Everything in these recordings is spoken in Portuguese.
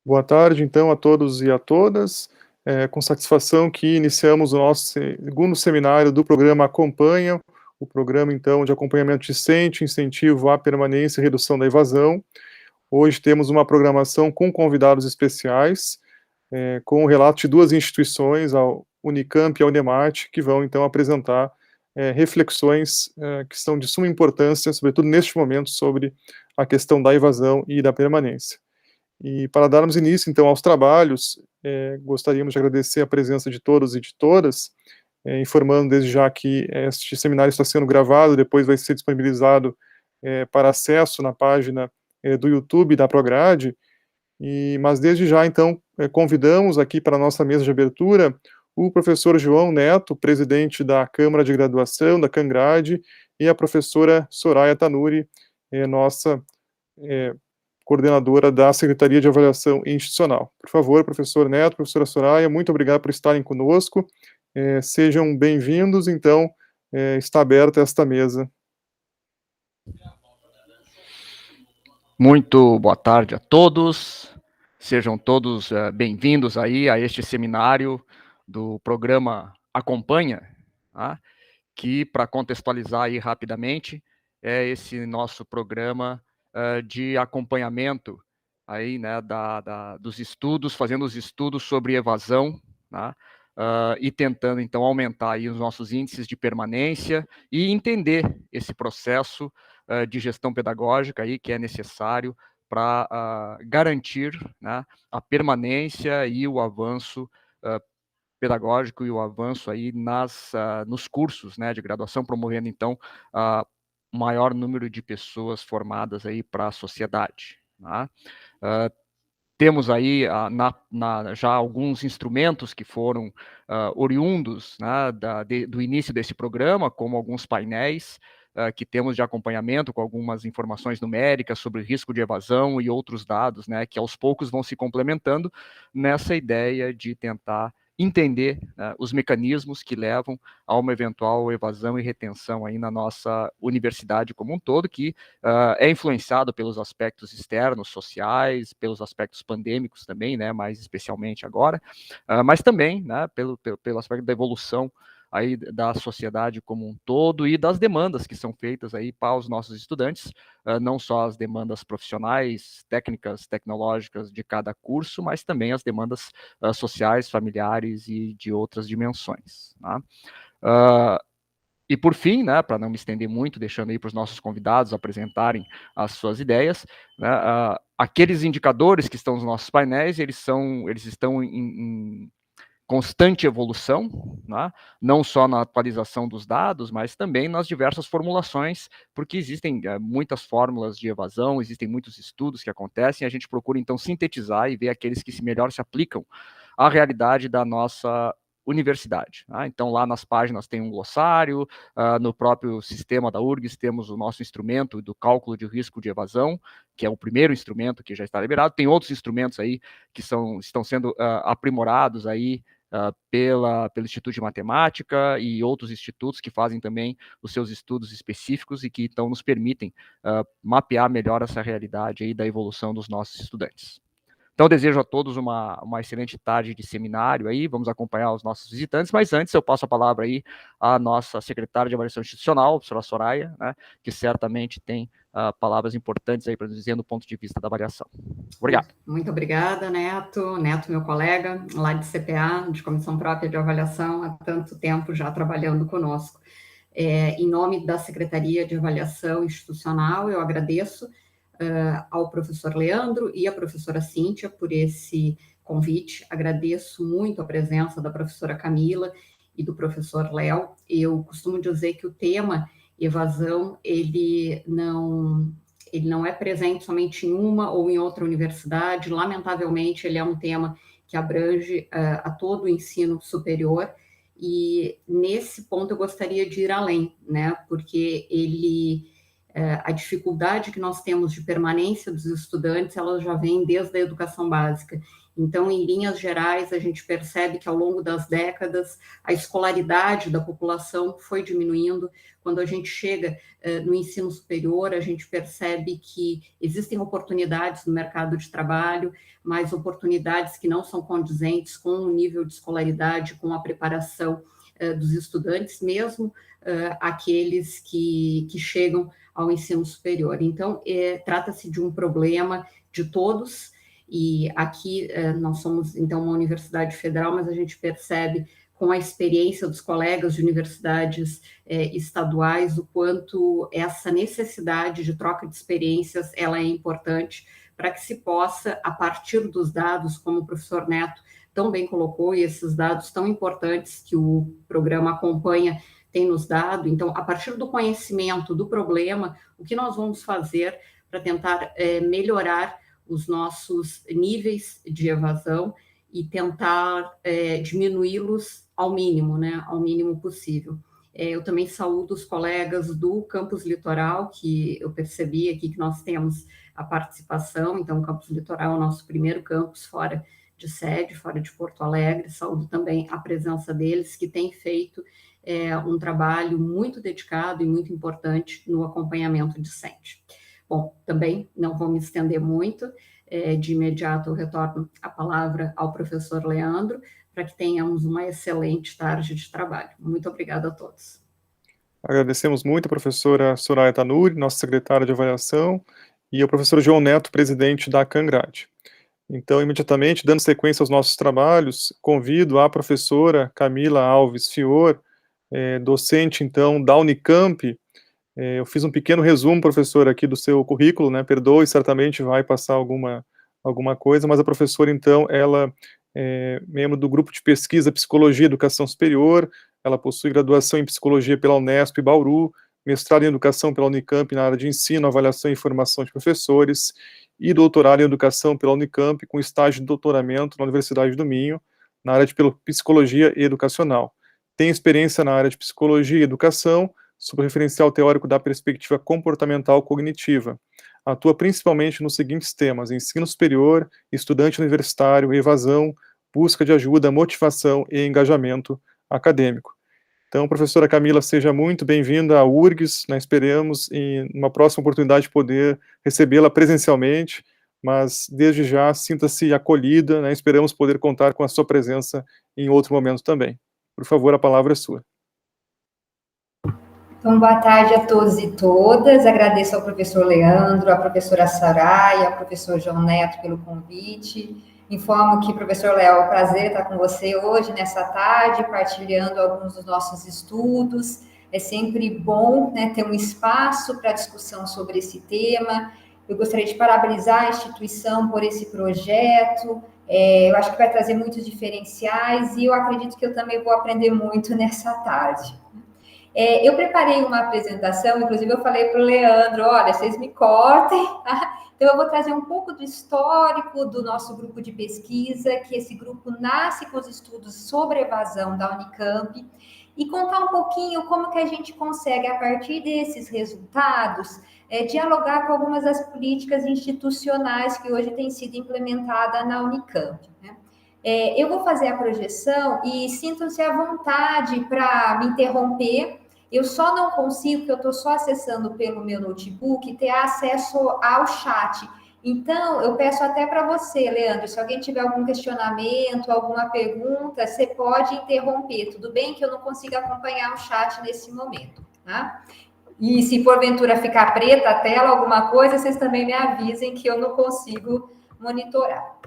Boa tarde, então, a todos e a todas. Com satisfação que iniciamos o nosso segundo seminário do programa Acompanha, o programa, então, de acompanhamento discente, incentivo à permanência e redução da evasão. Hoje temos uma programação com convidados especiais, com o relato de duas instituições, a Unicamp e a Unemate, que vão, então, apresentar reflexões que são de suma importância, sobretudo neste momento, sobre a questão da evasão e da permanência. E para darmos início, então, aos trabalhos, gostaríamos de agradecer a presença de todos e de todas, informando desde já que este seminário está sendo gravado, depois vai ser disponibilizado para acesso na página do YouTube da Prograde, mas desde já, então, convidamos aqui para a nossa mesa de abertura o professor João Neto, presidente da Câmara de Graduação, da Cangrade, e a professora Soraya Tanuri, nossa coordenadora da Secretaria de Avaliação Institucional. Por favor, professor Neto, professora Soraya, muito obrigado por estarem conosco. Sejam bem-vindos, então, está aberta esta mesa. Muito boa tarde a todos, sejam todos bem-vindos aí a este seminário do programa Acompanha, tá? Que, para contextualizar aí rapidamente, é esse nosso programa de acompanhamento aí, né, dos estudos, fazendo os estudos sobre evasão, tá? E tentando, então, aumentar aí os nossos índices de permanência e entender esse processo de gestão pedagógica aí que é necessário para garantir, né, a permanência e o avanço pedagógico e o avanço aí nos cursos, né, de graduação, promovendo, então, maior número de pessoas formadas aí para a sociedade, tá? Temos aí já alguns instrumentos que foram oriundos, né, do início desse programa, como alguns painéis que temos de acompanhamento com algumas informações numéricas sobre risco de evasão e outros dados, né, que aos poucos vão se complementando nessa ideia de tentar entender os mecanismos que levam a uma eventual evasão e retenção aí na nossa universidade como um todo, que é influenciado pelos aspectos externos, sociais, pelos aspectos pandêmicos também, né, mais especialmente agora, mas também, né, pelo aspecto da evolução aí da sociedade como um todo e das demandas que são feitas aí para os nossos estudantes, não só as demandas profissionais, técnicas, tecnológicas de cada curso, mas também as demandas sociais, familiares e de outras dimensões, tá? E por fim, né, para não me estender muito, deixando aí para os nossos convidados apresentarem as suas ideias, né, aqueles indicadores que estão nos nossos painéis, eles estão em constante evolução, né, não só na atualização dos dados, mas também nas diversas formulações, porque existem muitas fórmulas de evasão, existem muitos estudos que acontecem, a gente procura então sintetizar e ver aqueles que melhor se aplicam à realidade da nossa universidade. Então, lá nas páginas tem um glossário, no próprio sistema da URGS temos o nosso instrumento do cálculo de risco de evasão, que é o primeiro instrumento que já está liberado. Tem outros instrumentos aí que estão sendo aprimorados aí pelo Instituto de Matemática e outros institutos que fazem também os seus estudos específicos e que então nos permitem mapear melhor essa realidade aí da evolução dos nossos estudantes. Então, eu desejo a todos uma excelente tarde de seminário aí, vamos acompanhar os nossos visitantes, mas antes eu passo a palavra aí à nossa secretária de Avaliação Institucional, a professora Soraya, né, que certamente tem palavras importantes aí para nos dizer do ponto de vista da avaliação. Obrigado. Muito obrigada, Neto. Neto, meu colega, lá de CPA, de Comissão Própria de Avaliação, há tanto tempo já trabalhando conosco. Em nome da Secretaria de Avaliação Institucional, eu agradeço ao professor Leandro e à professora Cíntia por esse convite. Agradeço muito a presença da professora Camila e do professor Léo. Eu costumo dizer que o tema evasão, ele não é presente somente em uma ou em outra universidade. Lamentavelmente, ele é um tema que abrange a todo o ensino superior, e nesse ponto eu gostaria de ir além, né, porque ele A dificuldade que nós temos de permanência dos estudantes, ela já vem desde a educação básica. Então, em linhas gerais, a gente percebe que ao longo das décadas, a escolaridade da população foi diminuindo. Quando a gente chega no ensino superior, a gente percebe que existem oportunidades no mercado de trabalho, mas oportunidades que não são condizentes com o nível de escolaridade, com a preparação dos estudantes, mesmo aqueles que chegam ao ensino superior. Então, trata-se de um problema de todos, e aqui nós somos, então, uma universidade federal, mas a gente percebe, com a experiência dos colegas de universidades estaduais, o quanto essa necessidade de troca de experiências, ela é importante para que se possa, a partir dos dados, como o professor Neto tão bem colocou, e esses dados tão importantes que o programa acompanha tem nos dado, então, a partir do conhecimento do problema, o que nós vamos fazer para tentar melhorar os nossos níveis de evasão e tentar diminuí-los ao mínimo, né, ao mínimo possível. Eu também saúdo os colegas do Campus Litoral, que eu percebi aqui que nós temos a participação, então o Campus Litoral é o nosso primeiro campus fora de sede, fora de Porto Alegre, saúdo também a presença deles, que tem feito um trabalho muito dedicado e muito importante no acompanhamento discente. Bom, também não vou me estender muito, de imediato eu retorno a palavra ao professor Leandro, para que tenhamos uma excelente tarde de trabalho. Muito obrigada a todos. Agradecemos muito a professora Soraya Tanuri, nossa secretária de avaliação, e ao professor João Neto, presidente da Cangrade. Então, imediatamente, dando sequência aos nossos trabalhos, convido a professora Camila Alves Fior, docente, então, da Unicamp. Eu fiz um pequeno resumo, professor, aqui do seu currículo, né, perdoe, certamente vai passar alguma coisa, mas a professora, então, ela é membro do grupo de pesquisa Psicologia e Educação Superior, ela possui graduação em Psicologia pela Unesp e Bauru, mestrado em Educação pela Unicamp na área de Ensino, Avaliação e Formação de Professores, e doutorado em Educação pela Unicamp, com estágio de doutoramento na Universidade do Minho, na área de Psicologia Educacional. Tem experiência na área de Psicologia e Educação, sob o referencial teórico da perspectiva comportamental cognitiva. Atua principalmente nos seguintes temas: ensino superior, estudante universitário, evasão, busca de ajuda, motivação e engajamento acadêmico. Então, professora Camila, seja muito bem-vinda à URGS, nós esperamos em uma próxima oportunidade poder recebê-la presencialmente, mas desde já sinta-se acolhida, né? Esperamos poder contar com a sua presença em outro momento também. Por favor, a palavra é sua. Então, boa tarde a todos e todas. Agradeço ao professor Leandro, à professora Soraya, ao professor João Neto pelo convite. Informo que, professor Léo, é um prazer estar com você hoje, nessa tarde, partilhando alguns dos nossos estudos. É sempre bom, né, ter um espaço para discussão sobre esse tema. Eu gostaria de parabenizar a instituição por esse projeto. Eu acho que vai trazer muitos diferenciais e eu acredito que eu também vou aprender muito nessa tarde. Eu preparei uma apresentação, inclusive eu falei para o Leandro, olha, vocês me cortem, tá? Então eu vou trazer um pouco do histórico do nosso grupo de pesquisa, que esse grupo nasce com os estudos sobre evasão da Unicamp, e contar um pouquinho como que a gente consegue, a partir desses resultados, dialogar com algumas das políticas institucionais que hoje têm sido implementadas na Unicamp, né? Eu vou fazer a projeção e sintam-se à vontade para me interromper. Eu só não consigo, porque eu estou só acessando pelo meu notebook, ter acesso ao chat. Então, eu peço até para você, Leandro, se alguém tiver algum questionamento, alguma pergunta, você pode interromper. Tudo bem que eu não consigo acompanhar o chat nesse momento, tá? E se porventura ficar preta a tela, alguma coisa, vocês também me avisem que eu não consigo monitorar.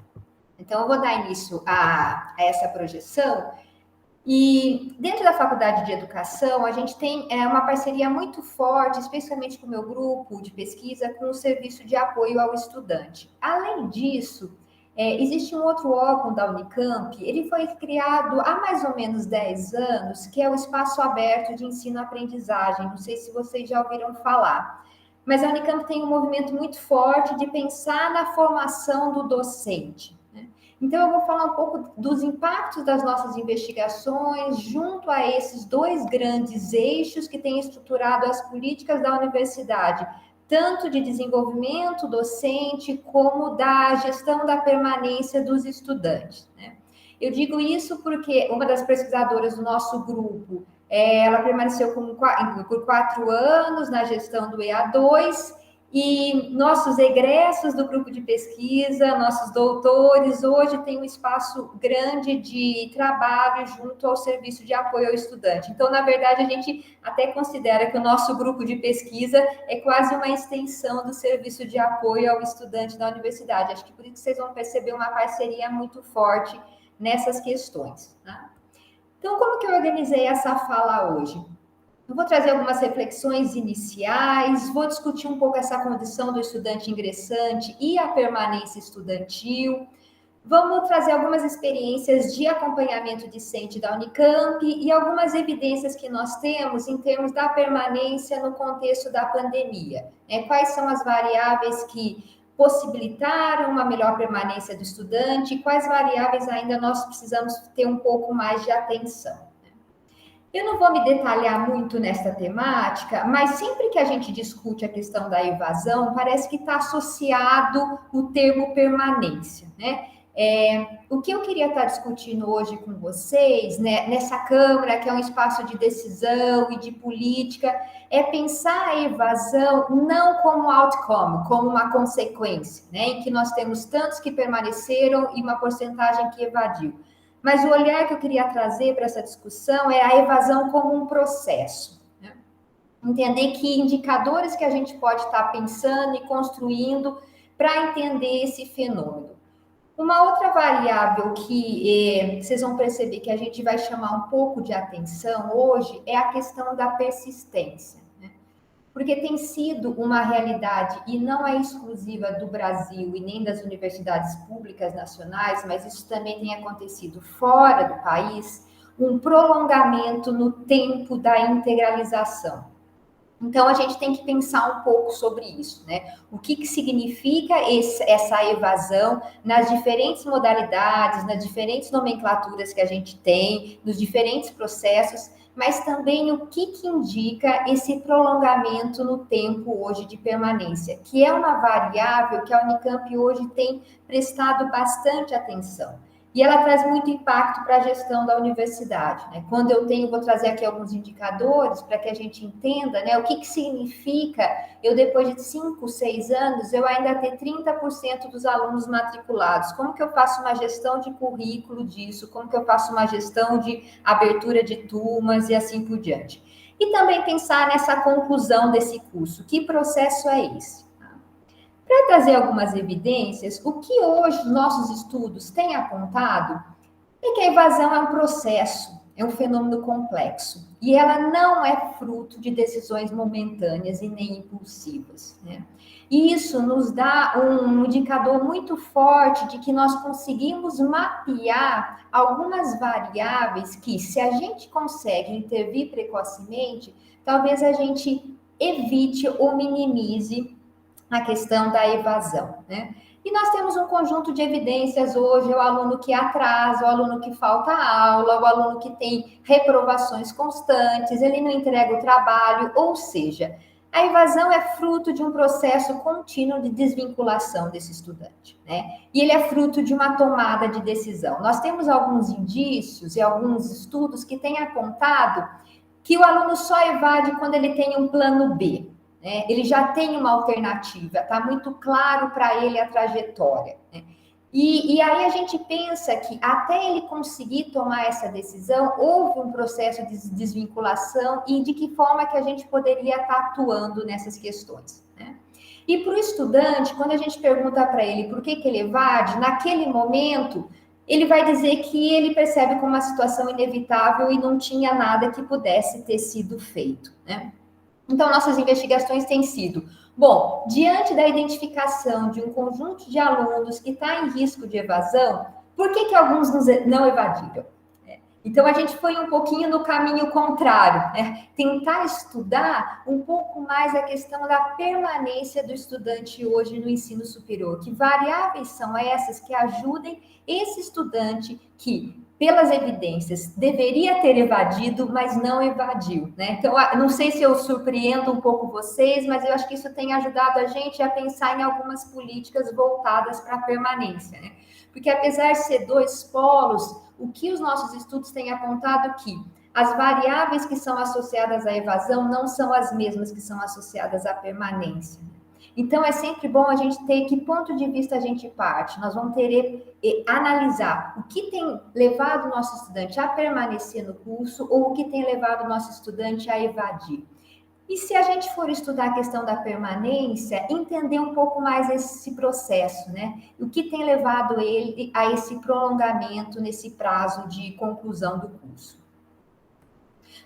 Então, eu vou dar início a essa projeção. E dentro da Faculdade de Educação, a gente tem uma parceria muito forte, especialmente com o meu grupo de pesquisa, com o Serviço de Apoio ao Estudante. Além disso, existe um outro órgão da Unicamp, ele foi criado há mais ou menos 10 anos, que é o Espaço Aberto de Ensino-Aprendizagem. Não sei se vocês já ouviram falar. Mas a Unicamp tem um movimento muito forte de pensar na formação do docente. Então, eu vou falar um pouco dos impactos das nossas investigações junto a esses dois grandes eixos que têm estruturado as políticas da universidade, tanto de desenvolvimento docente como da gestão da permanência dos estudantes, né? Eu digo isso porque uma das pesquisadoras do nosso grupo, ela permaneceu por 4 anos na gestão do EA2, e nossos egressos do grupo de pesquisa, nossos doutores, hoje têm um espaço grande de trabalho junto ao serviço de apoio ao estudante. Então, na verdade, a gente até considera que o nosso grupo de pesquisa é quase uma extensão do serviço de apoio ao estudante da universidade. Acho que por isso vocês vão perceber uma parceria muito forte nessas questões, tá? Então, como que eu organizei essa fala hoje? Eu vou trazer algumas reflexões iniciais, vou discutir um pouco essa condição do estudante ingressante e a permanência estudantil. Vamos trazer algumas experiências de acompanhamento discente da Unicamp e algumas evidências que nós temos em termos da permanência no contexto da pandemia, né? Quais são as variáveis que possibilitaram uma melhor permanência do estudante e quais variáveis ainda nós precisamos ter um pouco mais de atenção. Eu não vou me detalhar muito nesta temática, mas sempre que a gente discute a questão da evasão, parece que está associado o termo permanência, né? O que eu queria estar discutindo hoje com vocês, né, nessa Câmara, que é um espaço de decisão e de política, é pensar a evasão não como outcome, como uma consequência, né, em que nós temos tantos que permaneceram e uma porcentagem que evadiu. Mas o olhar que eu queria trazer para essa discussão é a evasão como um processo, né? Entender que indicadores que a gente pode estar pensando e construindo para entender esse fenômeno. Uma outra variável que vocês vão perceber que a gente vai chamar um pouco de atenção hoje é a questão da persistência, né? Porque tem sido uma realidade, e não é exclusiva do Brasil e nem das universidades públicas nacionais, mas isso também tem acontecido fora do país, um prolongamento no tempo da integralização. Então, a gente tem que pensar um pouco sobre isso, né? O que significa essa evasão nas diferentes modalidades, nas diferentes nomenclaturas que a gente tem, nos diferentes processos, mas também o que indica esse prolongamento no tempo hoje de permanência, que é uma variável que a Unicamp hoje tem prestado bastante atenção. E ela traz muito impacto para a gestão da universidade, né? Quando vou trazer aqui alguns indicadores para que a gente entenda, né, o que significa eu, depois de 5, 6 anos, eu ainda ter 30% dos alunos matriculados. Como que eu faço uma gestão de currículo disso? Como que eu faço uma gestão de abertura de turmas e assim por diante? E também pensar nessa conclusão desse curso. Que processo é esse? Para trazer algumas evidências, o que hoje os nossos estudos têm apontado é que a evasão é um processo, é um fenômeno complexo, e ela não é fruto de decisões momentâneas e nem impulsivas, né? E isso nos dá um indicador muito forte de que nós conseguimos mapear algumas variáveis que, se a gente consegue intervir precocemente, talvez a gente evite ou minimize a questão da evasão, né? E nós temos um conjunto de evidências hoje, o aluno que atrasa, o aluno que falta aula, o aluno que tem reprovações constantes, ele não entrega o trabalho, ou seja, a evasão é fruto de um processo contínuo de desvinculação desse estudante, né? E ele é fruto de uma tomada de decisão. Nós temos alguns indícios e alguns estudos que têm apontado que o aluno só evade quando ele tem um plano B. Ele já tem uma alternativa, está muito claro para ele a trajetória, né? E aí a gente pensa que até ele conseguir tomar essa decisão, houve um processo de desvinculação e de que forma que a gente poderia estar atuando nessas questões, né? E para o estudante, quando a gente pergunta para ele por que ele evade, naquele momento, ele vai dizer que ele percebe como uma situação inevitável e não tinha nada que pudesse ter sido feito, né? Então, nossas investigações têm sido, bom, diante da identificação de um conjunto de alunos que está em risco de evasão, por que alguns não evadiram? Então, a gente foi um pouquinho no caminho contrário, né? Tentar estudar um pouco mais a questão da permanência do estudante hoje no ensino superior. Que variáveis são essas que ajudem esse estudante que, pelas evidências, deveria ter evadido, mas não evadiu, né? Então, não sei se eu surpreendo um pouco vocês, mas eu acho que isso tem ajudado a gente a pensar em algumas políticas voltadas para a permanência, né? Porque apesar de ser dois polos, o que os nossos estudos têm apontado que as variáveis que são associadas à evasão não são as mesmas que são associadas à permanência. Então, é sempre bom a gente ter que ponto de vista a gente parte. Nós vamos ter que analisar o que tem levado o nosso estudante a permanecer no curso ou o que tem levado o nosso estudante a evadir. E se a gente for estudar a questão da permanência, entender um pouco mais esse processo, né? O que tem levado ele a esse prolongamento nesse prazo de conclusão do curso.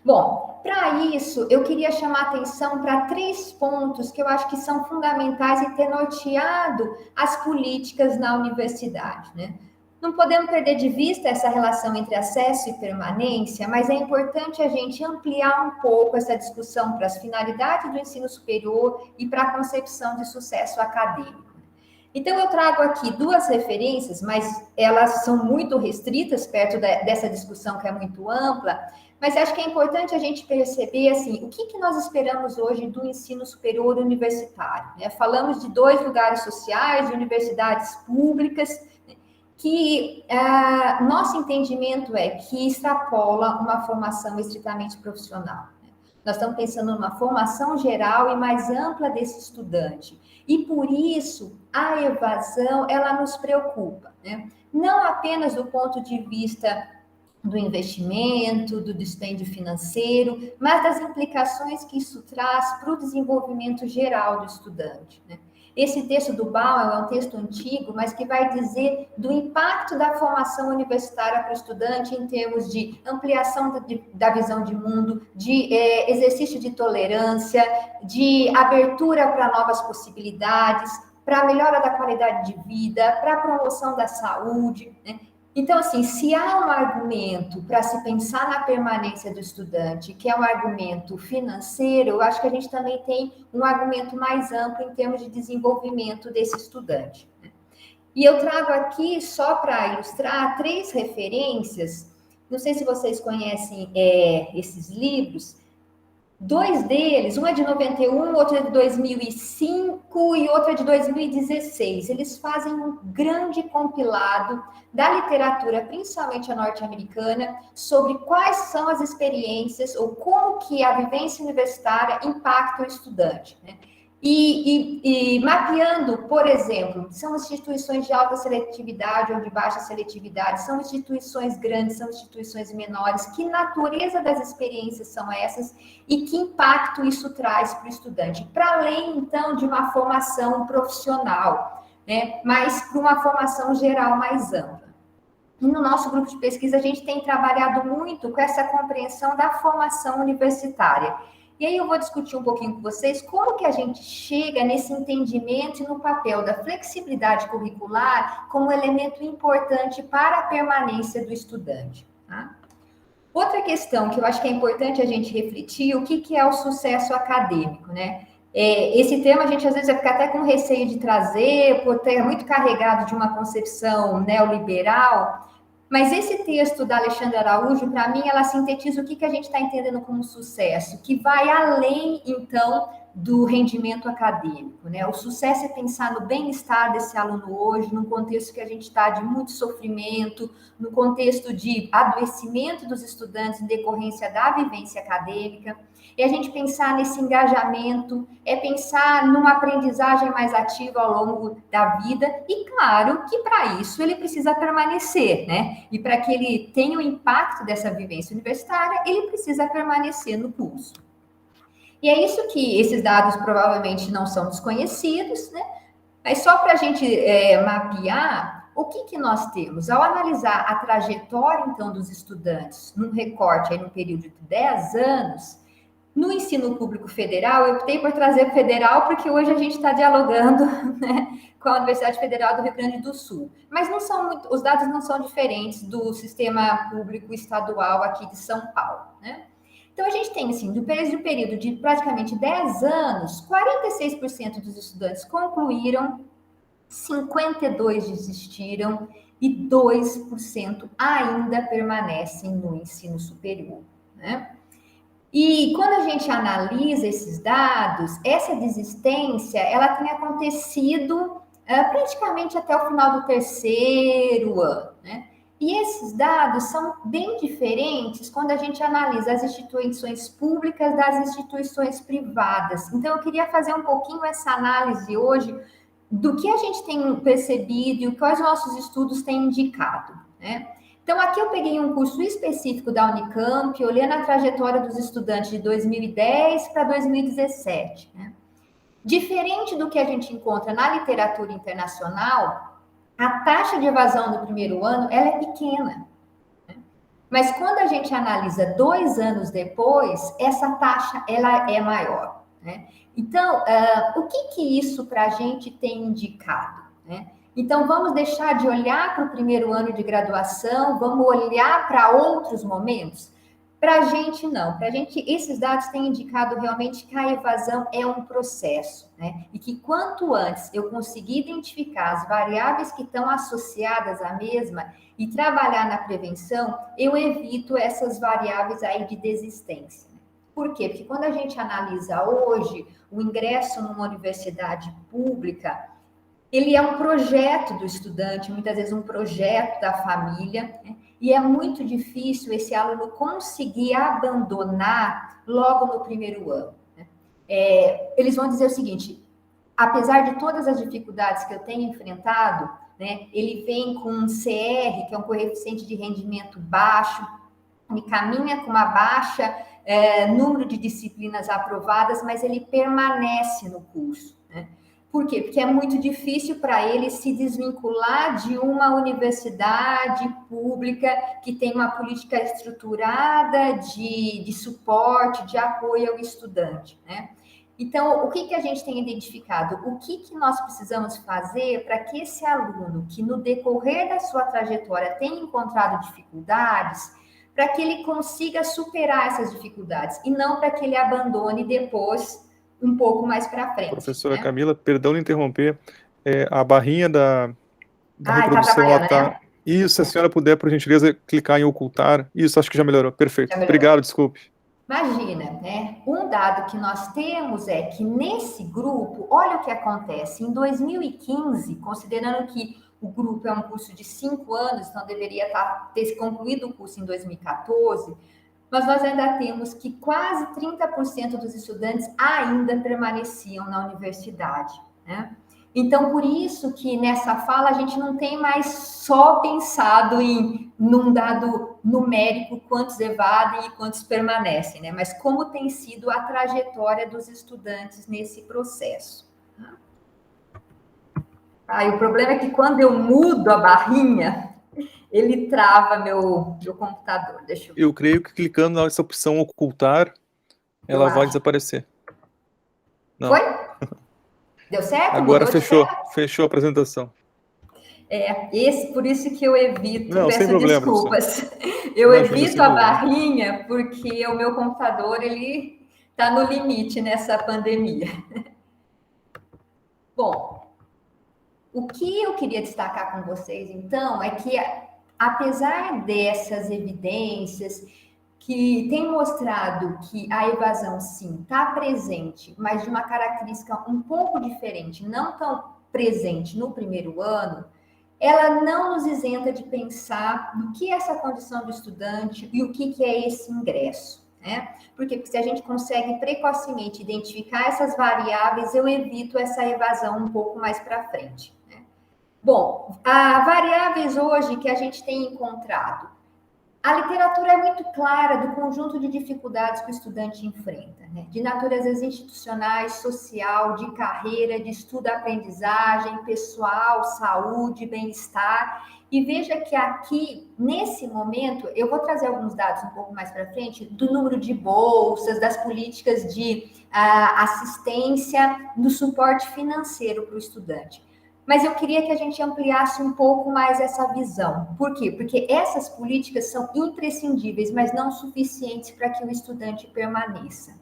Bom, para isso, eu queria chamar a atenção para 3 pontos que eu acho que são fundamentais e ter norteado as políticas na universidade, né? Não podemos perder de vista essa relação entre acesso e permanência, mas é importante a gente ampliar um pouco essa discussão para as finalidades do ensino superior e para a concepção de sucesso acadêmico. Então, eu trago aqui 2 referências, mas elas são muito restritas perto dessa discussão que é muito ampla, mas acho que é importante a gente perceber, assim, o que nós esperamos hoje do ensino superior universitário, né? Falamos de 2 lugares sociais, de universidades públicas, que nosso entendimento é que extrapola uma formação estritamente profissional. Né? Nós estamos pensando numa formação geral e mais ampla desse estudante. E, por isso, a evasão, ela nos preocupa, né? Não apenas do ponto de vista do investimento, do dispêndio financeiro, mas das implicações que isso traz para o desenvolvimento geral do estudante, né? Esse texto do Bauer é um texto antigo, mas que vai dizer do impacto da formação universitária para o estudante em termos de ampliação da visão de mundo, de exercício de tolerância, de abertura para novas possibilidades, para a melhora da qualidade de vida, para a promoção da saúde, né? Então, assim, se há um argumento para se pensar na permanência do estudante, que é um argumento financeiro, eu acho que a gente também tem um argumento mais amplo em termos de desenvolvimento desse estudante. E eu trago aqui, só para ilustrar, 3 referências, não sei se vocês conhecem esses livros. 2 deles, um é de 91, outro é de 2005 e outro é de 2016. Eles fazem um grande compilado da literatura, principalmente a norte-americana, sobre quais são as experiências ou como que a vivência universitária impacta o estudante, né? E mapeando, por exemplo, são instituições de alta seletividade ou de baixa seletividade, são instituições grandes, são instituições menores, que natureza das experiências são essas e que impacto isso traz para o estudante, para além, então, de uma formação profissional, né, mas para uma formação geral mais ampla. E no nosso grupo de pesquisa, a gente tem trabalhado muito com essa compreensão da formação universitária. E aí eu vou discutir um pouquinho com vocês como que a gente chega nesse entendimento e no papel da flexibilidade curricular como elemento importante para a permanência do estudante. Tá? Outra questão que eu acho que é importante a gente refletir, o que é o sucesso acadêmico, né? Esse tema a gente às vezes fica até com receio de trazer, por ter muito carregado de uma concepção neoliberal. Mas esse texto da Alexandra Araújo, para mim, ela sintetiza o que a gente está entendendo como sucesso, que vai além, então, do rendimento acadêmico, né? O sucesso é pensar no bem-estar desse aluno hoje, num contexto que a gente está de muito sofrimento, no contexto de adoecimento dos estudantes em decorrência da vivência acadêmica. É a gente pensar nesse engajamento, é pensar numa aprendizagem mais ativa ao longo da vida e, claro, que para isso ele precisa permanecer, né? E para que ele tenha o impacto dessa vivência universitária, ele precisa permanecer no curso. E é isso que esses dados provavelmente não são desconhecidos, né? Mas só para a gente mapear, o que nós temos? Ao analisar a trajetória, então, dos estudantes num recorte aí no período de 10 anos, no ensino público federal, eu optei por trazer federal porque hoje a gente está dialogando, né, com a Universidade Federal do Rio Grande do Sul. Mas não são muito, os dados não são diferentes do sistema público estadual aqui de São Paulo, né? Então, a gente tem, assim, do período de praticamente 10 anos, 46% dos estudantes concluíram, 52% desistiram e 2% ainda permanecem no ensino superior, né? E quando a gente analisa esses dados, essa desistência, ela tem acontecido praticamente até o final do terceiro ano, né? E esses dados são bem diferentes quando a gente analisa as instituições públicas das instituições privadas. Então, eu queria fazer um pouquinho essa análise hoje do que a gente tem percebido e quais nossos estudos têm indicado, né? Então, aqui eu peguei um curso específico da Unicamp, olhando a trajetória dos estudantes de 2010 para 2017, né? Diferente do que a gente encontra na literatura internacional, a taxa de evasão no primeiro ano, ela é pequena, né? Mas quando a gente analisa 2 anos depois, essa taxa, ela é maior, né? Então, o que isso para a gente tem indicado, né? Então, vamos deixar de olhar para o primeiro ano de graduação, vamos olhar para outros momentos? Para a gente, não. Para a gente, esses dados têm indicado realmente que a evasão é um processo, né? E que quanto antes eu conseguir identificar as variáveis que estão associadas à mesma e trabalhar na prevenção, eu evito essas variáveis aí de desistência. Por quê? Porque quando a gente analisa hoje o ingresso numa universidade pública, ele é um projeto do estudante, muitas vezes um projeto da família, né? E é muito difícil esse aluno conseguir abandonar logo no primeiro ano, né? Eles vão dizer o seguinte: apesar de todas as dificuldades que eu tenho enfrentado, né, ele vem com um CR, que é um coeficiente de rendimento baixo, ele caminha com uma baixa número de disciplinas aprovadas, mas ele permanece no curso, né? Por quê? Porque é muito difícil para ele se desvincular de uma universidade pública que tem uma política estruturada de suporte, de apoio ao estudante, né? Então, o que a gente tem identificado? O que nós precisamos fazer para que esse aluno, que no decorrer da sua trajetória tenha encontrado dificuldades, para que ele consiga superar essas dificuldades e não para que ele abandone depois, um pouco mais para frente. Professora, né? Camila, perdão de interromper, a barrinha da reprodução, tá ela está... né? Isso, se a senhora puder, por gentileza, clicar em ocultar. Isso, acho que já melhorou. Perfeito. Já melhorou. Obrigado, desculpe. Imagina, né? Um dado que nós temos é que nesse grupo, olha o que acontece. Em 2015, considerando que o grupo é um curso de 5 anos, então deveria ter concluído o curso em 2014, mas nós ainda temos que quase 30% dos estudantes ainda permaneciam na universidade, né? Então, por isso que nessa fala a gente não tem mais só pensado num dado numérico, quantos evadem e quantos permanecem, né? Mas como tem sido a trajetória dos estudantes nesse processo. E o problema é que quando eu mudo a barrinha, ele trava meu computador. Deixa eu... creio que clicando nessa opção ocultar, ela vai desaparecer. Não. Foi? Deu certo? Agora Mudou fechou a apresentação. Por isso que eu evito, peço problema, desculpas. Eu evito a barrinha porque o meu computador ele está no limite nessa pandemia. Bom, o que eu queria destacar com vocês, então, é que apesar dessas evidências que tem mostrado que a evasão, sim, está presente, mas de uma característica um pouco diferente, não tão presente no primeiro ano, ela não nos isenta de pensar no que é essa condição do estudante e o que é esse ingresso, né? Porque se a gente consegue precocemente identificar essas variáveis, eu evito essa evasão um pouco mais para frente, né? Bom, as variáveis hoje que a gente tem encontrado, a literatura é muito clara do conjunto de dificuldades que o estudante enfrenta, né? De naturezas institucionais, social, de carreira, de estudo-aprendizagem, pessoal, saúde, bem-estar. E veja que aqui, nesse momento, eu vou trazer alguns dados um pouco mais para frente, do número de bolsas, das políticas de assistência, do suporte financeiro para o estudante. Mas eu queria que a gente ampliasse um pouco mais essa visão. Por quê? Porque essas políticas são imprescindíveis, mas não suficientes para que o estudante permaneça.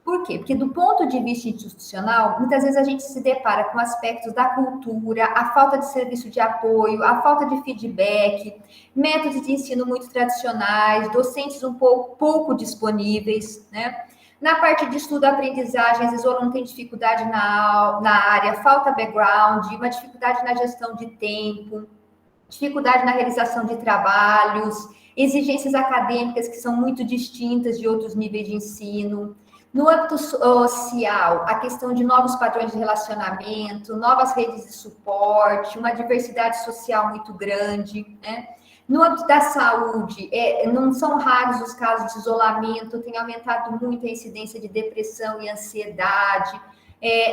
Por quê? Porque do ponto de vista institucional, muitas vezes a gente se depara com aspectos da cultura, a falta de serviço de apoio, a falta de feedback, métodos de ensino muito tradicionais, docentes um pouco disponíveis, né? Na parte de estudo, aprendizagem, às vezes o aluno tem dificuldade na área, falta background, uma dificuldade na gestão de tempo, dificuldade na realização de trabalhos, exigências acadêmicas que são muito distintas de outros níveis de ensino. No âmbito social, a questão de novos padrões de relacionamento, novas redes de suporte, uma diversidade social muito grande, né? No âmbito da saúde, não são raros os casos de isolamento, tem aumentado muito a incidência de depressão e ansiedade.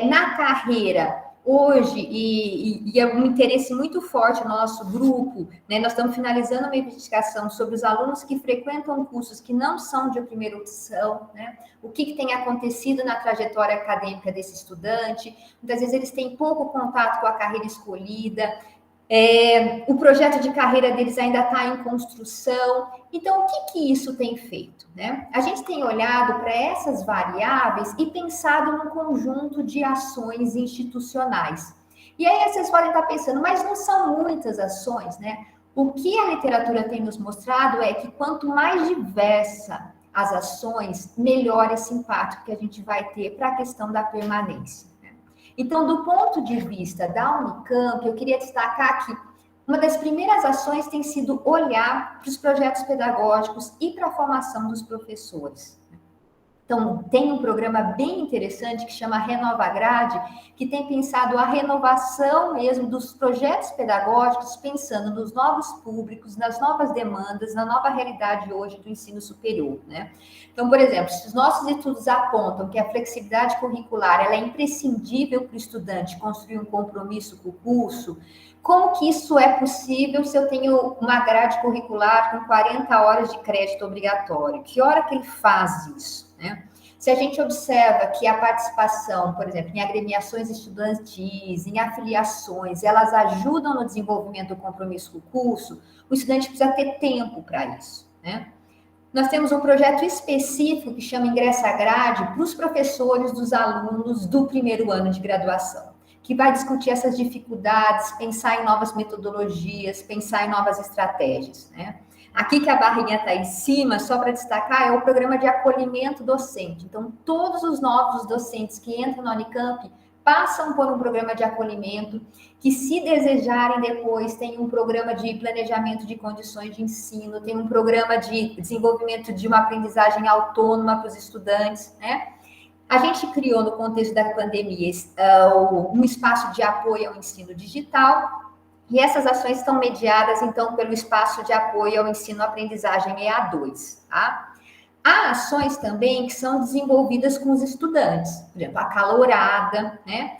Na carreira, hoje, e é um interesse muito forte no nosso grupo, né, nós estamos finalizando uma investigação sobre os alunos que frequentam cursos que não são de primeira opção, né? O que tem acontecido na trajetória acadêmica desse estudante. Muitas vezes eles têm pouco contato com a carreira escolhida, o projeto de carreira deles ainda está em construção. Então, o que isso tem feito, né? A gente tem olhado para essas variáveis e pensado num conjunto de ações institucionais. E aí vocês podem estar pensando, mas não são muitas ações, né? O que a literatura tem nos mostrado é que quanto mais diversa as ações, melhor esse impacto que a gente vai ter para a questão da permanência. Então, do ponto de vista da Unicamp, eu queria destacar que uma das primeiras ações tem sido olhar para os projetos pedagógicos e para a formação dos professores. Então, tem um programa bem interessante que chama Renova Grade, que tem pensado a renovação mesmo dos projetos pedagógicos, pensando nos novos públicos, nas novas demandas, na nova realidade hoje do ensino superior, né? Então, por exemplo, se os nossos estudos apontam que a flexibilidade curricular ela é imprescindível para o estudante construir um compromisso com o curso, como que isso é possível se eu tenho uma grade curricular com 40 horas de crédito obrigatório? Que hora que ele faz isso, né? Se a gente observa que a participação, por exemplo, em agremiações estudantis, em afiliações, elas ajudam no desenvolvimento do compromisso com o curso, o estudante precisa ter tempo para isso, né? Nós temos um projeto específico que chama Ingressa Grade para os professores dos alunos do primeiro ano de graduação, que vai discutir essas dificuldades, pensar em novas metodologias, pensar em novas estratégias, né? Aqui que a barrinha está em cima, só para destacar, é o programa de acolhimento docente. Então, todos os novos docentes que entram na Unicamp passam por um programa de acolhimento, que se desejarem depois, tem um programa de planejamento de condições de ensino, tem um programa de desenvolvimento de uma aprendizagem autônoma para os estudantes, né? A gente criou, no contexto da pandemia, um espaço de apoio ao ensino digital, e essas ações estão mediadas, então, pelo espaço de apoio ao ensino-aprendizagem EA2, tá? Há ações também que são desenvolvidas com os estudantes, por exemplo, a Calorada, né?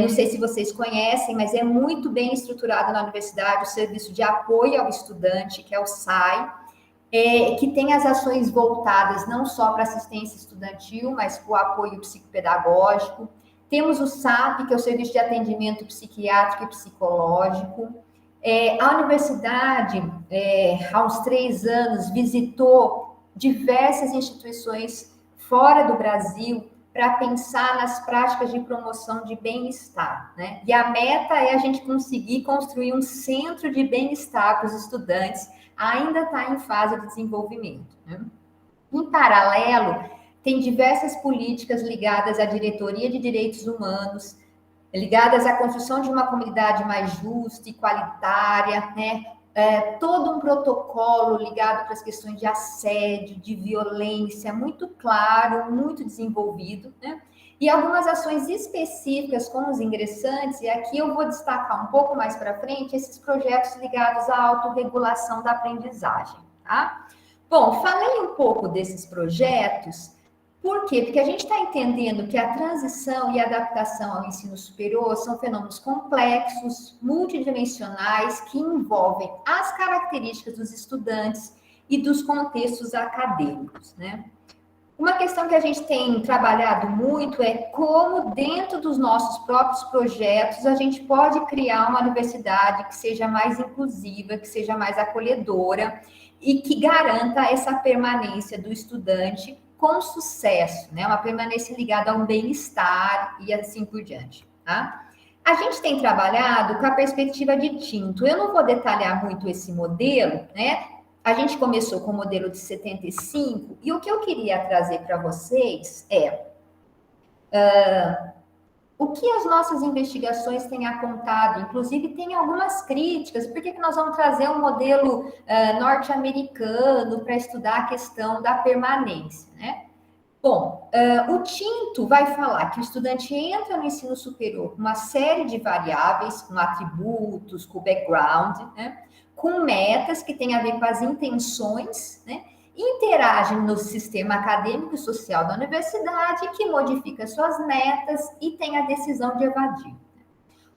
Não sei se vocês conhecem, mas é muito bem estruturado na universidade o serviço de apoio ao estudante, que é o SAI, que tem as ações voltadas não só para assistência estudantil, mas para o apoio psicopedagógico. Temos o SAP, que é o Serviço de Atendimento Psiquiátrico e Psicológico. A universidade, há uns 3 anos, visitou diversas instituições fora do Brasil para pensar nas práticas de promoção de bem-estar, né? E a meta é a gente conseguir construir um centro de bem-estar para os estudantes, ainda está em fase de desenvolvimento, né? Em paralelo, tem diversas políticas ligadas à diretoria de direitos humanos, ligadas à construção de uma comunidade mais justa e qualitária, né? Todo um protocolo ligado para as questões de assédio, de violência, muito claro, muito desenvolvido, né? E algumas ações específicas com os ingressantes, e aqui eu vou destacar um pouco mais para frente, esses projetos ligados à autorregulação da aprendizagem, tá? Bom, falei um pouco desses projetos. Por quê? Porque a gente está entendendo que a transição e a adaptação ao ensino superior são fenômenos complexos, multidimensionais, que envolvem as características dos estudantes e dos contextos acadêmicos, né? Uma questão que a gente tem trabalhado muito é como, dentro dos nossos próprios projetos, a gente pode criar uma universidade que seja mais inclusiva, que seja mais acolhedora e que garanta essa permanência do estudante com sucesso, né? Uma permanência ligada a um bem-estar e assim por diante, tá? A gente tem trabalhado com a perspectiva de Tinto. Eu não vou detalhar muito esse modelo, né? A gente começou com o modelo de 75, e o que eu queria trazer para vocês é o que as nossas investigações têm apontado. Inclusive, tem algumas críticas. Por que nós vamos trazer um modelo norte-americano para estudar a questão da permanência, né? Bom, o Tinto vai falar que o estudante entra no ensino superior com uma série de variáveis, com atributos, com background, né? Com metas que têm a ver com as intenções, né? Interagem no sistema acadêmico e social da universidade, que modifica suas metas e tem a decisão de evadir.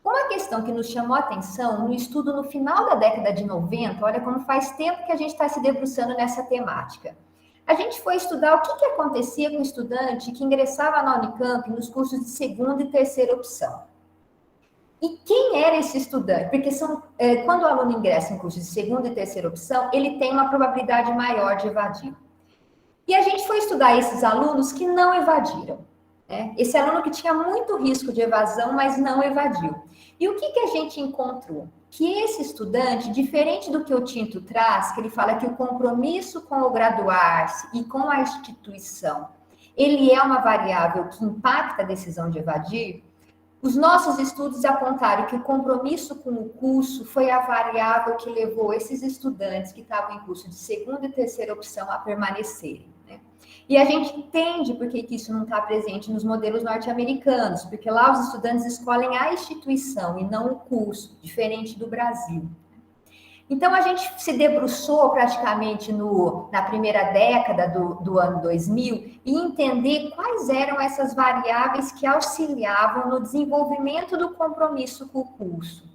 Uma questão que nos chamou a atenção no estudo no final da década de 90, olha como faz tempo que a gente está se debruçando nessa temática. A gente foi estudar o que acontecia com o estudante que ingressava na Unicamp nos cursos de segunda e terceira opção. E quem era esse estudante? Porque quando o aluno ingressa em cursos de segunda e terceira opção, ele tem uma probabilidade maior de evadir. E a gente foi estudar esses alunos que não evadiram, né? Esse aluno que tinha muito risco de evasão, mas não evadiu. E o que a gente encontrou? Que esse estudante, diferente do que o Tinto traz, que ele fala que o compromisso com o graduar-se e com a instituição, ele é uma variável que impacta a decisão de evadir. Os nossos estudos apontaram que o compromisso com o curso foi a variável que levou esses estudantes que estavam em curso de segunda e terceira opção a permanecerem, né? E a gente entende por que isso não está presente nos modelos norte-americanos, porque lá os estudantes escolhem a instituição e não o curso, diferente do Brasil. Então, a gente se debruçou praticamente na primeira década do ano 2000 e entender quais eram essas variáveis que auxiliavam no desenvolvimento do compromisso com o curso.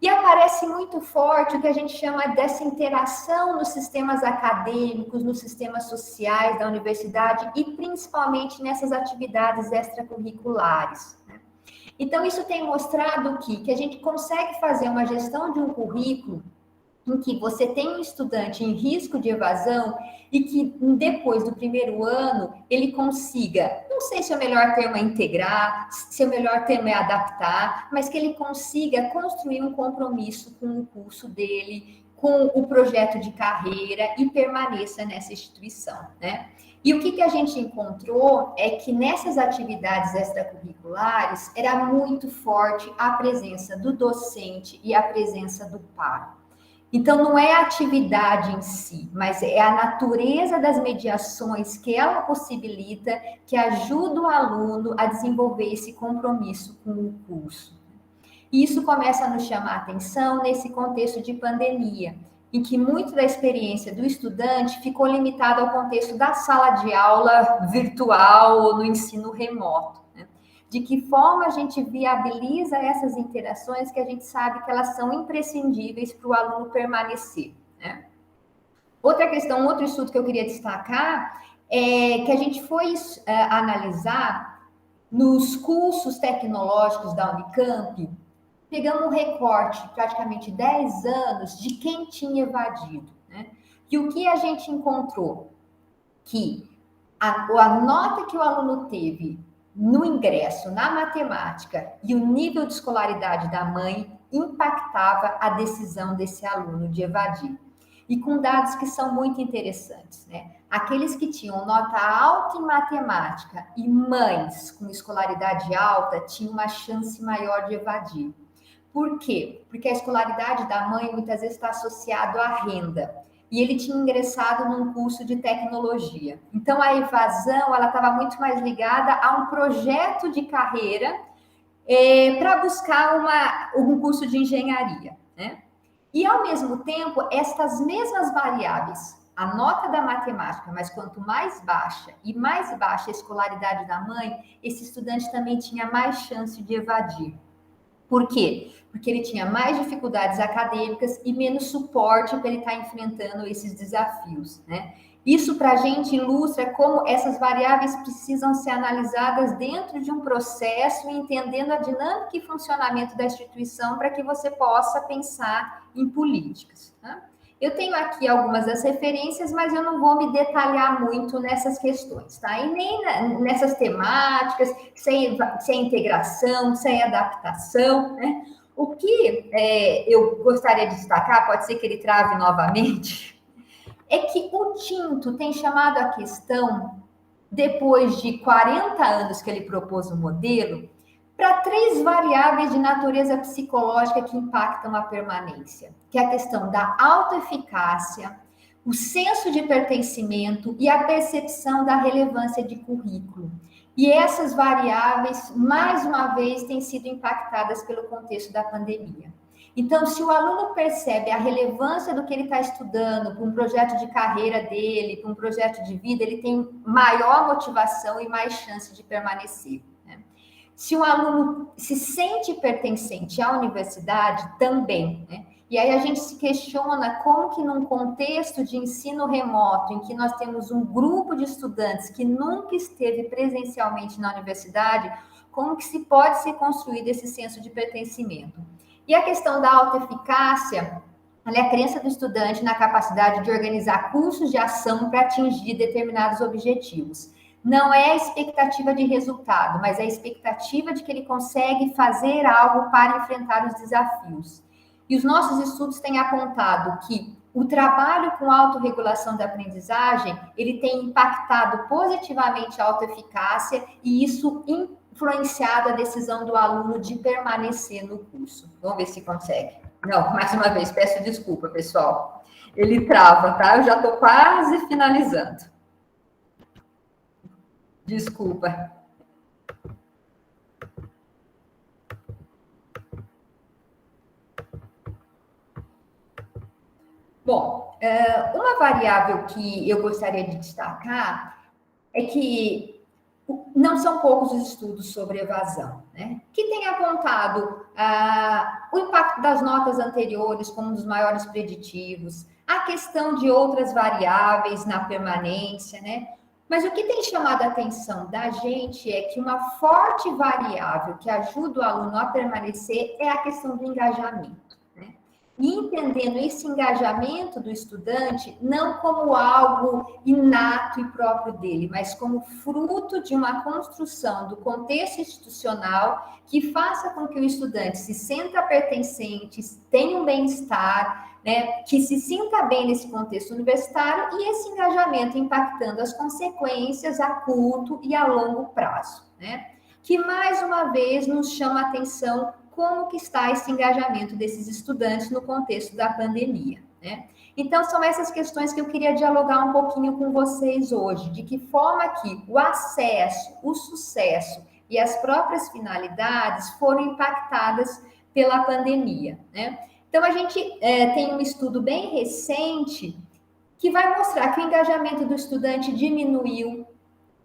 E aparece muito forte o que a gente chama dessa interação nos sistemas acadêmicos, nos sistemas sociais da universidade e principalmente nessas atividades extracurriculares, né? Então, isso tem mostrado que a gente consegue fazer uma gestão de um currículo em que você tem um estudante em risco de evasão e que depois do primeiro ano ele consiga, não sei se o melhor termo é integrar, se o melhor termo é adaptar, mas que ele consiga construir um compromisso com o curso dele, com o projeto de carreira e permaneça nessa instituição, né? E o que a gente encontrou é que nessas atividades extracurriculares era muito forte a presença do docente e a presença do par. Então, não é a atividade em si, mas é a natureza das mediações que ela possibilita, que ajuda o aluno a desenvolver esse compromisso com o curso. E isso começa a nos chamar a atenção nesse contexto de pandemia, em que muito da experiência do estudante ficou limitada ao contexto da sala de aula virtual ou no ensino remoto, né? De que forma a gente viabiliza essas interações que a gente sabe que elas são imprescindíveis para o aluno permanecer, né? Outra questão, outro estudo que eu queria destacar é que a gente foi analisar nos cursos tecnológicos da Unicamp, pegamos um recorte de praticamente 10 anos de quem tinha evadido, né? E o que a gente encontrou? Que a nota que o aluno teve no ingresso, na matemática, e o nível de escolaridade da mãe impactava a decisão desse aluno de evadir. E com dados que são muito interessantes, né? Aqueles que tinham nota alta em matemática e mães com escolaridade alta tinham uma chance maior de evadir. Por quê? Porque a escolaridade da mãe muitas vezes está associada à renda. E ele tinha ingressado num curso de tecnologia. Então, a evasão ela estava muito mais ligada a um projeto de carreira para buscar um curso de engenharia, né? E, ao mesmo tempo, estas mesmas variáveis, a nota da matemática, mas quanto mais baixa e mais baixa a escolaridade da mãe, esse estudante também tinha mais chance de evadir. Por quê? Porque ele tinha mais dificuldades acadêmicas e menos suporte para ele estar enfrentando esses desafios, né? Isso para a gente ilustra como essas variáveis precisam ser analisadas dentro de um processo, entendendo a dinâmica e funcionamento da instituição para que você possa pensar em políticas. Tá? Eu tenho aqui algumas das referências, mas eu não vou me detalhar muito nessas questões, tá? E nem nessas temáticas, se é integração, se é adaptação, né? O que eu gostaria de destacar, pode ser que ele trave novamente, é que o Tinto tem chamado a questão, depois de 40 anos que ele propôs o modelo, para 3 variáveis de natureza psicológica que impactam a permanência, que é a questão da autoeficácia, o senso de pertencimento e a percepção da relevância de currículo. E essas variáveis, mais uma vez, têm sido impactadas pelo contexto da pandemia. Então, se o aluno percebe a relevância do que ele está estudando para um projeto de carreira dele, para um projeto de vida, ele tem maior motivação e mais chance de permanecer. Se o aluno se sente pertencente à universidade, também, né? E aí a gente se questiona como que num contexto de ensino remoto, em que nós temos um grupo de estudantes que nunca esteve presencialmente na universidade, como que se pode ser construído esse senso de pertencimento? E a questão da autoeficácia, é a crença do estudante na capacidade de organizar cursos de ação para atingir determinados objetivos. Não é a expectativa de resultado, mas a expectativa de que ele consegue fazer algo para enfrentar os desafios. E os nossos estudos têm apontado que o trabalho com autorregulação da aprendizagem, ele tem impactado positivamente a autoeficácia e isso influenciado a decisão do aluno de permanecer no curso. Vamos ver se consegue. Não, mais uma vez, peço desculpa, pessoal. Ele trava, tá? Eu já estou quase finalizando. Desculpa. Bom, uma variável que eu gostaria de destacar é que não são poucos os estudos sobre evasão, né? Que têm apontado o impacto das notas anteriores como um dos maiores preditivos, a questão de outras variáveis na permanência, né? Mas o que tem chamado a atenção da gente é que uma forte variável que ajuda o aluno a permanecer é a questão do engajamento, né? E entendendo esse engajamento do estudante não como algo inato e próprio dele, mas como fruto de uma construção do contexto institucional que faça com que o estudante se sinta pertencente, tenha um bem-estar, né, que se sinta bem nesse contexto universitário e esse engajamento impactando as consequências a curto e a longo prazo, né? Que mais uma vez nos chama a atenção como que está esse engajamento desses estudantes no contexto da pandemia, né? Então, são essas questões que eu queria dialogar um pouquinho com vocês hoje, de que forma que o acesso, o sucesso e as próprias finalidades foram impactadas pela pandemia, né? Então, a gente tem um estudo bem recente que vai mostrar que o engajamento do estudante diminuiu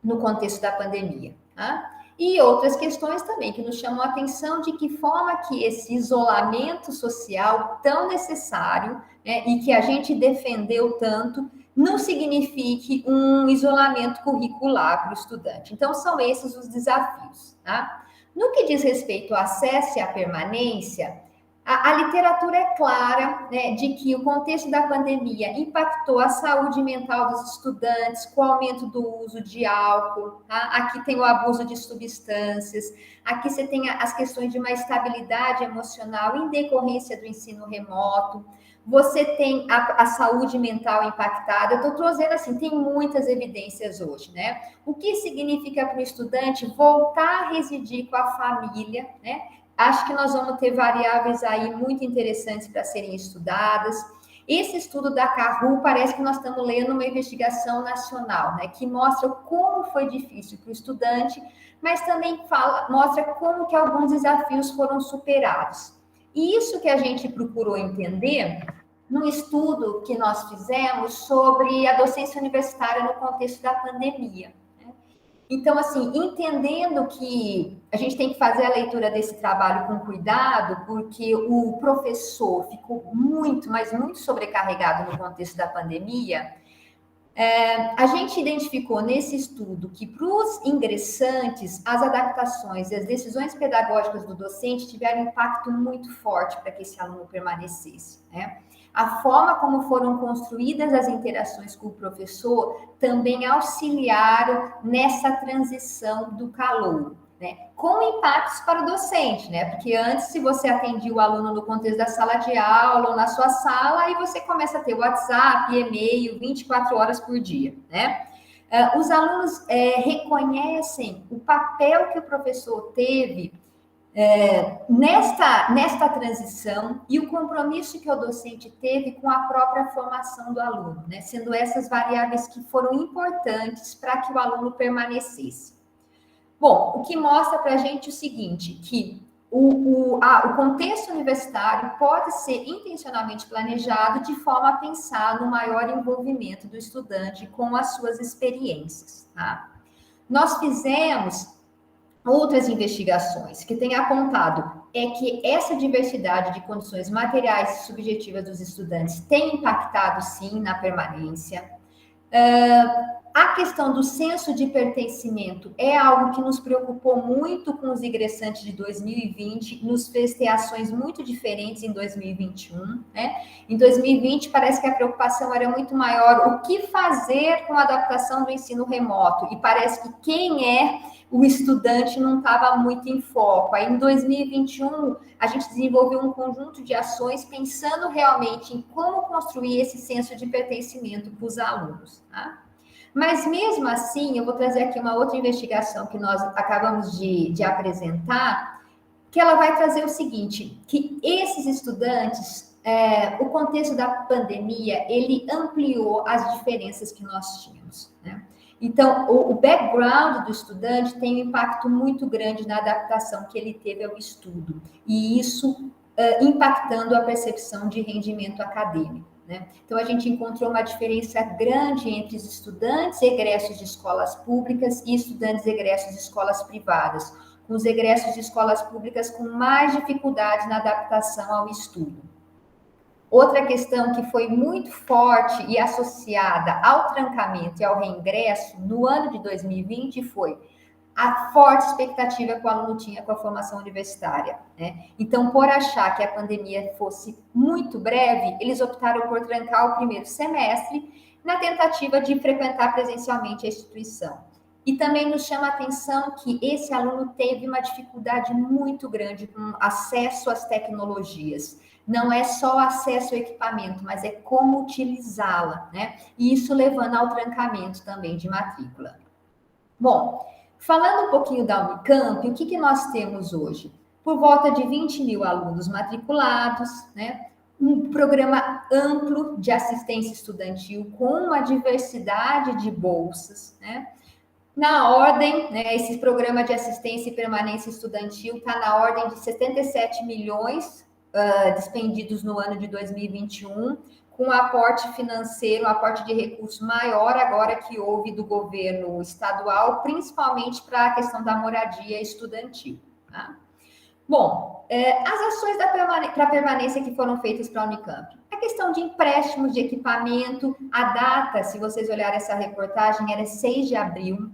no contexto da pandemia, tá? E outras questões também que nos chamam a atenção de que forma que esse isolamento social tão necessário, né, e que a gente defendeu tanto, não signifique um isolamento curricular para o estudante. Então, são esses os desafios, tá? No que diz respeito ao acesso e à permanência, a literatura é clara, né, de que o contexto da pandemia impactou a saúde mental dos estudantes com o aumento do uso de álcool, tá? Aqui tem o abuso de substâncias, aqui você tem as questões de uma estabilidade emocional em decorrência do ensino remoto, você tem a saúde mental impactada. Eu estou trazendo assim, tem muitas evidências hoje, né? O que significa para o estudante voltar a residir com a família, né? Acho que nós vamos ter variáveis aí muito interessantes para serem estudadas. Esse estudo da Carru parece que nós estamos lendo uma investigação nacional, né, que mostra como foi difícil para o estudante, mas também mostra como que alguns desafios foram superados. E isso que a gente procurou entender no estudo que nós fizemos sobre a docência universitária no contexto da pandemia. Então, assim, entendendo que a gente tem que fazer a leitura desse trabalho com cuidado, porque o professor ficou muito, mas muito sobrecarregado no contexto da pandemia, A gente identificou nesse estudo que para os ingressantes, as adaptações e as decisões pedagógicas do docente tiveram impacto muito forte para que esse aluno permanecesse, né? A forma como foram construídas as interações com o professor também auxiliaram nessa transição do calouro, né? Com impactos para o docente, né? Porque antes, se você atendia o aluno no contexto da sala de aula ou na sua sala, aí você começa a ter WhatsApp, e-mail, 24 horas por dia, né? Os alunos reconhecem o papel que o professor teve nesta transição e o compromisso que o docente teve com a própria formação do aluno, né? Sendo essas variáveis que foram importantes para que o aluno permanecesse. Bom, o que mostra para a gente o seguinte, que o contexto universitário pode ser intencionalmente planejado de forma a pensar no maior envolvimento do estudante com as suas experiências, tá? Nós fizemos outras investigações que têm apontado que essa diversidade de condições materiais e subjetivas dos estudantes tem impactado, sim, na permanência. A questão do senso de pertencimento é algo que nos preocupou muito com os ingressantes de 2020, nos fez ter ações muito diferentes em 2021, né? Em 2020, parece que a preocupação era muito maior, o que fazer com a adaptação do ensino remoto, e parece que quem é o estudante não estava muito em foco. Aí, em 2021, a gente desenvolveu um conjunto de ações pensando realmente em como construir esse senso de pertencimento para os alunos, tá? Mas, mesmo assim, eu vou trazer aqui uma outra investigação que nós acabamos de apresentar, que ela vai trazer o seguinte, que esses estudantes, o contexto da pandemia, ele ampliou as diferenças que nós tínhamos, né? Então, o background do estudante tem um impacto muito grande na adaptação que ele teve ao estudo, e isso impactando a percepção de rendimento acadêmico, né? Então, a gente encontrou uma diferença grande entre os estudantes egressos de escolas públicas e estudantes egressos de escolas privadas, com os egressos de escolas públicas com mais dificuldade na adaptação ao estudo. Outra questão que foi muito forte e associada ao trancamento e ao reingresso no ano de 2020 foi a forte expectativa que o aluno tinha com a formação universitária, né? Então, por achar que a pandemia fosse muito breve, eles optaram por trancar o primeiro semestre na tentativa de frequentar presencialmente a instituição. E também nos chama a atenção que esse aluno teve uma dificuldade muito grande com acesso às tecnologias. Não é só acesso ao equipamento, mas é como utilizá-la, né? E isso levando ao trancamento também de matrícula. Bom, falando um pouquinho da Unicamp, o que nós temos hoje? Por volta de 20 mil alunos matriculados, né? Um programa amplo de assistência estudantil com uma diversidade de bolsas, né? Na ordem, né, esse programa de assistência e permanência estudantil está na ordem de 77 milhões despendidos no ano de 2021, com aporte financeiro, aporte de recurso maior agora que houve do governo estadual, principalmente para a questão da moradia estudantil, tá? Bom, as ações para permanência que foram feitas para a Unicamp. A questão de empréstimos de equipamento, a data, se vocês olharem essa reportagem, era 6 de abril.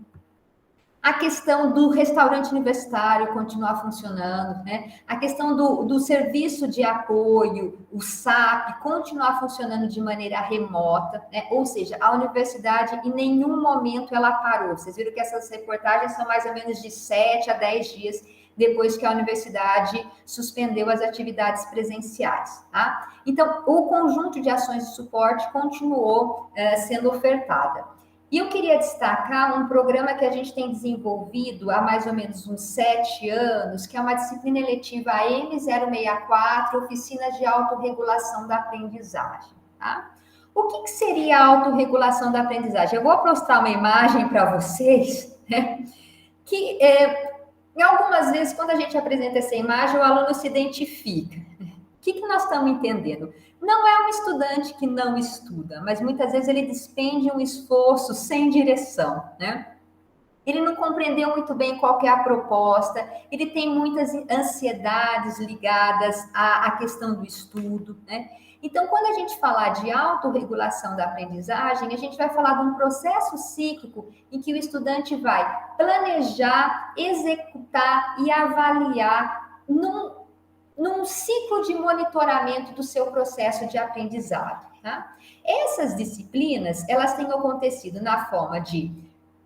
A questão do restaurante universitário continuar funcionando, né? A questão do serviço de apoio, o SAP, continuar funcionando de maneira remota, né? Ou seja, a universidade em nenhum momento ela parou. Vocês viram que essas reportagens são mais ou menos de 7 a 10 dias depois que a universidade suspendeu as atividades presenciais, tá? Então, o conjunto de ações de suporte continuou sendo ofertada. E eu queria destacar um programa que a gente tem desenvolvido há mais ou menos uns 7 anos, que é uma disciplina eletiva M064, Oficina de Autorregulação da Aprendizagem, tá? O que seria a autorregulação da aprendizagem? Eu vou postar uma imagem para vocês, né? Que algumas vezes, quando a gente apresenta essa imagem, o aluno se identifica. O que nós estamos entendendo? Não é um estudante que não estuda, mas muitas vezes ele despende um esforço sem direção, né? ele não compreendeu muito bem qual que é a proposta, ele tem muitas ansiedades ligadas à questão do estudo, né? Então, quando a gente falar de autorregulação da aprendizagem, a gente vai falar de um processo cíclico em que o estudante vai planejar, executar e avaliar num ciclo de monitoramento do seu processo de aprendizado, tá? Essas disciplinas, elas têm acontecido na forma de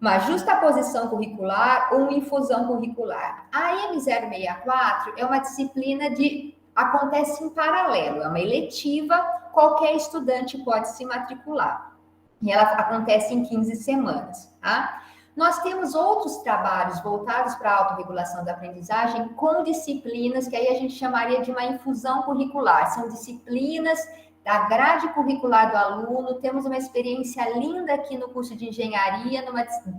uma justaposição curricular ou uma infusão curricular. A M064 é uma disciplina acontece em paralelo, é uma eletiva, qualquer estudante pode se matricular. E ela acontece em 15 semanas, tá? Nós temos outros trabalhos voltados para a autorregulação da aprendizagem com disciplinas que aí a gente chamaria de uma infusão curricular. São disciplinas da grade curricular do aluno. Temos uma experiência linda aqui no curso de engenharia,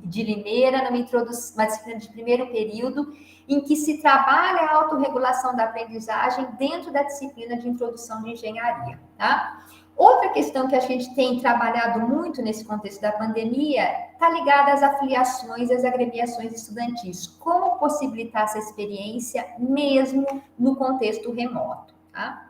de Limeira, uma disciplina de primeiro período, em que se trabalha a autorregulação da aprendizagem dentro da disciplina de introdução de engenharia, tá? Outra questão que a gente tem trabalhado muito nesse contexto da pandemia está ligada às afiliações e às agremiações estudantis. Como possibilitar essa experiência mesmo no contexto remoto, tá?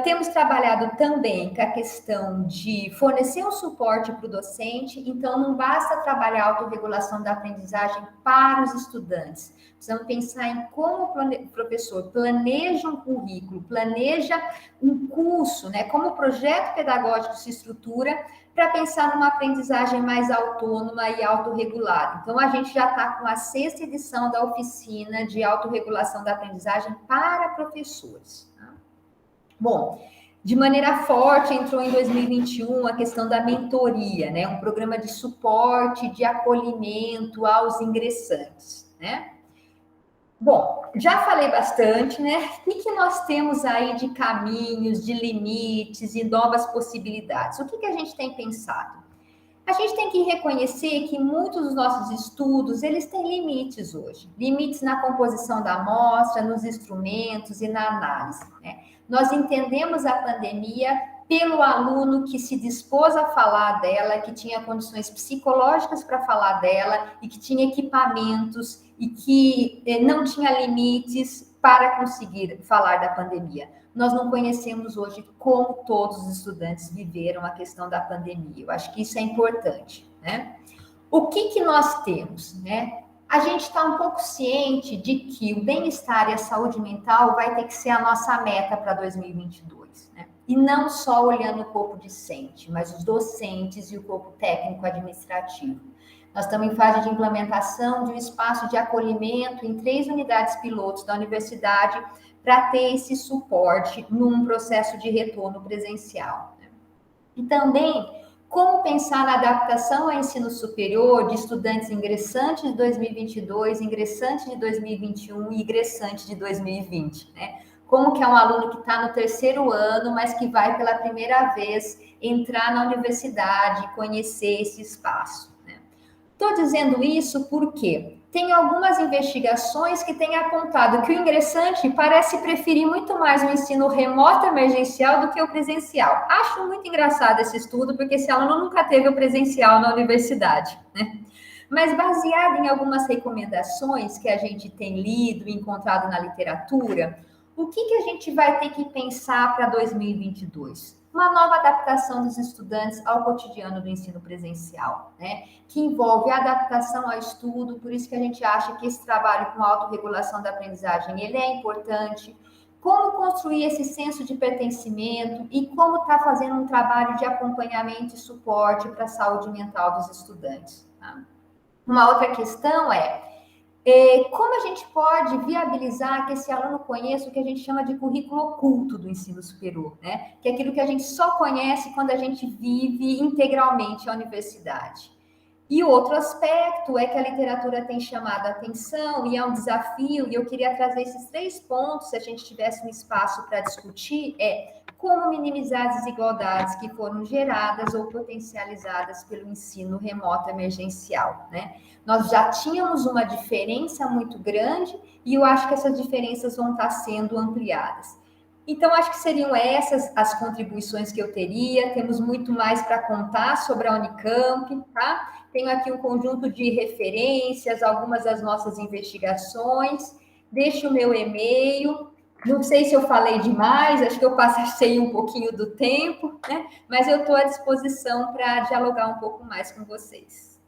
Temos trabalhado também com a questão de fornecer um suporte para o docente, então não basta trabalhar a autorregulação da aprendizagem para os estudantes. Precisamos pensar em como o professor planeja um currículo, planeja um curso, né? Como o projeto pedagógico se estrutura para pensar numa aprendizagem mais autônoma e autorregulada. Então, a gente já está com a 6ª edição da oficina de autorregulação da aprendizagem para professores. Bom, de maneira forte entrou em 2021 a questão da mentoria, né? Um programa de suporte, de acolhimento aos ingressantes, né? Bom, já falei bastante, né? O que nós temos aí de caminhos, de limites e novas possibilidades? O que a gente tem pensado? A gente tem que reconhecer que muitos dos nossos estudos, eles têm limites hoje. Limites na composição da amostra, nos instrumentos e na análise, né? Nós entendemos a pandemia pelo aluno que se dispôs a falar dela, que tinha condições psicológicas para falar dela e que tinha equipamentos e que não tinha limites para conseguir falar da pandemia. Nós não conhecemos hoje como todos os estudantes viveram a questão da pandemia. Eu acho que isso é importante, né? O que nós temos, né? A gente está um pouco ciente de que o bem-estar e a saúde mental vai ter que ser a nossa meta para 2022, né? E não só olhando o corpo discente, mas os docentes e o corpo técnico administrativo. Nós estamos em fase de implementação de um espaço de acolhimento em 3 unidades pilotos da universidade para ter esse suporte num processo de retorno presencial, né? E também como pensar na adaptação ao ensino superior de estudantes ingressantes de 2022, ingressantes de 2021 e ingressantes de 2020, né? Como que é um aluno que está no 3º ano, mas que vai pela primeira vez entrar na universidade, conhecer esse espaço, né? Estou dizendo isso porque tem algumas investigações que têm apontado que o ingressante parece preferir muito mais o ensino remoto emergencial do que o presencial. Acho muito engraçado esse estudo, porque esse aluno nunca teve o presencial na universidade, né? Mas baseado em algumas recomendações que a gente tem lido e encontrado na literatura, o que a gente vai ter que pensar para 2022? Uma nova adaptação dos estudantes ao cotidiano do ensino presencial, né? Que envolve a adaptação ao estudo, por isso que a gente acha que esse trabalho com autorregulação da aprendizagem, ele é importante. Como construir esse senso de pertencimento e como está fazendo um trabalho de acompanhamento e suporte para a saúde mental dos estudantes, tá? Uma outra questão como a gente pode viabilizar que esse aluno conheça o que a gente chama de currículo oculto do ensino superior, né? Que é aquilo que a gente só conhece quando a gente vive integralmente a universidade. E outro aspecto é que a literatura tem chamado a atenção e é um desafio, e eu queria trazer esses 3 pontos, se a gente tivesse um espaço para discutir, como minimizar as desigualdades que foram geradas ou potencializadas pelo ensino remoto emergencial, né? Nós já tínhamos uma diferença muito grande e eu acho que essas diferenças vão estar sendo ampliadas. Então, acho que seriam essas as contribuições que eu teria. Temos muito mais para contar sobre a Unicamp, tá? Tenho aqui um conjunto de referências, algumas das nossas investigações. Deixo o meu e-mail. Não sei se eu falei demais, acho que eu passei um pouquinho do tempo, né? Mas eu estou à disposição para dialogar um pouco mais com vocês.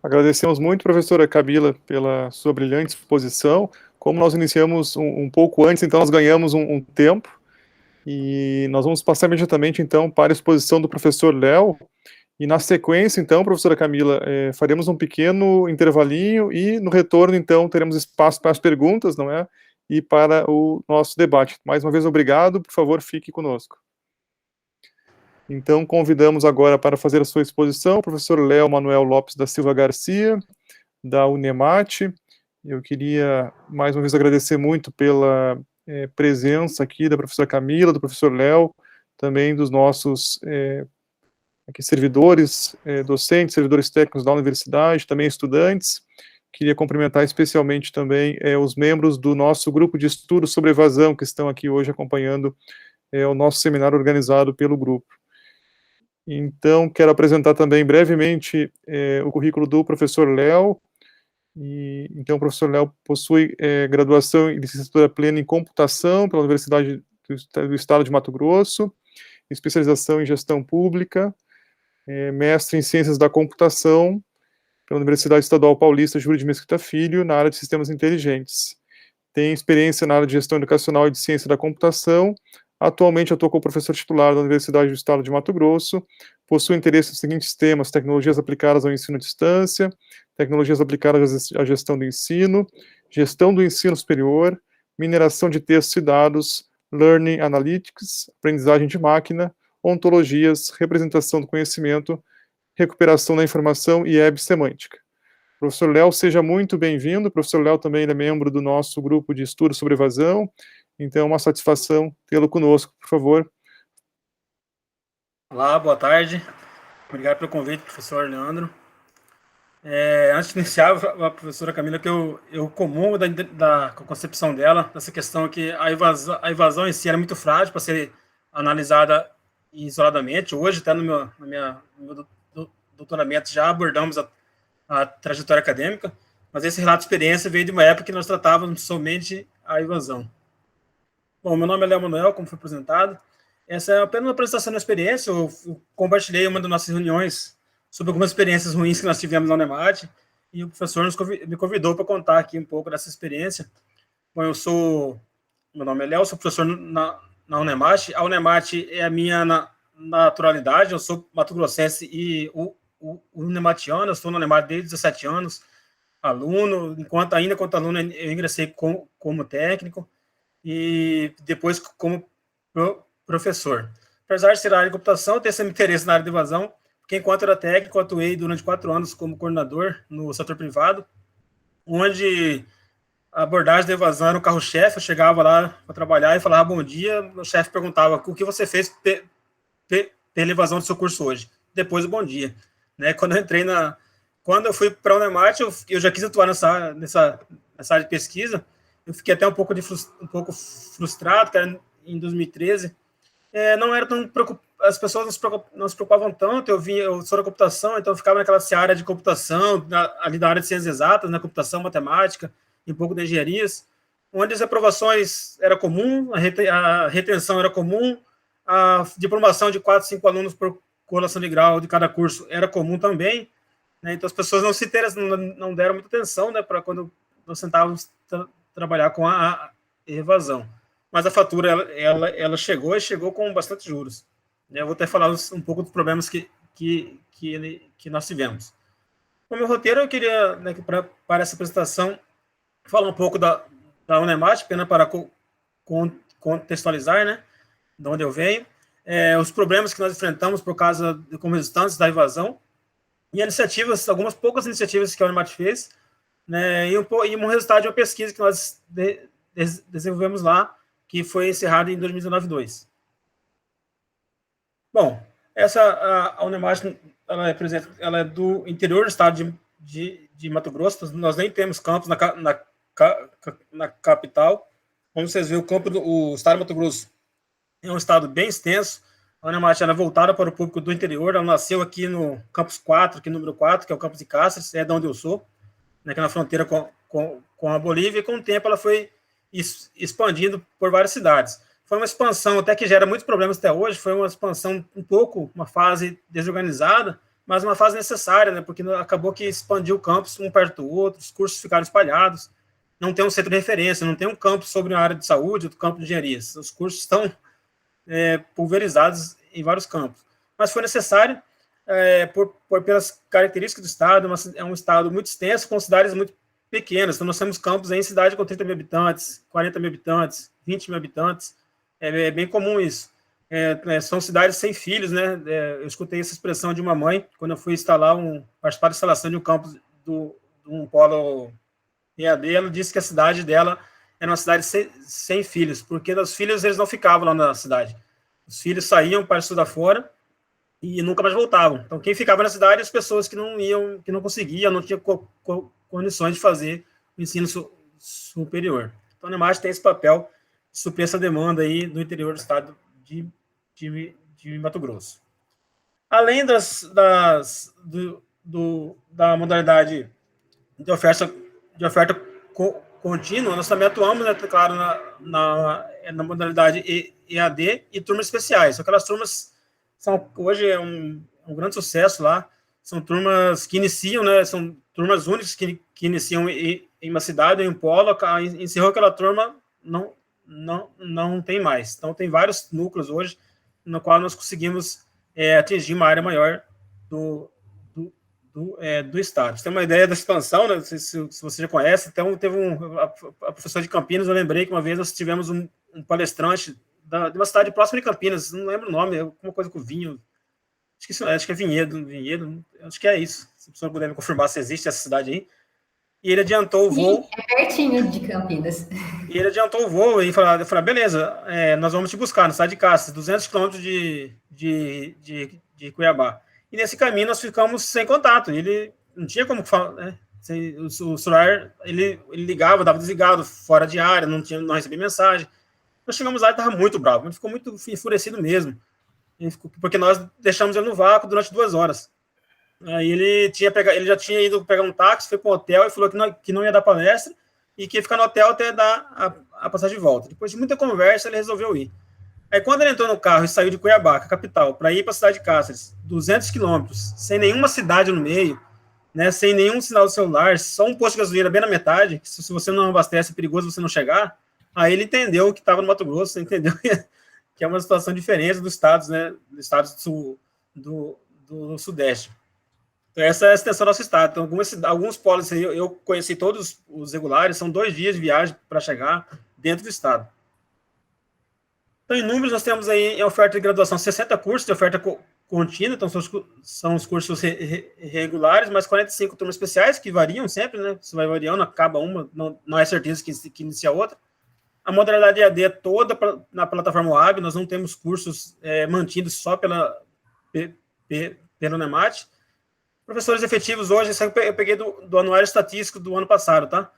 Agradecemos muito, professora Camila, pela sua brilhante exposição. Como nós iniciamos um pouco antes, então nós ganhamos um tempo, e nós vamos passar imediatamente, então, para a exposição do professor Léo, e na sequência, então, professora Camila, faremos um pequeno intervalinho, e no retorno, então, teremos espaço para as perguntas, não é? E para o nosso debate. Mais uma vez, obrigado, por favor, fique conosco. Então, convidamos agora para fazer a sua exposição o professor Léo Manuel Lopes da Silva Garcia, da UNEMAT. Eu queria, mais uma vez, agradecer muito pela presença aqui da professora Camila, do professor Léo, também dos nossos aqui, servidores, docentes, servidores técnicos da universidade, também estudantes. Queria cumprimentar especialmente também os membros do nosso grupo de estudo sobre evasão, que estão aqui hoje acompanhando o nosso seminário organizado pelo grupo. Então, quero apresentar também brevemente o currículo do professor Léo. Então, o professor Léo possui graduação e licenciatura plena em computação pela Universidade do Estado de Mato Grosso, especialização em gestão pública, mestre em ciências da computação pela Universidade Estadual Paulista Júlio de Mesquita Filho, na área de sistemas inteligentes. Tem experiência na área de gestão educacional e de ciência da computação. Atualmente atua como professor titular da Universidade do Estado de Mato Grosso, possui interesse nos seguintes temas: tecnologias aplicadas ao ensino à distância, tecnologias aplicadas à gestão do ensino, gestão do ensino superior, mineração de textos e dados, learning analytics, aprendizagem de máquina, ontologias, representação do conhecimento, recuperação da informação e web semântica. Professor Léo, seja muito bem-vindo. O professor Léo também é membro do nosso grupo de estudo sobre evasão. Então, é uma satisfação tê-lo conosco, por favor. Olá, boa tarde. Obrigado pelo convite, professor Leandro. Antes de iniciar, a professora Camila, que eu comungo da concepção dela, dessa questão que a evasão em si era muito frágil para ser analisada isoladamente. Hoje, até no meu doutoramento, já abordamos a trajetória acadêmica, mas esse relato de experiência veio de uma época que nós tratávamos somente a evasão. Bom, meu nome é Léo Manuel, como foi apresentado. Essa é apenas uma apresentação da experiência. Eu compartilhei uma das nossas reuniões sobre algumas experiências ruins que nós tivemos na UNEMAT, e o professor me convidou para contar aqui um pouco dessa experiência. Bom, meu nome é Léo, sou professor na UNEMAT. A UNEMAT é a minha naturalidade, eu sou mato-grossense e unematiano, eu estou na UNEMAT desde 17 anos, aluno, enquanto aluno eu ingressei como técnico, e depois como professor. Apesar de ser a área de computação, eu tenho sempre interesse na área de evasão, porque enquanto era técnico, eu atuei durante 4 anos como coordenador no setor privado, onde a abordagem da evasão era o carro-chefe. Eu chegava lá para trabalhar e falava bom dia, meu chefe perguntava o que você fez pela evasão do seu curso hoje. Depois o bom dia. Né? Quando eu fui para a UNEMAT, eu já quis atuar nessa área de pesquisa. Eu fiquei até um pouco frustrado, que era em 2013. Não era tão preocupado, as pessoas não se preocupavam tanto. Eu sou da computação, então eu ficava naquela área de computação, ali da área de ciências exatas, né, computação, matemática, e um pouco de engenharias, onde as aprovações era comum, a retenção era comum, a diplomação de 4, 5 alunos por correlação de grau de cada curso era comum também, né? Então as pessoas não deram muita atenção, né, para quando nós sentávamos trabalhar com a evasão. Mas a fatura ela chegou com bastante juros. Eu vou até falar um pouco dos problemas que nós tivemos. No meu roteiro, eu queria, né, para essa apresentação, falar um pouco da UNEMAT, apenas para contextualizar, né, de onde eu venho, os problemas que nós enfrentamos por causa como resultantes da evasão, e algumas poucas iniciativas que a UNEMAT fez, né, e um resultado de uma pesquisa que nós desenvolvemos lá, que foi encerrada em 2019-2. Bom, a UNEMAT, ela é do interior do estado de Mato Grosso. Nós nem temos campus na capital, Como vocês veem, o estado de Mato Grosso é um estado bem extenso. A Unemate ela é voltada para o público do interior. Ela nasceu aqui no campus 4, aqui número 4, que é o campus de Cáceres, é de onde eu sou, né, que é na fronteira com a Bolívia, e com o tempo ela foi expandindo por várias cidades. Foi uma expansão até que gera muitos problemas até hoje, foi uma expansão uma fase desorganizada, mas uma fase necessária, né, porque acabou que expandiu o campus um perto do outro, os cursos ficaram espalhados, não tem um centro de referência, não tem um campus sobre a área de saúde, outro campo de engenharia. Os cursos estão pulverizados em vários campos. Mas foi necessário, pelas características do estado, é um estado muito extenso, com cidades muito pequenas. Então, nós temos campos em cidade com 30 mil habitantes, 40 mil habitantes, 20 mil habitantes. É bem comum isso. São cidades sem filhos, né? Eu escutei essa expressão de uma mãe, quando eu fui participar da instalação de um campus de um polo EAD, ela disse que a cidade dela era uma cidade sem filhos, porque os filhos eles não ficavam lá na cidade. Os filhos saíam para estudar fora e nunca mais voltavam. Então, quem ficava na cidade, as pessoas que não conseguiam, não tinham condições de fazer o ensino superior. Então, a Unemate tem esse papel de suprir essa demanda aí do interior do estado de Mato Grosso. Além da modalidade de oferta contínua, nós também atuamos, né, claro, na modalidade EAD e turmas especiais. Aquelas turmas hoje é um grande sucesso lá, são turmas que iniciam, né, são turmas únicas que iniciam em uma cidade, em um polo, encerrou aquela turma, não tem mais. Então, tem vários núcleos hoje, no qual nós conseguimos atingir uma área maior do estado. Você tem uma ideia da expansão, né? Não sei se você já conhece. Então, teve a professora de Campinas, eu lembrei que uma vez nós tivemos um palestrante de uma cidade próxima de Campinas, não lembro o nome, é alguma coisa com vinho, acho que é Vinhedo, acho que é isso, se a pessoa puder me confirmar se existe essa cidade aí. E ele adiantou o voo. É pertinho de Campinas. E ele adiantou o voo e falou, beleza, nós vamos te buscar na cidade de Cáceres, 200 quilômetros de Cuiabá. E nesse caminho nós ficamos sem contato. Ele não tinha como falar, né? O celular, ele ligava, dava desligado, fora de área, não recebia mensagem. Nós chegamos lá e estava muito bravo, ele ficou muito enfurecido mesmo, porque nós deixamos ele no vácuo durante 2 horas. Aí ele já tinha ido pegar um táxi, foi para um hotel e falou que não ia dar palestra e que ia ficar no hotel até dar a passagem de volta. Depois de muita conversa, ele resolveu ir. Aí, quando ele entrou no carro e saiu de Cuiabá, que é a capital, para ir para a cidade de Cáceres, 200 quilômetros, sem nenhuma cidade no meio, né, sem nenhum sinal de celular, só um posto de gasolina bem na metade, que se você não abastece, é perigoso você não chegar. Aí ele entendeu que estava no Mato Grosso, entendeu que é uma situação diferente dos estados, né, dos estados do Sudeste. Então, essa é a extensão do nosso estado. Então, alguns polos, eu conheci todos os regulares, são 2 dias de viagem para chegar dentro do estado. Então, em números, nós temos aí em oferta de graduação 60 cursos de oferta contínua, então são os cursos regulares, mais 45 turmas especiais, que variam sempre, né? Isso vai variando, acaba uma, não é certeza que inicia outra. A modalidade EAD é toda na plataforma Web, nós não temos cursos mantidos só pela Unemate. Professores efetivos hoje, isso eu peguei do anuário estatístico do ano passado, tá?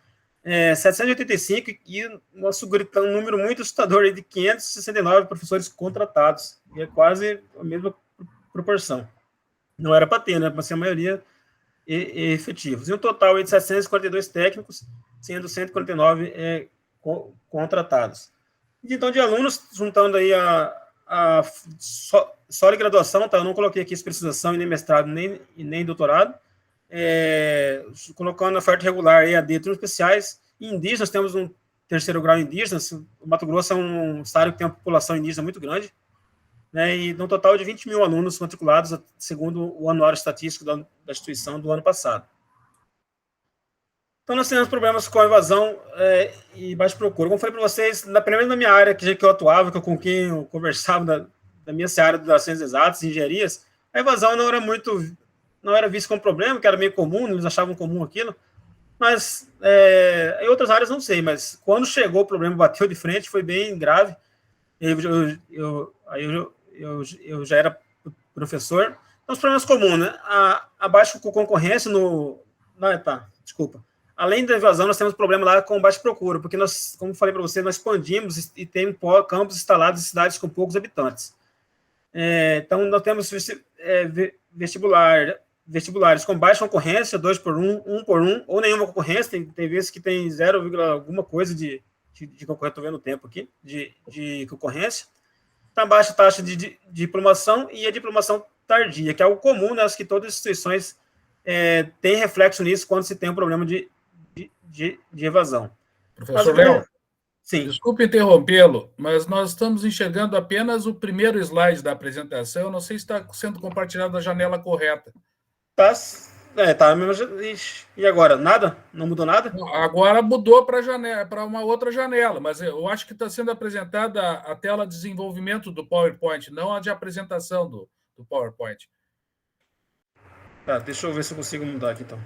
785 e nosso um número muito assustador de 569 professores contratados, e é quase a mesma proporção. Não era para ter, né? Para ser a maioria efetivos. E um total de 742 técnicos, sendo 149 contratados. Então, de alunos, juntando aí só de graduação, tá? Eu não coloquei aqui especialização, nem mestrado, nem doutorado. Colocando a oferta regular EAD, turmas especiais. E indígenas, temos um 3º grau indígenas. O Mato Grosso é um estado que tem uma população indígena muito grande, né, e no total de 20 mil alunos matriculados, segundo o anuário estatístico da instituição do ano passado. Então, nós temos problemas com a evasão e baixa procura. Como eu falei para vocês, primeiro na minha área que eu atuava, com quem eu conversava da minha área das ciências exatas, engenharias, a evasão não era vista como problema, que era meio comum, eles achavam comum aquilo, mas em outras áreas não sei, mas quando chegou o problema, bateu de frente, foi bem grave. Eu já era professor. Então, os problemas comuns, né? A baixa concorrência além da evasão, nós temos problema lá com baixa procura, porque nós, como falei para você, nós expandimos e temos campos instalados em cidades com poucos habitantes. Então, nós temos vestibulares com baixa concorrência, 2 por 1, 1 por 1, ou nenhuma concorrência, tem vezes que tem 0, alguma coisa de concorrência, estou vendo o tempo aqui, de concorrência. Então, baixa taxa de diplomação e a diplomação tardia, que é algo comum, né, que todas as instituições têm reflexo nisso quando se tem um problema de evasão. Professor Léo, sim. Desculpe interrompê-lo, mas nós estamos enxergando apenas o primeiro slide da apresentação. Não sei se está sendo compartilhado na janela correta. Tá e agora? Nada? Não mudou nada? Agora mudou para uma outra janela, mas eu acho que está sendo apresentada a tela de desenvolvimento do PowerPoint, não a de apresentação do PowerPoint. Tá, deixa eu ver se eu consigo mudar aqui, então.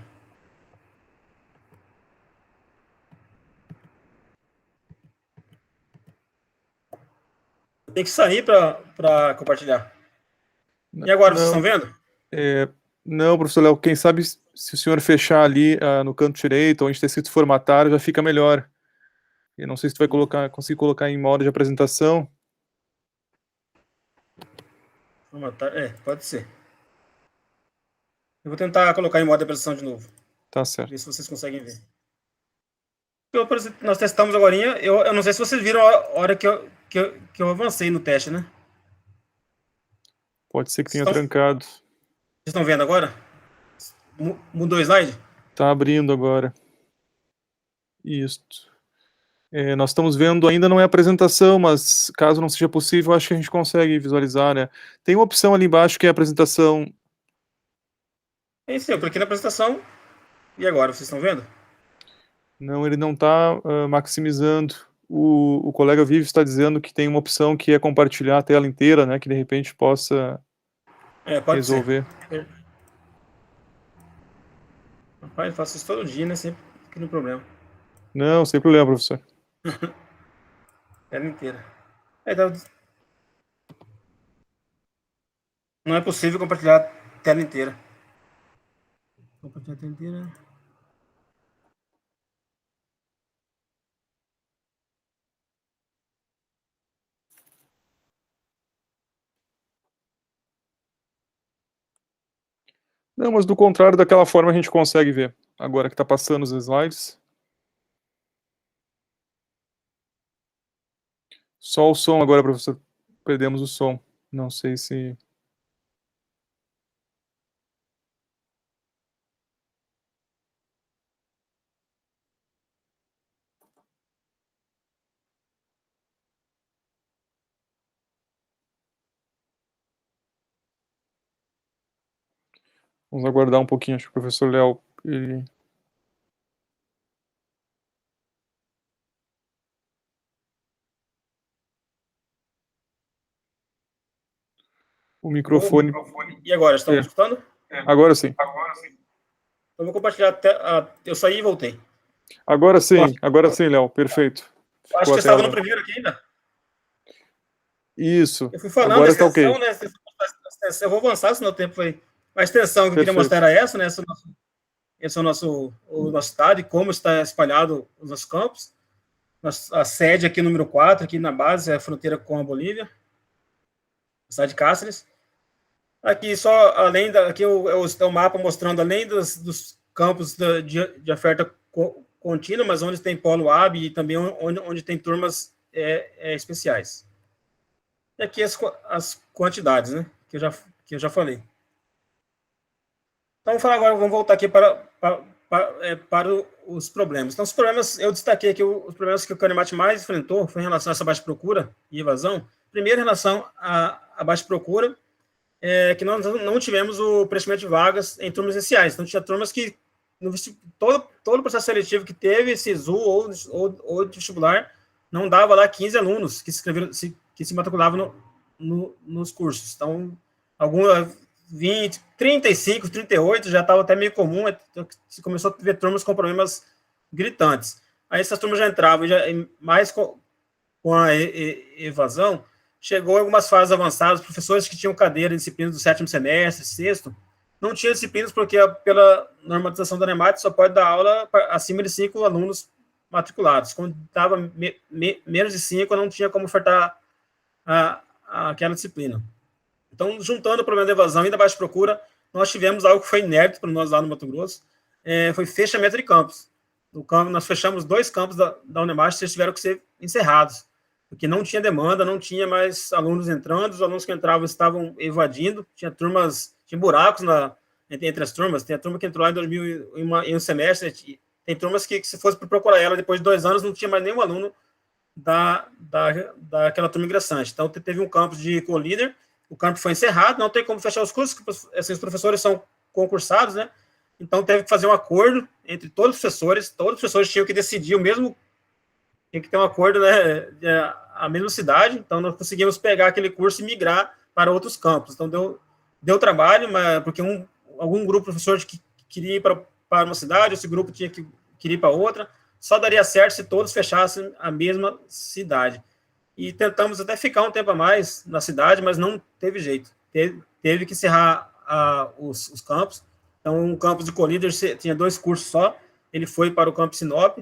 Tem que sair para compartilhar. E agora, vocês estão vendo? Não, professor Léo, quem sabe se o senhor fechar ali no canto direito, onde está escrito formatar, já fica melhor. Eu não sei se tu vai conseguir colocar em modo de apresentação. Formatar, pode ser. Eu vou tentar colocar em modo de apresentação de novo. Tá certo. Ver se vocês conseguem ver. Nós testamos agora, eu não sei se vocês viram a hora que eu avancei no teste, né? Pode ser que tenha trancado. Vocês estão vendo agora? Mudou o slide? Tá abrindo agora. Isso. Nós estamos vendo, ainda não é apresentação, mas caso não seja possível, acho que a gente consegue visualizar, né? Tem uma opção ali embaixo que é a apresentação. Sim, eu cliquei na apresentação. E agora, vocês estão vendo? Não, ele não está maximizando. O colega Vive está dizendo que tem uma opção que é compartilhar a tela inteira, né? Que de repente possa resolver. Rapaz, eu faço isso todo dia, né? Sempre que no problema. Não, sem problema, professor. Tela inteira. Não é possível compartilhar a tela inteira. Compartilhar a tela inteira. Não, mas do contrário, daquela forma a gente consegue ver. Agora que está passando os slides. Só o som agora, professor. Perdemos o som. Não sei se... Vamos aguardar um pouquinho, acho que o professor Léo... O microfone... E agora, estão me escutando? Agora sim. Eu vou compartilhar eu saí e voltei. Agora sim, Léo, perfeito. Acho que você estava no primeiro aqui ainda. Isso. Eu fui falando agora da extensão, tá okay. Né? Eu vou avançar, senão o tempo foi... A extensão que eu queria mostrar era essa, né? Esse é o nosso estado e como está espalhado os nossos campos. A sede aqui, número 4, aqui na base, é a fronteira com a Bolívia. A cidade de Cáceres. Aqui, aqui é o mapa mostrando, além dos campos de oferta contínua, mas onde tem polo AB e também onde tem turmas especiais. E aqui as quantidades, né? Que eu já falei. Então, vamos voltar aqui para os problemas. Então, os problemas, eu destaquei aqui os problemas que o Canemate mais enfrentou foi em relação a essa baixa procura e evasão. Primeiro, em relação à baixa procura, que nós não tivemos o preenchimento de vagas em turmas iniciais. Então, tinha turmas que, todo o processo seletivo que teve, SISU ou de vestibular, não dava lá 15 alunos que se matriculavam nos cursos. Então, 20, 35, 38 já estava até meio comum, se começou a ver turmas com problemas gritantes. Aí essas turmas já entravam, mais com a evasão, chegou em algumas fases avançadas, professores que tinham cadeira em disciplinas do 7º semestre, 6º, não tinha disciplinas, porque pela normatização da Unemat só pode dar aula acima de 5 alunos matriculados. Quando estava menos de 5, não tinha como ofertar aquela disciplina. Então, juntando o problema da evasão e da baixa procura, nós tivemos algo que foi inédito para nós lá no Mato Grosso, foi fechamento de campos. Nós fechamos 2 campos da Unemat, eles tiveram que ser encerrados, porque não tinha demanda, não tinha mais alunos entrando, os alunos que entravam estavam evadindo, tinha buracos entre as turmas, tem a turma que entrou lá em um semestre, tem turmas que se fosse para procurar ela, depois de 2 anos, não tinha mais nenhum aluno daquela turma ingressante. Então, teve um campus de co-líder, o campus foi encerrado, não tem como fechar os cursos, esses professores são concursados, né? Então, teve que fazer um acordo entre todos os professores tinham que decidir o mesmo, tinha que ter um acordo, né, a mesma cidade, então nós conseguimos pegar aquele curso e migrar para outros campos. Então, deu trabalho, mas porque algum grupo de professores que queria ir para uma cidade, esse grupo queria ir para outra, só daria certo se todos fechassem a mesma cidade. E tentamos até ficar um tempo a mais na cidade, mas não teve jeito. Teve que encerrar os campos. Então, um campus de co-líder tinha 2 cursos só, ele foi para o campus Sinop,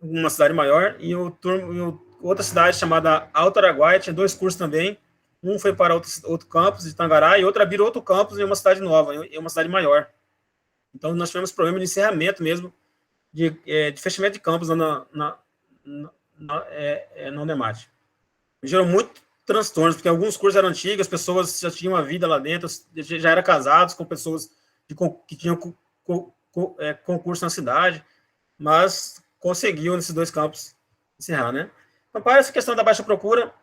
uma cidade maior, e outra cidade chamada Alto Araguaia tinha 2 cursos também, um foi para outro campus de Tangará, e outro abriu outro campus em uma cidade nova, em uma cidade maior. Então, nós tivemos problema de encerramento mesmo, de fechamento de campus na Unemat. Gerou muito transtornos, porque alguns cursos eram antigos, as pessoas já tinham uma vida lá dentro, já eram casados com pessoas que tinham concurso na cidade, mas conseguiu nesses 2 campos encerrar, né? Então, para essa questão da baixa procura,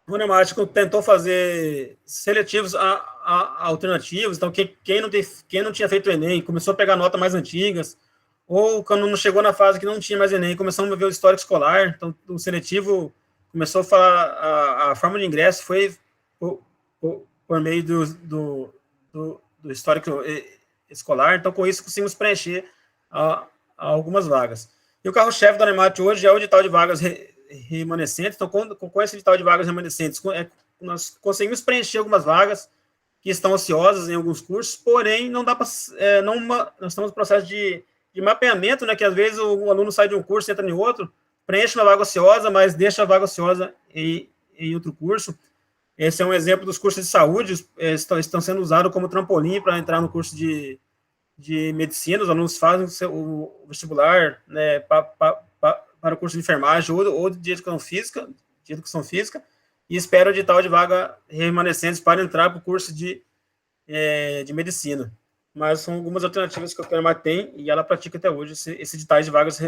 o Unemat tentou fazer seletivos alternativos, então quem não tinha feito o Enem começou a pegar notas mais antigas, ou quando não chegou na fase que não tinha mais Enem, começamos a ver o histórico escolar, então o seletivo começou a falar, a forma de ingresso foi por meio do histórico escolar, então com isso conseguimos preencher algumas vagas. E o carro-chefe da Unemat hoje é o edital de vagas remanescentes, então com esse edital de vagas remanescentes, nós conseguimos preencher algumas vagas que estão ociosas em alguns cursos, porém não dá para, nós estamos no processo de mapeamento, né, que às vezes o aluno sai de um curso e entra em outro, preenche uma vaga ociosa, mas deixa a vaga ociosa em outro curso. Esse é um exemplo dos cursos de saúde, estão sendo usados como trampolim para entrar no curso de medicina, os alunos fazem o vestibular, né, para o curso de enfermagem ou de educação física, e esperam o edital de vaga remanescentes para entrar para o curso de medicina. Mas são algumas alternativas que a Unemat tem, e ela pratica até hoje esse edital de vagas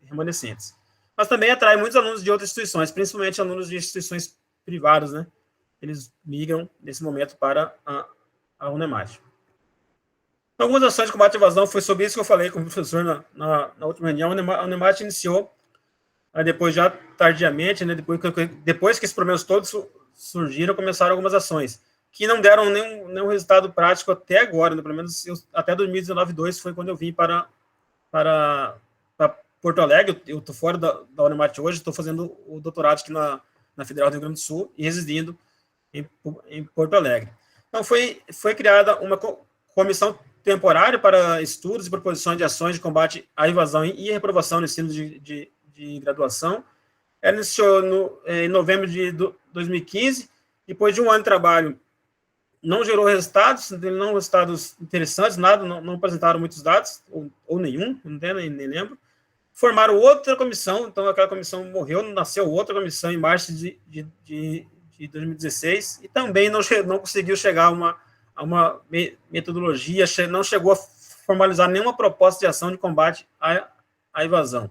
remanescentes. Mas também atrai muitos alunos de outras instituições, principalmente alunos de instituições privadas, né? Eles migram, nesse momento, para a Unemat. Algumas ações de combate à evasão, foi sobre isso que eu falei com o professor na última reunião. A Unemat iniciou, depois já tardiamente, né, depois que esses problemas todos surgiram, começaram algumas ações, que não deram nenhum resultado prático até agora, né, pelo menos até 2019-2 foi quando eu vim para Porto Alegre. Eu estou fora da Unemat hoje, estou fazendo o doutorado aqui na Federal do Rio Grande do Sul e residindo em Porto Alegre. Então, foi criada uma comissão temporária para estudos e proposições de ações de combate à evasão e reprovação no ensino de graduação. Ela iniciou em novembro de 2015, depois de um ano de trabalho, não gerou resultados interessantes, nada, não apresentaram muitos dados, ou nenhum, nem lembro. Formaram outra comissão, então aquela comissão morreu, nasceu outra comissão em março de 2016, e também não conseguiu chegar a uma metodologia, não chegou a formalizar nenhuma proposta de ação de combate à evasão.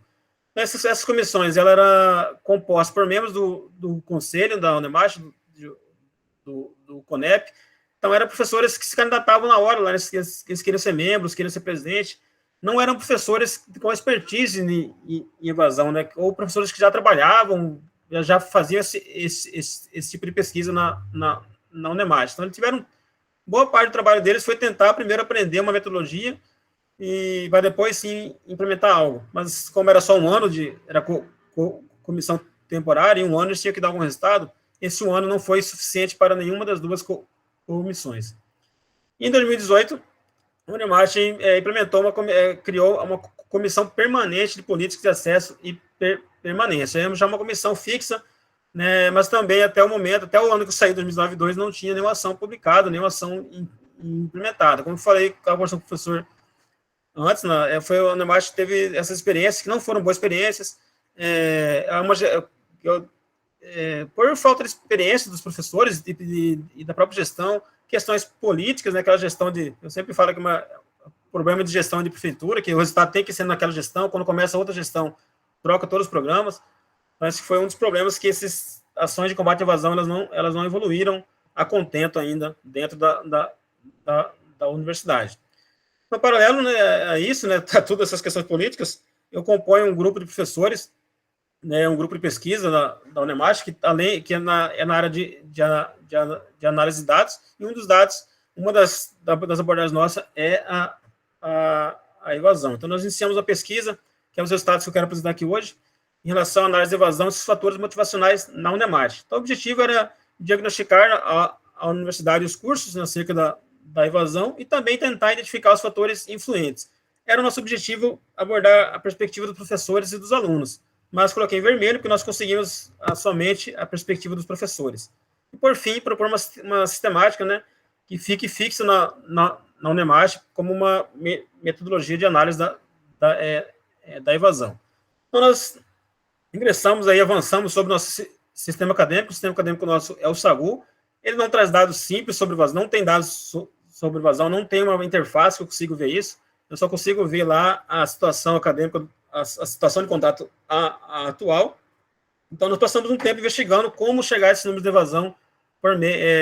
Essas comissões, ela era composta por membros do conselho da Unemat, do CONEP, então eram professores que se candidatavam na hora, lá, eles queriam ser membros, queriam ser presidente, não eram professores com expertise em evasão, né, ou professores que já trabalhavam, já faziam esse tipo de pesquisa na Unemat. Então, eles tiveram, boa parte do trabalho deles foi tentar primeiro aprender uma metodologia e vai depois, sim, implementar algo. Mas como era só um ano, era comissão temporária, em um ano eles tinham que dar algum resultado, esse um ano não foi suficiente para nenhuma das duas comissões. E em 2018, o UNEMAT criou uma comissão permanente de políticas de acesso e permanência. É já uma comissão fixa, né, mas também até o momento, até o ano que eu saí, 2009-2002, não tinha nenhuma ação publicada, nenhuma ação implementada. Como eu falei com o professor antes, né, o UNEMAT teve essas experiências, que não foram boas experiências, por falta de experiência dos professores e da própria gestão, questões políticas, né, aquela gestão eu sempre falo que problema de gestão de prefeitura, que o resultado tem que ser naquela gestão, quando começa outra gestão, troca todos os programas. Mas foi um dos problemas que essas ações de combate à evasão, elas não evoluíram a contento ainda dentro da universidade. No paralelo, né, a isso, né, a todas essas questões políticas, eu componho um grupo de professores, né, um grupo de pesquisa da UNEMAT, que é na área de análise de dados, e um dos dados, uma das abordagens nossas é a evasão. Então, nós iniciamos a pesquisa, que é os resultados que eu quero apresentar aqui hoje, em relação à análise de evasão e esses fatores motivacionais na UNEMAT. Então, o objetivo era diagnosticar a universidade os cursos acerca da evasão e também tentar identificar os fatores influentes. Era o nosso objetivo abordar a perspectiva dos professores e dos alunos, mas coloquei em vermelho porque nós conseguimos somente a perspectiva dos professores. E, por fim, propor uma sistemática, né, que fique fixa na UNEMAT como uma metodologia de análise da evasão. Então, nós ingressamos aí, avançamos sobre o nosso sistema acadêmico. O sistema acadêmico nosso é o SAGU. Ele não traz dados simples sobre evasão, não tem dados sobre evasão, não tem uma interface que eu consigo ver isso. Eu só consigo ver lá a situação acadêmica, a situação de contrato atual. Então, nós passamos um tempo investigando como chegar a esses números de evasão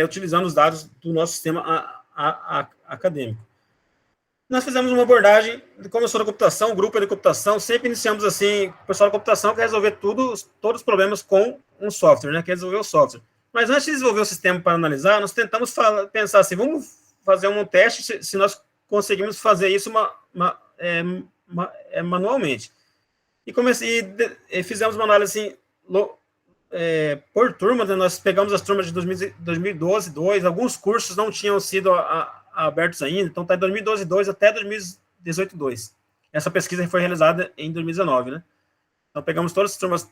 utilizando os dados do nosso sistema acadêmico. Nós fizemos uma abordagem, como eu sou da computação, grupo de computação, sempre iniciamos assim, o pessoal da computação quer resolver todos os problemas com um software, né? Quer resolver o software. Mas antes de desenvolver o sistema para analisar, nós tentamos pensar assim, vamos fazer um teste se nós conseguimos fazer isso manualmente. E fizemos uma análise assim, por turma, né? Nós pegamos as turmas de 2012, 2012, alguns cursos não tinham sido abertos ainda, então está em 2012, 2012 até 2018, 2012. Essa pesquisa foi realizada em 2019, né? Então, pegamos todas as turmas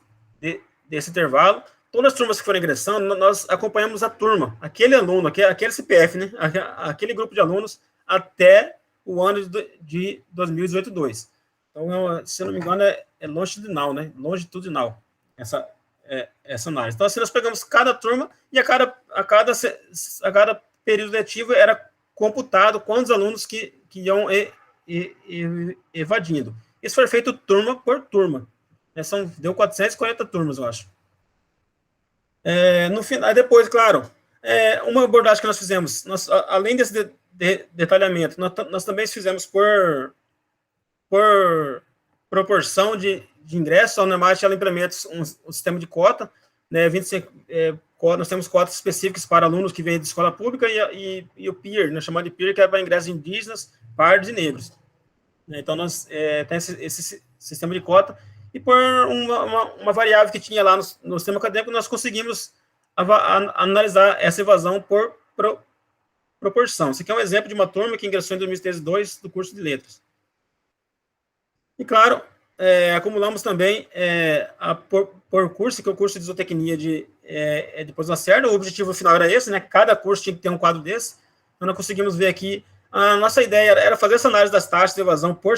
desse intervalo, todas as turmas que foram ingressando, nós acompanhamos a turma, aquele aluno, aquele CPF, né? Aquele grupo de alunos, até o ano de 2018, 2012. Então, se eu não me engano, é longitudinal, né? Longitudinal, essa análise. Então, assim, nós pegamos cada turma e a cada período letivo era computado quantos alunos que iam evadindo. Isso foi feito turma por turma. Deu 440 turmas, eu acho. No final, depois, claro, uma abordagem que nós fizemos, além desse detalhamento, nós também fizemos por proporção de ingresso. A UNEMAT ela implementa um sistema de cota, né, 25, nós temos cotas específicas para alunos que vêm de escola pública e o PEER, né, chamado de PEER, que é para ingressos indígenas, pardos e negros. Então, nós temos esse sistema de cota, e por uma variável que tinha lá no sistema acadêmico, nós conseguimos analisar essa evasão por proporção. Esse aqui é um exemplo de uma turma que ingressou em 2013, 2012 do curso de letras. E, claro, acumulamos também por curso, que é o curso de zootecnia depois da Lacerda. O objetivo final era esse, né? Cada curso tinha que ter um quadro desse. Então, nós conseguimos ver aqui. A nossa ideia era fazer essa análise das taxas de evasão por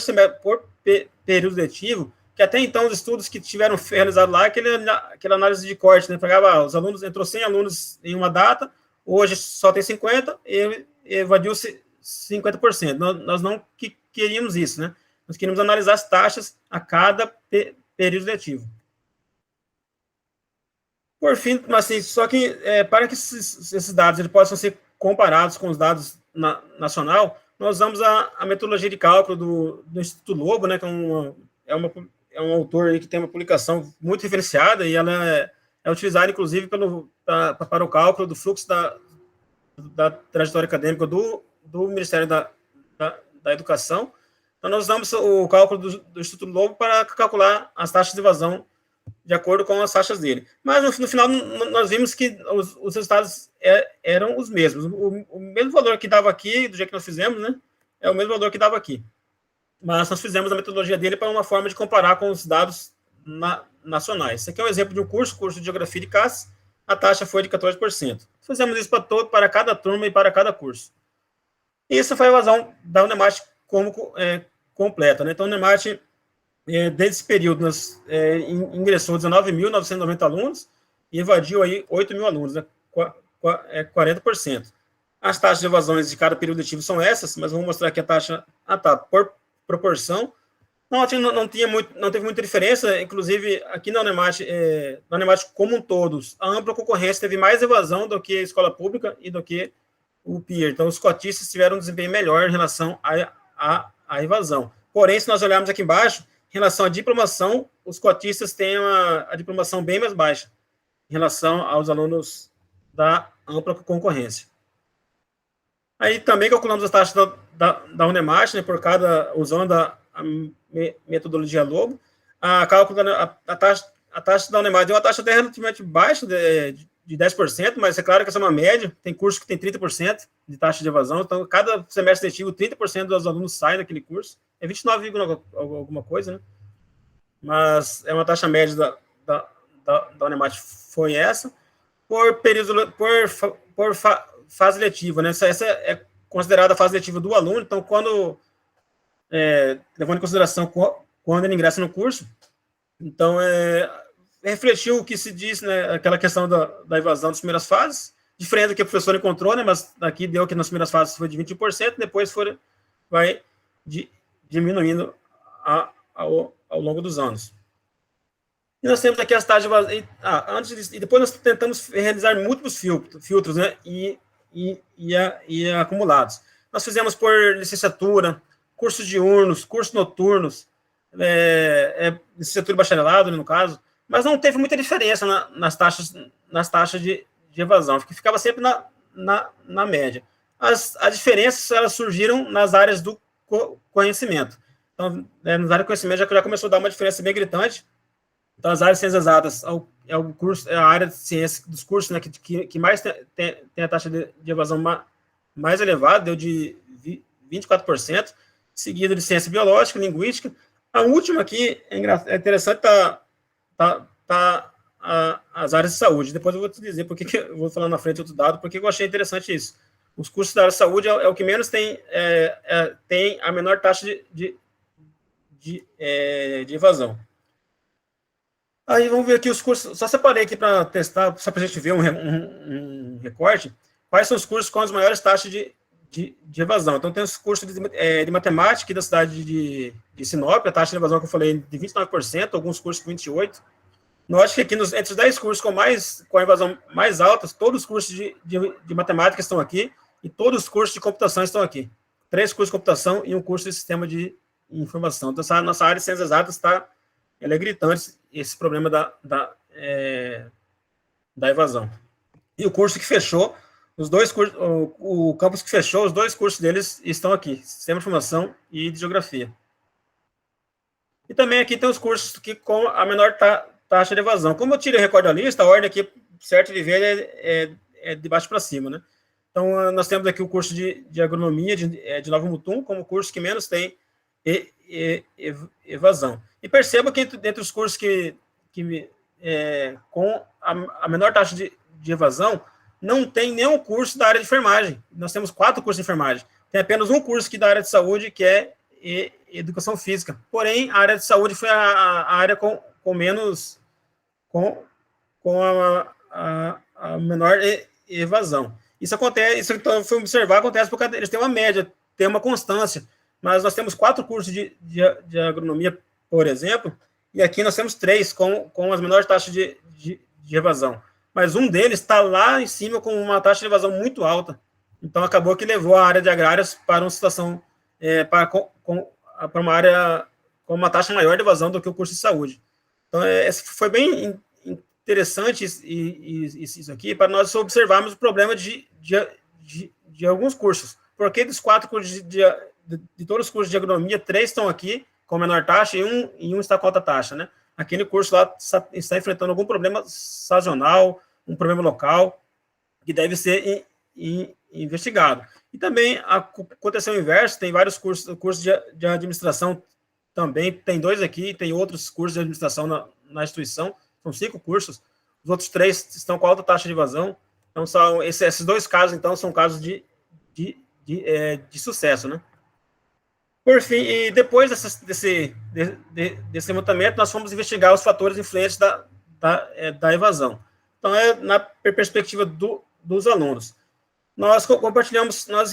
período letivo, que até então os estudos que tiveram realizado lá, aquela análise de corte, né? Pegava os alunos, entrou 100 alunos em uma data, hoje só tem 50, e evadiu-se 50%. Nós não queríamos isso, né? Nós queríamos analisar as taxas a cada período letivo. Por fim, assim, só que para que esses dados eles possam ser comparados com os dados nacional, nós usamos a metodologia de cálculo do Instituto Lobo, né, que é um autor que tem uma publicação muito referenciada, e ela é utilizada, inclusive, para o cálculo do fluxo da trajetória acadêmica do Ministério da Educação. Então, nós usamos o cálculo do Instituto Lobo para calcular as taxas de evasão de acordo com as taxas dele. Mas, no final, nós vimos que os resultados eram os mesmos. O mesmo valor que dava aqui, do jeito que nós fizemos, né, é o mesmo valor que dava aqui. Mas nós fizemos a metodologia dele para uma forma de comparar com os dados nacionais. Esse aqui é um exemplo de um curso de Geografia de CAS, a taxa foi de 14%. Fizemos isso para cada turma e para cada curso. E isso foi a evasão da Unemat completa, né? Então, a Unemat, desde esse período, ingressou 19.990 alunos e evadiu aí 8.000 alunos, né? 40%. As taxas de evasões de cada período letivo são essas, mas vamos mostrar aqui a taxa por proporção. Não teve muita diferença, inclusive aqui na Unemat como um todos, a ampla concorrência teve mais evasão do que a escola pública e do que o PIR. Então, os cotistas tiveram um desempenho melhor em relação à evasão. Porém, se nós olharmos aqui embaixo, em relação à diplomação, os cotistas têm a diplomação bem mais baixa em relação aos alunos da ampla concorrência. Aí também calculamos as taxas da Unemat, né, usando a metodologia Lobo. A taxa da Unemat é uma taxa relativamente baixa, de 10%, mas é claro que essa é uma média. Tem curso que tem 30% de taxa de evasão, então cada semestre letivo 30% dos alunos saem daquele curso. É 29, alguma coisa, né? Mas é uma taxa média da Unemat foi essa. Por fase letiva, né? Essa é considerada a fase letiva do aluno, então levando em consideração quando ele ingressa no curso, então refletiu o que se diz, né, aquela questão da evasão das primeiras fases, diferente do que o professor encontrou, né, mas aqui deu que nas primeiras fases foi de 21%, depois vai diminuindo ao longo dos anos. E nós temos aqui as taxas de evasão, e depois nós tentamos realizar múltiplos filtros, né, e acumulados. Nós fizemos por licenciatura, cursos diurnos, cursos noturnos, licenciatura e bacharelado, no caso, mas não teve muita diferença nas taxas de evasão, ficava sempre na média. As diferenças elas surgiram nas áreas do conhecimento. Então, nas áreas do conhecimento já começou a dar uma diferença bem gritante. Então, as áreas de ciências exatas é a área de ciência dos cursos, né, que mais tem a taxa de evasão mais elevada, deu de 24%, seguido de ciência biológica, linguística. A última aqui é interessante, as áreas de saúde. Depois eu vou te dizer porque eu vou falar na frente outro dado, porque eu achei interessante isso. Os cursos da área de saúde é o que menos tem a menor taxa de evasão. Aí vamos ver aqui os cursos. Só separei aqui para testar, só para a gente ver um recorte. Quais são os cursos com as maiores taxas de evasão? Então, tem os cursos de matemática da cidade de Sinop, a taxa de evasão que eu falei de 29%, alguns cursos com 28%. Nós que aqui entre os 10 cursos com a evasão mais alta, todos os cursos de matemática estão aqui e todos os cursos de computação estão aqui. 3 cursos de computação e um curso de sistema de informação. Então, essa nossa área de ciências exatas ela é gritante, esse problema da evasão. E o curso que fechou, os dois cursos, o campus que fechou, os 2 cursos deles estão aqui, Sistema de Informação e de Geografia. E também aqui tem os cursos que com a menor taxa de evasão. Como eu tirei o recorde da lista, a ordem aqui, certo de ver, é de baixo para cima, né? Então, nós temos aqui o curso de Agronomia de Nova Mutum, como curso que menos tem evasão. E perceba que entre os cursos com a menor taxa de evasão, não tem nenhum curso da área de enfermagem. Nós temos 4 cursos de enfermagem. Tem apenas um curso aqui da área de saúde, que é educação física. Porém, a área de saúde foi a área com menos, com a menor evasão. Isso acontece, então foi observar, acontece porque eles têm uma média, tem uma constância. Mas nós temos 4 cursos de agronomia, por exemplo, e aqui nós temos 3 com as menores taxas de evasão. Mas um deles está lá em cima com uma taxa de evasão muito alta. Então, acabou que levou a área de agrárias para uma situação, para uma área com uma taxa maior de evasão do que o curso de saúde. Então, foi bem interessante isso aqui, para nós observarmos o problema de alguns cursos. Porque dos 4 cursos de todos os cursos de agronomia, 3 estão aqui com menor taxa e um está com alta taxa, né? aquele curso lá está enfrentando algum problema sazonal, um problema local, que deve ser investigado. E também aconteceu o inverso, tem vários cursos de administração também, tem 2 aqui, tem outros cursos de administração na instituição, são 5 cursos, os outros 3 estão com alta taxa de evasão, então são esses 2 casos, então, são casos de sucesso, né? Por fim, e depois desse levantamento, nós fomos investigar os fatores influentes da evasão. Então, na perspectiva dos alunos. Nós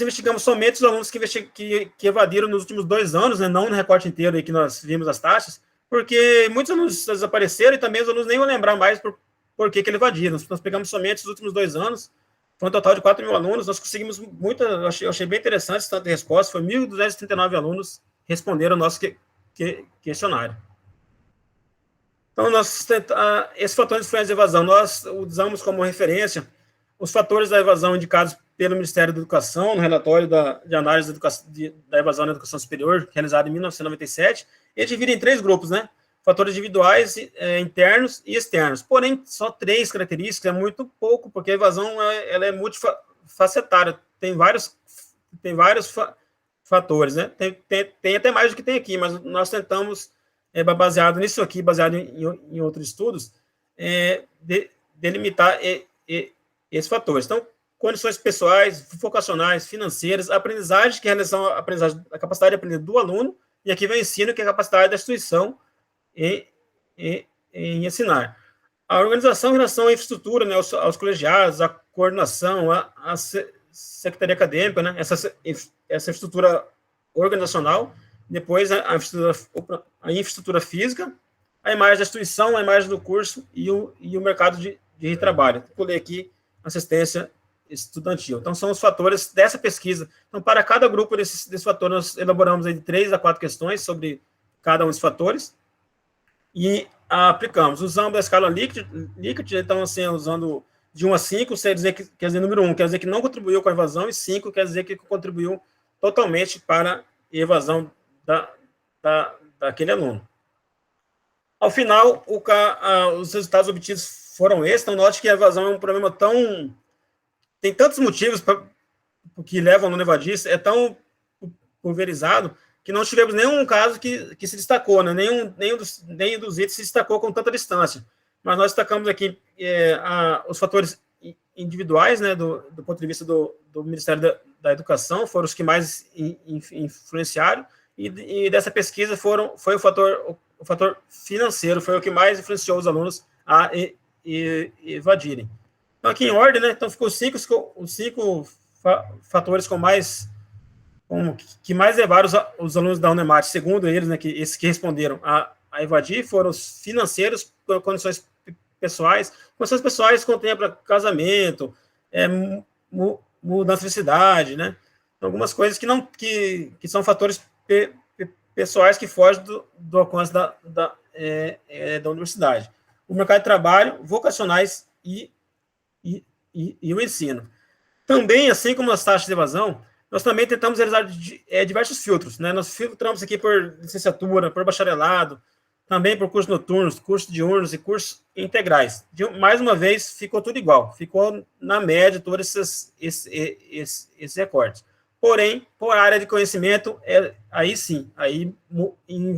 investigamos somente os alunos que evadiram nos últimos 2 anos, né, não no recorte inteiro aí que nós vimos as taxas, porque muitos alunos desapareceram e também os alunos nem vão lembrar mais por que ele evadiram. Nós pegamos somente os últimos 2 anos, foi um total de 4.000 alunos, nós conseguimos eu achei bem interessante esse tanto de resposta, foi 1.239 alunos responderam ao nosso questionário. Então, esse fator de influência de evasão, nós usamos como referência os fatores da evasão indicados pelo Ministério da Educação, no relatório de análise da evasão na educação superior, realizado em 1997, ele divide em 3 grupos, né? Fatores individuais, internos e externos. Porém, só 3 características, é muito pouco, porque a evasão ela é multifacetária, tem vários fatores, né? Tem até mais do que tem aqui, mas nós tentamos, baseado nisso aqui, baseado em outros estudos, delimitar esses fatores. Então, condições pessoais, vocacionais, financeiras, aprendizagem, que é a capacidade de aprender do aluno, e aqui vem o ensino, que é a capacidade da instituição em ensinar. A organização em relação à infraestrutura, né, aos colegiados, a coordenação, a secretaria acadêmica, né, essa estrutura organizacional, depois a infraestrutura física, a imagem da instituição, a imagem do curso e o mercado de trabalho. Vou ler aqui assistência estudantil. Então, são os fatores dessa pesquisa. Então, para cada grupo desse fator, nós elaboramos aí de 3 a 4 questões sobre cada um dos fatores e aplicamos. Usamos a escala Likert, então, assim, usando de 1 a 5, quer dizer, número 1 quer dizer que não contribuiu com a evasão, e 5 quer dizer que contribuiu totalmente para a evasão daquele aluno. Ao final, os resultados obtidos foram esses. Então, note que a evasão é um problema tem tantos motivos que levam o aluno a evadir, é tão pulverizado, que não tivemos nenhum caso que se destacou, né? Nenhum dos itens se destacou com tanta distância. Mas nós destacamos aqui os fatores individuais, né, do ponto de vista do Ministério da Educação, foram os que mais influenciaram, e dessa pesquisa foi o fator financeiro, foi o que mais influenciou os alunos a evadirem. Então, aqui em ordem, né, então ficou os 5 fatores que mais levaram os alunos da Unemat, segundo eles, né, esses que responderam a evadir, foram os financeiros, condições pessoais contempla casamento, mudança de cidade, né, algumas coisas que são fatores pessoais que fogem do alcance da universidade. O mercado de trabalho, vocacionais e o ensino. Também, assim como as taxas de evasão, nós também tentamos realizar diversos filtros, né? Nós filtramos aqui por licenciatura, por bacharelado, também por cursos noturnos, cursos diurnos e cursos integrais. Mais uma vez, ficou tudo igual, ficou na média todos esses recortes. Porém, por área de conhecimento, aí sim, aí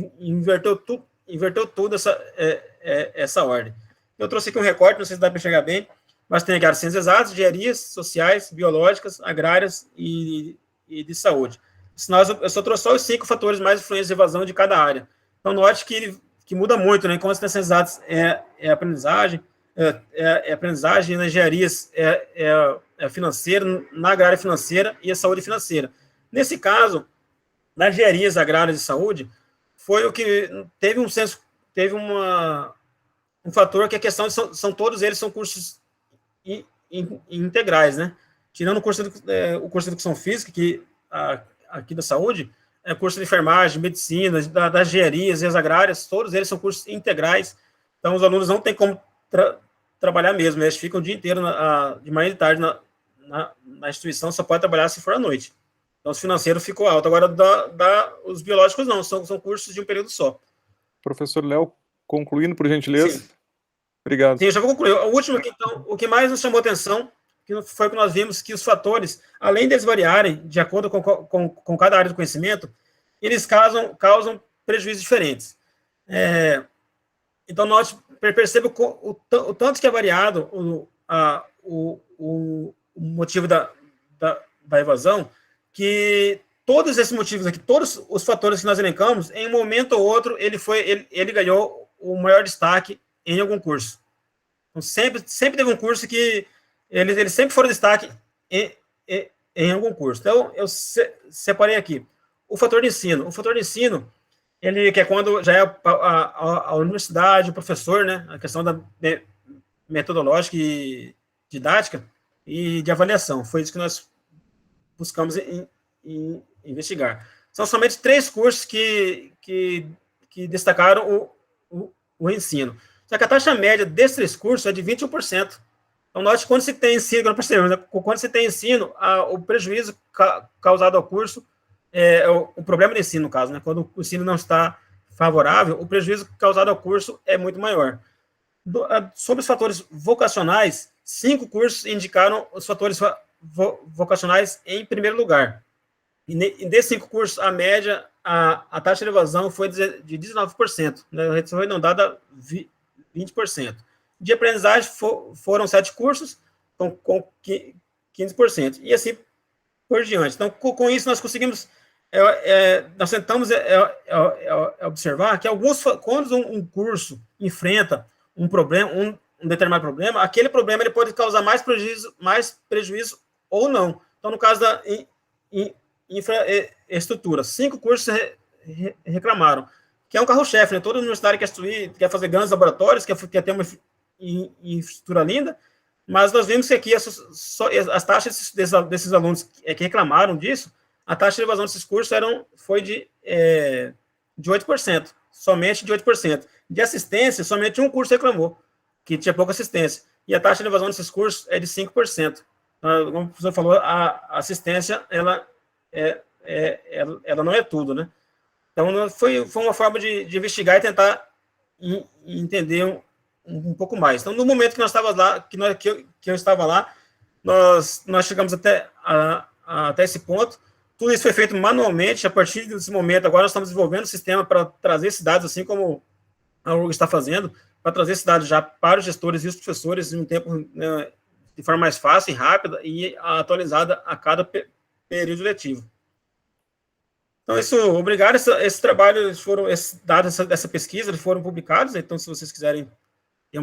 inverteu tudo essa ordem. Eu trouxe aqui um recorte, não sei se dá para enxergar bem, mas tem aqui áreas de ciências exatas, engenharias, sociais, biológicas, agrárias e de saúde. Eu só trouxe só os 5 fatores mais influentes de evasão de cada área. Então, note que muda muito, né? Enquanto as ciências exatas aprendizagem, aprendizagem, nas engenharias financeira, na agrária financeira e a saúde financeira. Nesse caso, nas engenharias agrárias e saúde, foi o que teve um fator que a questão todos eles são cursos integrais, né? Tirando o curso de educação física, que aqui da saúde, curso de enfermagem, medicina, das engenharias e as agrárias, todos eles são cursos integrais, então os alunos não têm como trabalhar mesmo, eles ficam o dia inteiro, de manhã e de tarde, na instituição, só pode trabalhar se for à noite. Então, os financeiros ficou alto. Agora, os biológicos não, são cursos de um período só. Professor Léo, concluindo, por gentileza. Sim. Obrigado. Sim, eu já vou concluir. O último aqui, então, o que mais nos chamou atenção que foi que nós vimos que os fatores, além deles variarem de acordo com cada área do conhecimento, eles causam prejuízos diferentes. Então, nós percebemos o tanto que é variado o motivo da evasão, que todos esses motivos aqui, todos os fatores que nós elencamos, em um momento ou outro, ele ganhou o maior destaque em algum curso. Então, sempre teve um curso que eles sempre foram destaque em algum curso. Então, eu separei aqui o fator de ensino. O fator de ensino, ele que é quando já é a universidade, o professor, né, a questão da metodológica e didática e de avaliação. Foi isso que nós buscamos investigar. São somente 3 cursos que destacaram o ensino. Só que a taxa média desses 3 cursos é de 21%. Então, note que quando se tem ensino, não percebemos, né? Quando se tem ensino, o prejuízo causado ao curso, o problema do ensino, no caso, né? Quando o ensino não está favorável, o prejuízo causado ao curso é muito maior. Sobre os fatores vocacionais, 5 cursos indicaram os fatores vocacionais em primeiro lugar. E desses 5 cursos, a média, a taxa de evasão foi de 19%, né? Foi arredondada 20%. De aprendizagem foram 7 cursos, com 15%, e assim por diante. Então, com isso, nós conseguimos, nós tentamos observar que quando um curso enfrenta um problema, um determinado problema, aquele problema ele pode causar mais prejuízo ou não. Então, no caso da infraestrutura, 5 cursos reclamaram, que é um carro-chefe, né? Toda universidade quer fazer grandes laboratórios, quer ter uma infraestrutura linda, mas nós vimos que aqui as taxas desses alunos que reclamaram disso, a taxa de evasão desses cursos foi de 8%, somente de 8%. De assistência, somente um curso reclamou, que tinha pouca assistência, e a taxa de evasão desses cursos é de 5%. Como o professor falou, a assistência, ela não é tudo, né? Então, foi uma forma de investigar e tentar entender um pouco mais. Então, no momento que nós estávamos lá, que eu estava lá, nós chegamos até esse ponto. Tudo isso foi feito manualmente. A partir desse momento, agora nós estamos desenvolvendo um sistema para trazer esses dados, assim como a URG está fazendo, para trazer esses dados já para os gestores e os professores em um tempo, né, de forma mais fácil e rápida e atualizada a cada período letivo. Então, obrigado. Esse trabalho, esses dados dessa pesquisa, eles foram publicados. Então, se vocês quiserem ter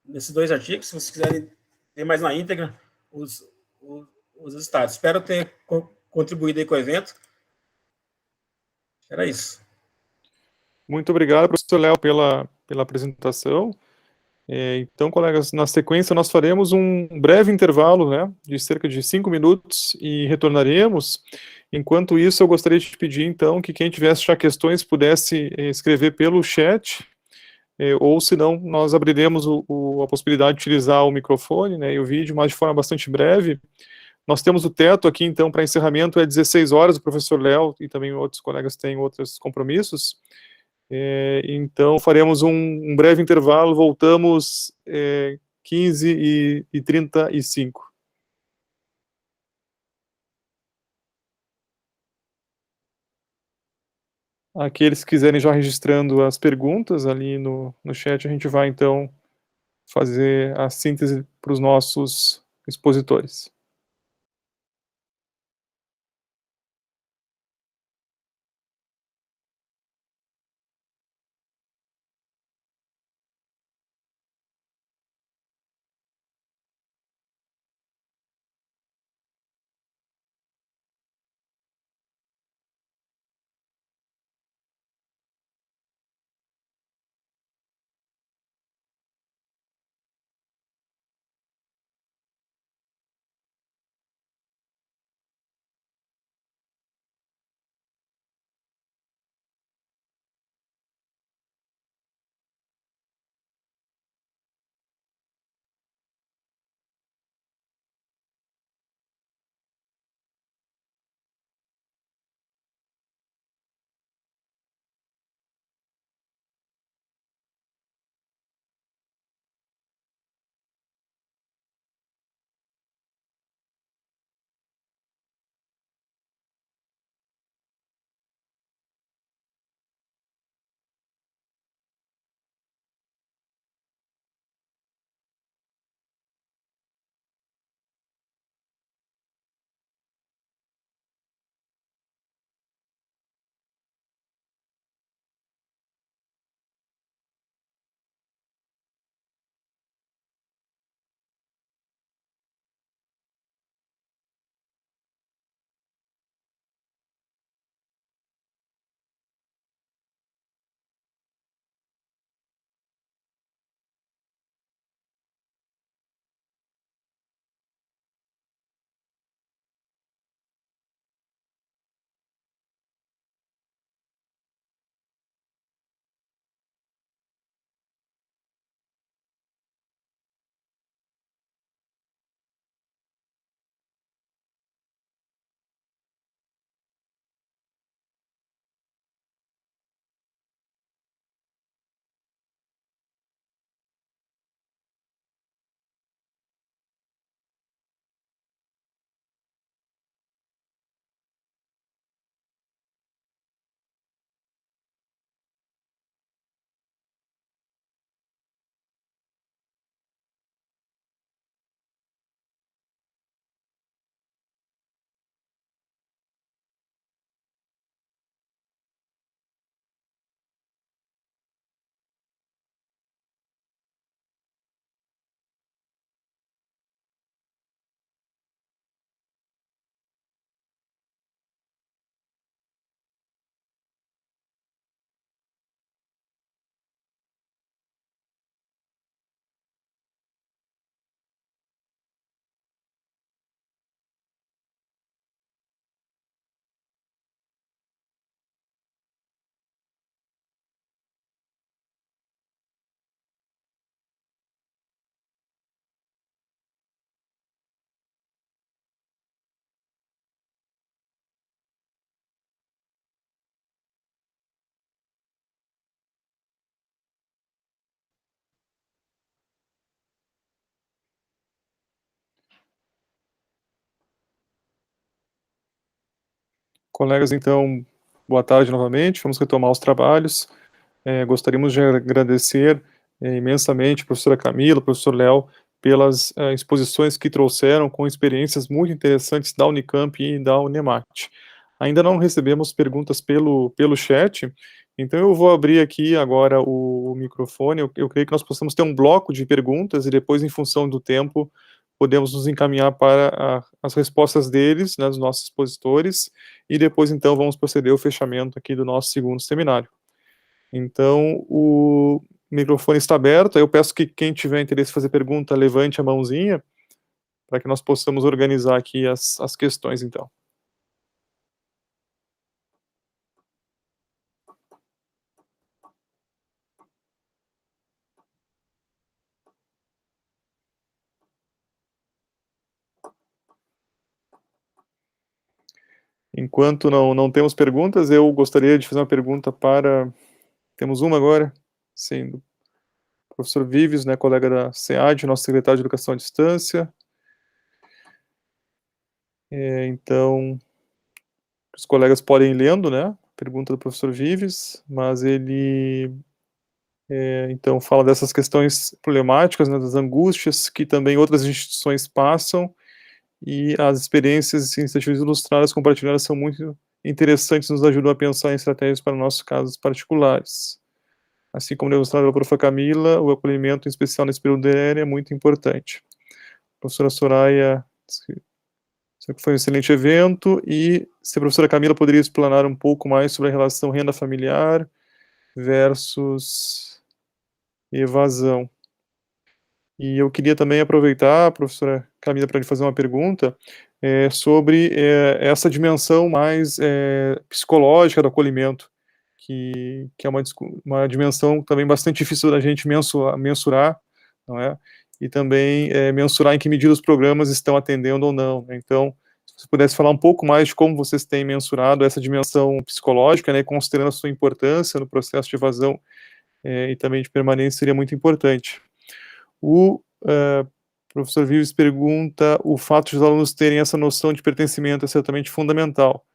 nesses 2 artigos, se vocês quiserem ter mais na íntegra os resultados. Espero ter contribuído aí com o evento. Era isso. Muito obrigado, professor Léo, pela apresentação. Então, colegas, na sequência nós faremos um breve intervalo, né, de cerca de 5 minutos e retornaremos. Enquanto isso, eu gostaria de pedir, então, que quem tivesse já questões pudesse escrever pelo chat, ou se não, nós abriremos a possibilidade de utilizar o microfone, né, e o vídeo, mas de forma bastante breve. Nós temos o teto aqui, então, para encerramento, 16 horas, o professor Léo e também outros colegas têm outros compromissos. Então, faremos um breve intervalo, voltamos 15h35. Aqueles que quiserem já registrando as perguntas ali no chat, a gente vai, então, fazer a síntese para os nossos expositores. Colegas, então, boa tarde novamente, vamos retomar os trabalhos. Gostaríamos de agradecer imensamente a professora Camila, o professor Léo, pelas exposições que trouxeram com experiências muito interessantes da Unicamp e da Unemat. Ainda não recebemos perguntas pelo chat, então eu vou abrir aqui agora o microfone. Eu creio que nós possamos ter um bloco de perguntas e depois, em função do tempo, podemos nos encaminhar para as respostas deles, né, dos nossos expositores, e depois, então, vamos proceder ao fechamento aqui do nosso segundo seminário. Então, o microfone está aberto. Eu peço que quem tiver interesse em fazer pergunta, levante a mãozinha, para que nós possamos organizar aqui as questões, então. Enquanto não temos perguntas, eu gostaria de fazer uma pergunta para... Temos uma agora, sim, do professor Vives, né, colega da SEAD, nosso secretário de Educação à Distância. Então, os colegas podem ir lendo, né, a pergunta do professor Vives, mas ele, então, fala dessas questões problemáticas, né, das angústias que também outras instituições passam, e as experiências e iniciativas ilustradas compartilhadas são muito interessantes, nos ajudam a pensar em estratégias para nossos casos particulares. Assim como demonstrado pela professora Camila, o acolhimento, em especial nesse período é muito importante. A professora Soraya, foi um excelente evento, e se a professora Camila poderia explanar um pouco mais sobre a relação renda familiar versus evasão. E eu queria também aproveitar, a professora Camila, para lhe fazer uma pergunta sobre essa dimensão mais psicológica do acolhimento, que é uma dimensão também bastante difícil da gente mensurar, não é? E também mensurar em que medida os programas estão atendendo ou não, né? Então, se você pudesse falar um pouco mais de como vocês têm mensurado essa dimensão psicológica, né, considerando a sua importância no processo de evasão e também de permanência, seria muito importante. O professor Vives pergunta: o fato de os alunos terem essa noção de pertencimento é certamente fundamental.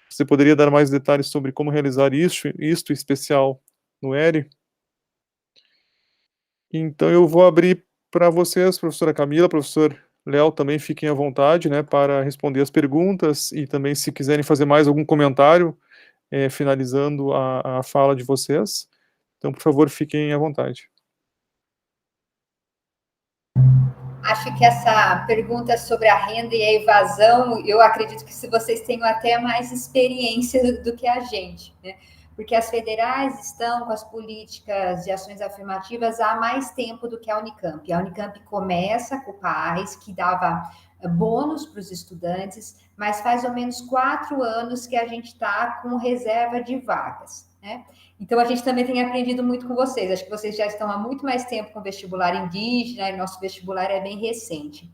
Você poderia dar mais detalhes sobre como realizar isto em especial no ERE? Então, eu vou abrir para vocês, professora Camila, professor Léo, também fiquem à vontade, né, para responder as perguntas, e também, se quiserem fazer mais algum comentário, finalizando a fala de vocês. Então, por favor, fiquem à vontade. Acho que essa pergunta sobre a renda e a evasão, eu acredito que vocês tenham até mais experiência do que a gente, né? Porque as federais estão com as políticas de ações afirmativas há mais tempo do que a Unicamp. A Unicamp começa com o PAS, que dava bônus para os estudantes, mas faz ao menos 4 anos que a gente está com reserva de vagas, né? Então, a gente também tem aprendido muito com vocês. Acho que vocês já estão há muito mais tempo com vestibular indígena, e nosso vestibular é bem recente.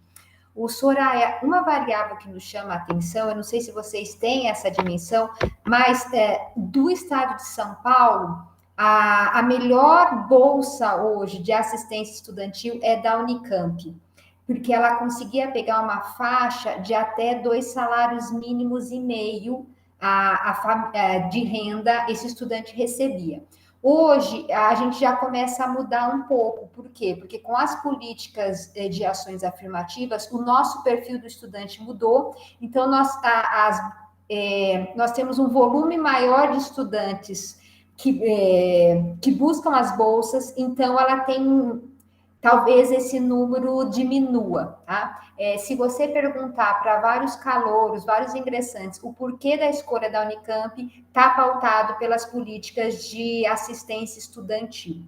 O Soraya, uma variável que nos chama a atenção, eu não sei se vocês têm essa dimensão, mas do estado de São Paulo, a melhor bolsa hoje de assistência estudantil é da Unicamp, porque ela conseguia pegar uma faixa de até 2 salários mínimos e meio de renda esse estudante recebia. Hoje, a gente já começa a mudar um pouco. Por quê? Porque com as políticas de ações afirmativas, o nosso perfil do estudante mudou, então nós temos um volume maior de estudantes que buscam as bolsas, então ela tem... Talvez esse número diminua, tá? Se você perguntar para vários calouros, vários ingressantes, o porquê da escolha da Unicamp, está pautado pelas políticas de assistência estudantil,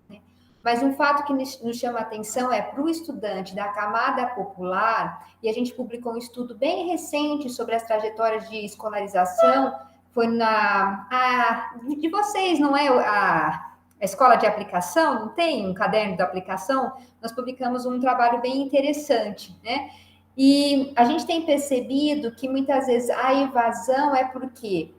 né? Mas um fato que nos chama a atenção é para o estudante da camada popular, e a gente publicou um estudo bem recente sobre as trajetórias de escolarização, foi de vocês, não é a escola de aplicação, não tem um caderno de aplicação? Nós publicamos um trabalho bem interessante, né? E a gente tem percebido que muitas vezes a evasão é porque,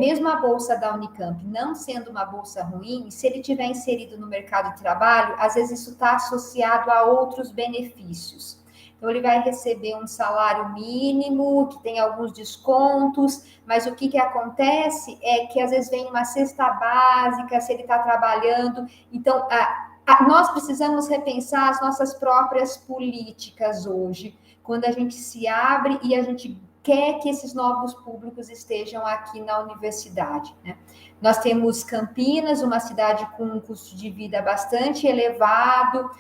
mesmo a bolsa da Unicamp não sendo uma bolsa ruim, se ele tiver inserido no mercado de trabalho, às vezes isso está associado a outros benefícios. então ele vai receber um salário mínimo, que tem alguns descontos, mas o que acontece é que às vezes vem uma cesta básica, se ele está trabalhando, então nós precisamos repensar as nossas próprias políticas hoje, quando a gente se abre e a gente quer que esses novos públicos estejam aqui na universidade, né? Nós temos Campinas, uma cidade com um custo de vida bastante elevado,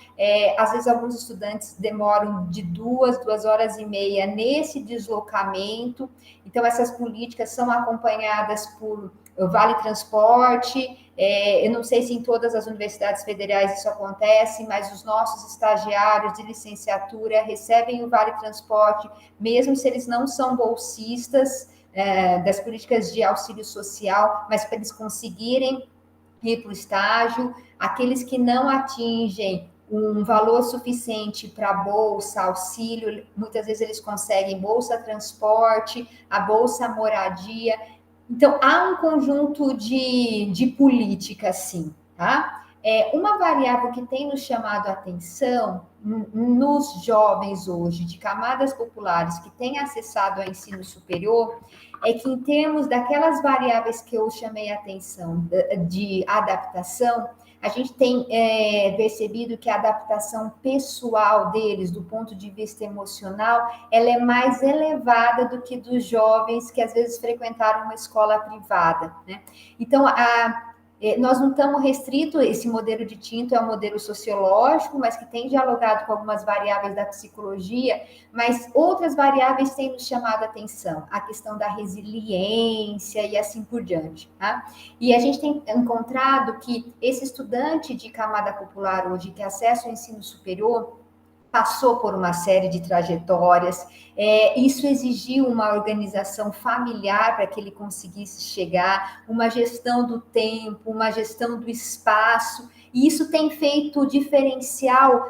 às vezes alguns estudantes demoram de 2 horas e meia nesse deslocamento, então essas políticas são acompanhadas por Vale Transporte. Eu não sei se em todas as universidades federais isso acontece, mas os nossos estagiários de licenciatura recebem o Vale Transporte, mesmo se eles não são bolsistas das políticas de auxílio social, mas para eles conseguirem ir para o estágio. Aqueles que não atingem um valor suficiente para bolsa, auxílio, muitas vezes eles conseguem bolsa transporte, a bolsa moradia. Então, há um conjunto de políticas, sim, tá? Uma variável que tem nos chamado a atenção nos jovens hoje, de camadas populares que têm acessado ao ensino superior, é que em termos daquelas variáveis que eu chamei a atenção de adaptação, a gente tem percebido que a adaptação pessoal deles, do ponto de vista emocional, ela é mais elevada do que dos jovens que às vezes frequentaram uma escola privada, né? Então, nós não estamos restritos, esse modelo de Tinto é um modelo sociológico, mas que tem dialogado com algumas variáveis da psicologia, mas outras variáveis têm nos chamado a atenção, a questão da resiliência e assim por diante, tá? E a gente tem encontrado que esse estudante de camada popular hoje, que acessa o ensino superior, passou por uma série de trajetórias, isso exigiu uma organização familiar para que ele conseguisse chegar, uma gestão do tempo, uma gestão do espaço, e isso tem feito diferenciais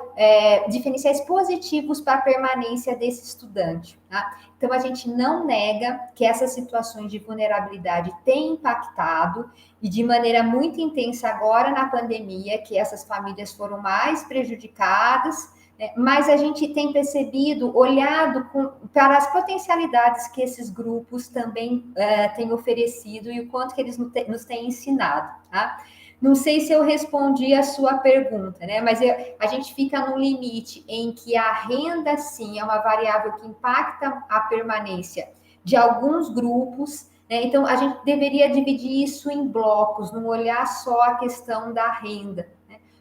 positivos para a permanência desse estudante, tá? Então, a gente não nega que essas situações de vulnerabilidade têm impactado, e de maneira muito intensa agora na pandemia, que essas famílias foram mais prejudicadas, mas a gente tem percebido, olhado para as potencialidades que esses grupos também têm oferecido e o quanto que eles nos têm ensinado, tá? Não sei se eu respondi a sua pergunta, né? Mas a gente fica no limite em que a renda, sim, é uma variável que impacta a permanência de alguns grupos, né? Então, a gente deveria dividir isso em blocos, não olhar só a questão da renda,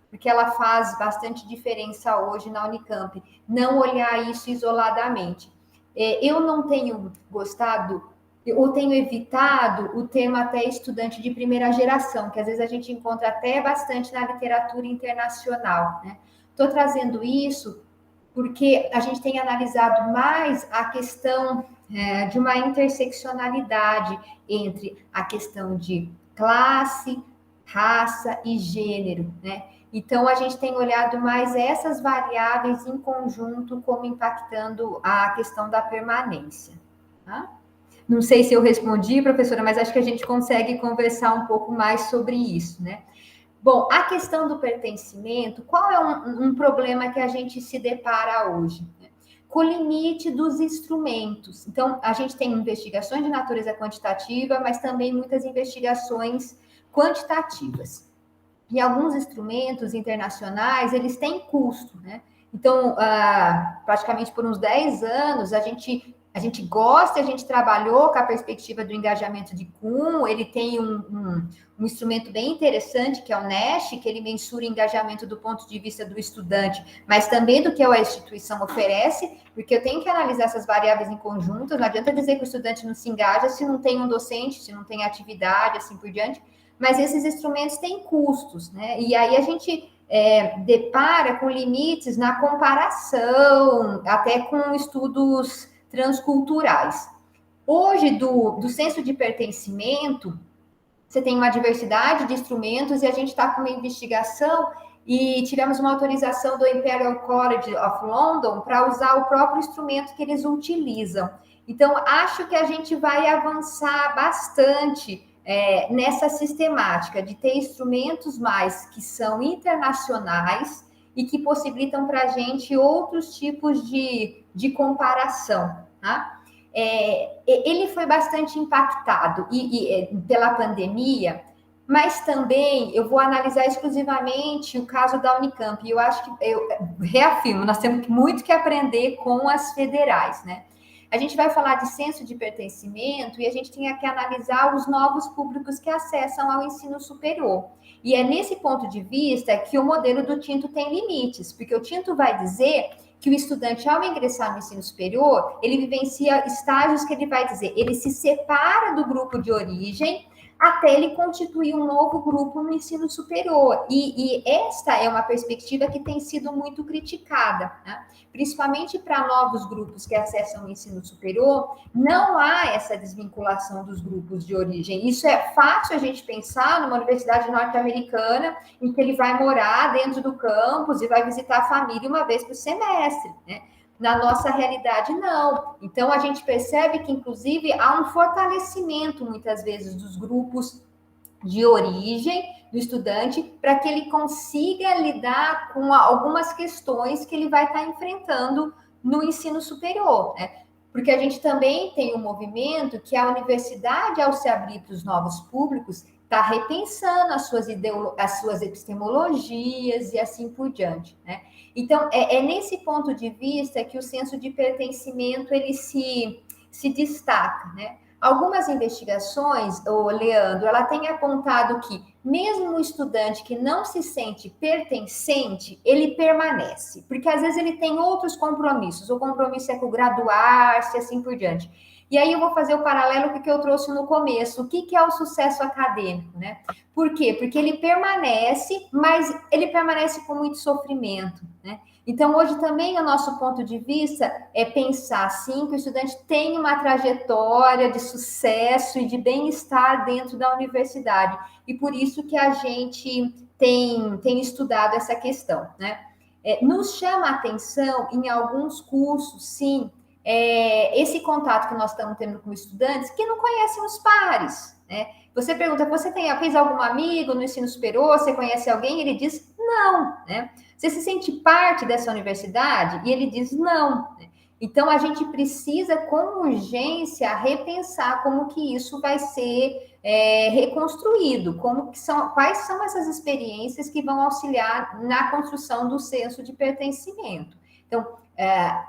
porque ela faz bastante diferença hoje na Unicamp, não olhar isso isoladamente. Eu não tenho gostado, ou tenho evitado o termo até estudante de primeira geração, que às vezes a gente encontra até bastante na literatura internacional, né? Estou trazendo isso porque a gente tem analisado mais a questão de uma interseccionalidade entre a questão de classe, raça e gênero, né? Então, a gente tem olhado mais essas variáveis em conjunto como impactando a questão da permanência, tá? Não sei se eu respondi, professora, mas acho que a gente consegue conversar um pouco mais sobre isso, né? Bom, a questão do pertencimento, qual é um problema que a gente se depara hoje? Com o limite dos instrumentos. Então, a gente tem investigações de natureza quantitativa, mas também muitas investigações quantitativas. E alguns instrumentos internacionais, eles têm custo, né? Então, praticamente por uns 10 anos, a gente gosta, a gente trabalhou com a perspectiva do engajamento de Kuhn. Ele tem um instrumento bem interessante, que é o NASH, que ele mensura o engajamento do ponto de vista do estudante, mas também do que a instituição oferece, porque eu tenho que analisar essas variáveis em conjunto. Não adianta dizer que o estudante não se engaja se não tem um docente, se não tem atividade, assim por diante. Mas esses instrumentos têm custos, né? E aí a gente depara com limites na comparação, até com estudos transculturais. Hoje, do senso de pertencimento, você tem uma diversidade de instrumentos e a gente está com uma investigação e tivemos uma autorização do Imperial College of London para usar o próprio instrumento que eles utilizam. Então, acho que a gente vai avançar bastante nessa sistemática de ter instrumentos mais que são internacionais e que possibilitam para a gente outros tipos de de comparação, tá? Ele foi bastante impactado pela pandemia, mas também eu vou analisar exclusivamente o caso da Unicamp, e eu acho que, eu reafirmo, nós temos muito que aprender com as federais, né? A gente vai falar de senso de pertencimento e a gente tem que analisar os novos públicos que acessam ao ensino superior. E é nesse ponto de vista que o modelo do Tinto tem limites, porque o Tinto vai dizer que o estudante, ao ingressar no ensino superior, ele vivencia estágios que ele vai dizer, ele se separa do grupo de origem até ele constituir um novo grupo no ensino superior. E esta é uma perspectiva que tem sido muito criticada, né? Principalmente para novos grupos que acessam o ensino superior, não há essa desvinculação dos grupos de origem. Isso é fácil a gente pensar numa universidade norte-americana, em que ele vai morar dentro do campus e vai visitar a família uma vez por semestre, né? Na nossa realidade, não. Então, a gente percebe que, inclusive, há um fortalecimento, muitas vezes, dos grupos de origem do estudante, para que ele consiga lidar com algumas questões que ele vai estar enfrentando no ensino superior, né? Porque a gente também tem um movimento que a universidade, ao se abrir para os novos públicos, está repensando as suas epistemologias e assim por diante, né? Então, é nesse ponto de vista que o senso de pertencimento, ele se destaca, né? Algumas investigações, Leandro, ela tem apontado que mesmo o estudante que não se sente pertencente, ele permanece, porque às vezes ele tem outros compromissos, o compromisso é com graduar-se, assim por diante. E aí eu vou fazer o paralelo que eu trouxe no começo, o que é o sucesso acadêmico, né? Por quê? Porque ele permanece, mas ele permanece com muito sofrimento, né? Então, hoje também o nosso ponto de vista é pensar, sim, que o estudante tem uma trajetória de sucesso e de bem-estar dentro da universidade. E por isso que a gente tem estudado essa questão, né? Nos chama a atenção em alguns cursos, sim, esse contato que nós estamos tendo com estudantes que não conhecem os pares, né? Você pergunta, fez algum amigo no ensino superior? Você conhece alguém? Ele diz não, né? Você se sente parte dessa universidade? E ele diz não. Então, a gente precisa, com urgência, repensar como que isso vai ser reconstruído, quais são essas experiências que vão auxiliar na construção do senso de pertencimento. Então,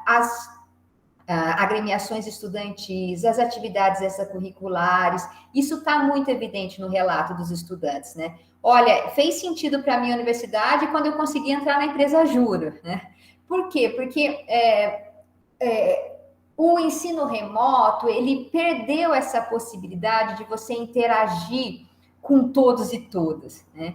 as agremiações estudantis, as atividades extracurriculares, isso está muito evidente no relato dos estudantes, né? Olha, fez sentido para a minha universidade quando eu consegui entrar na empresa Jura, né? Por quê? Porque o ensino remoto, ele perdeu essa possibilidade de você interagir com todos e todas, né?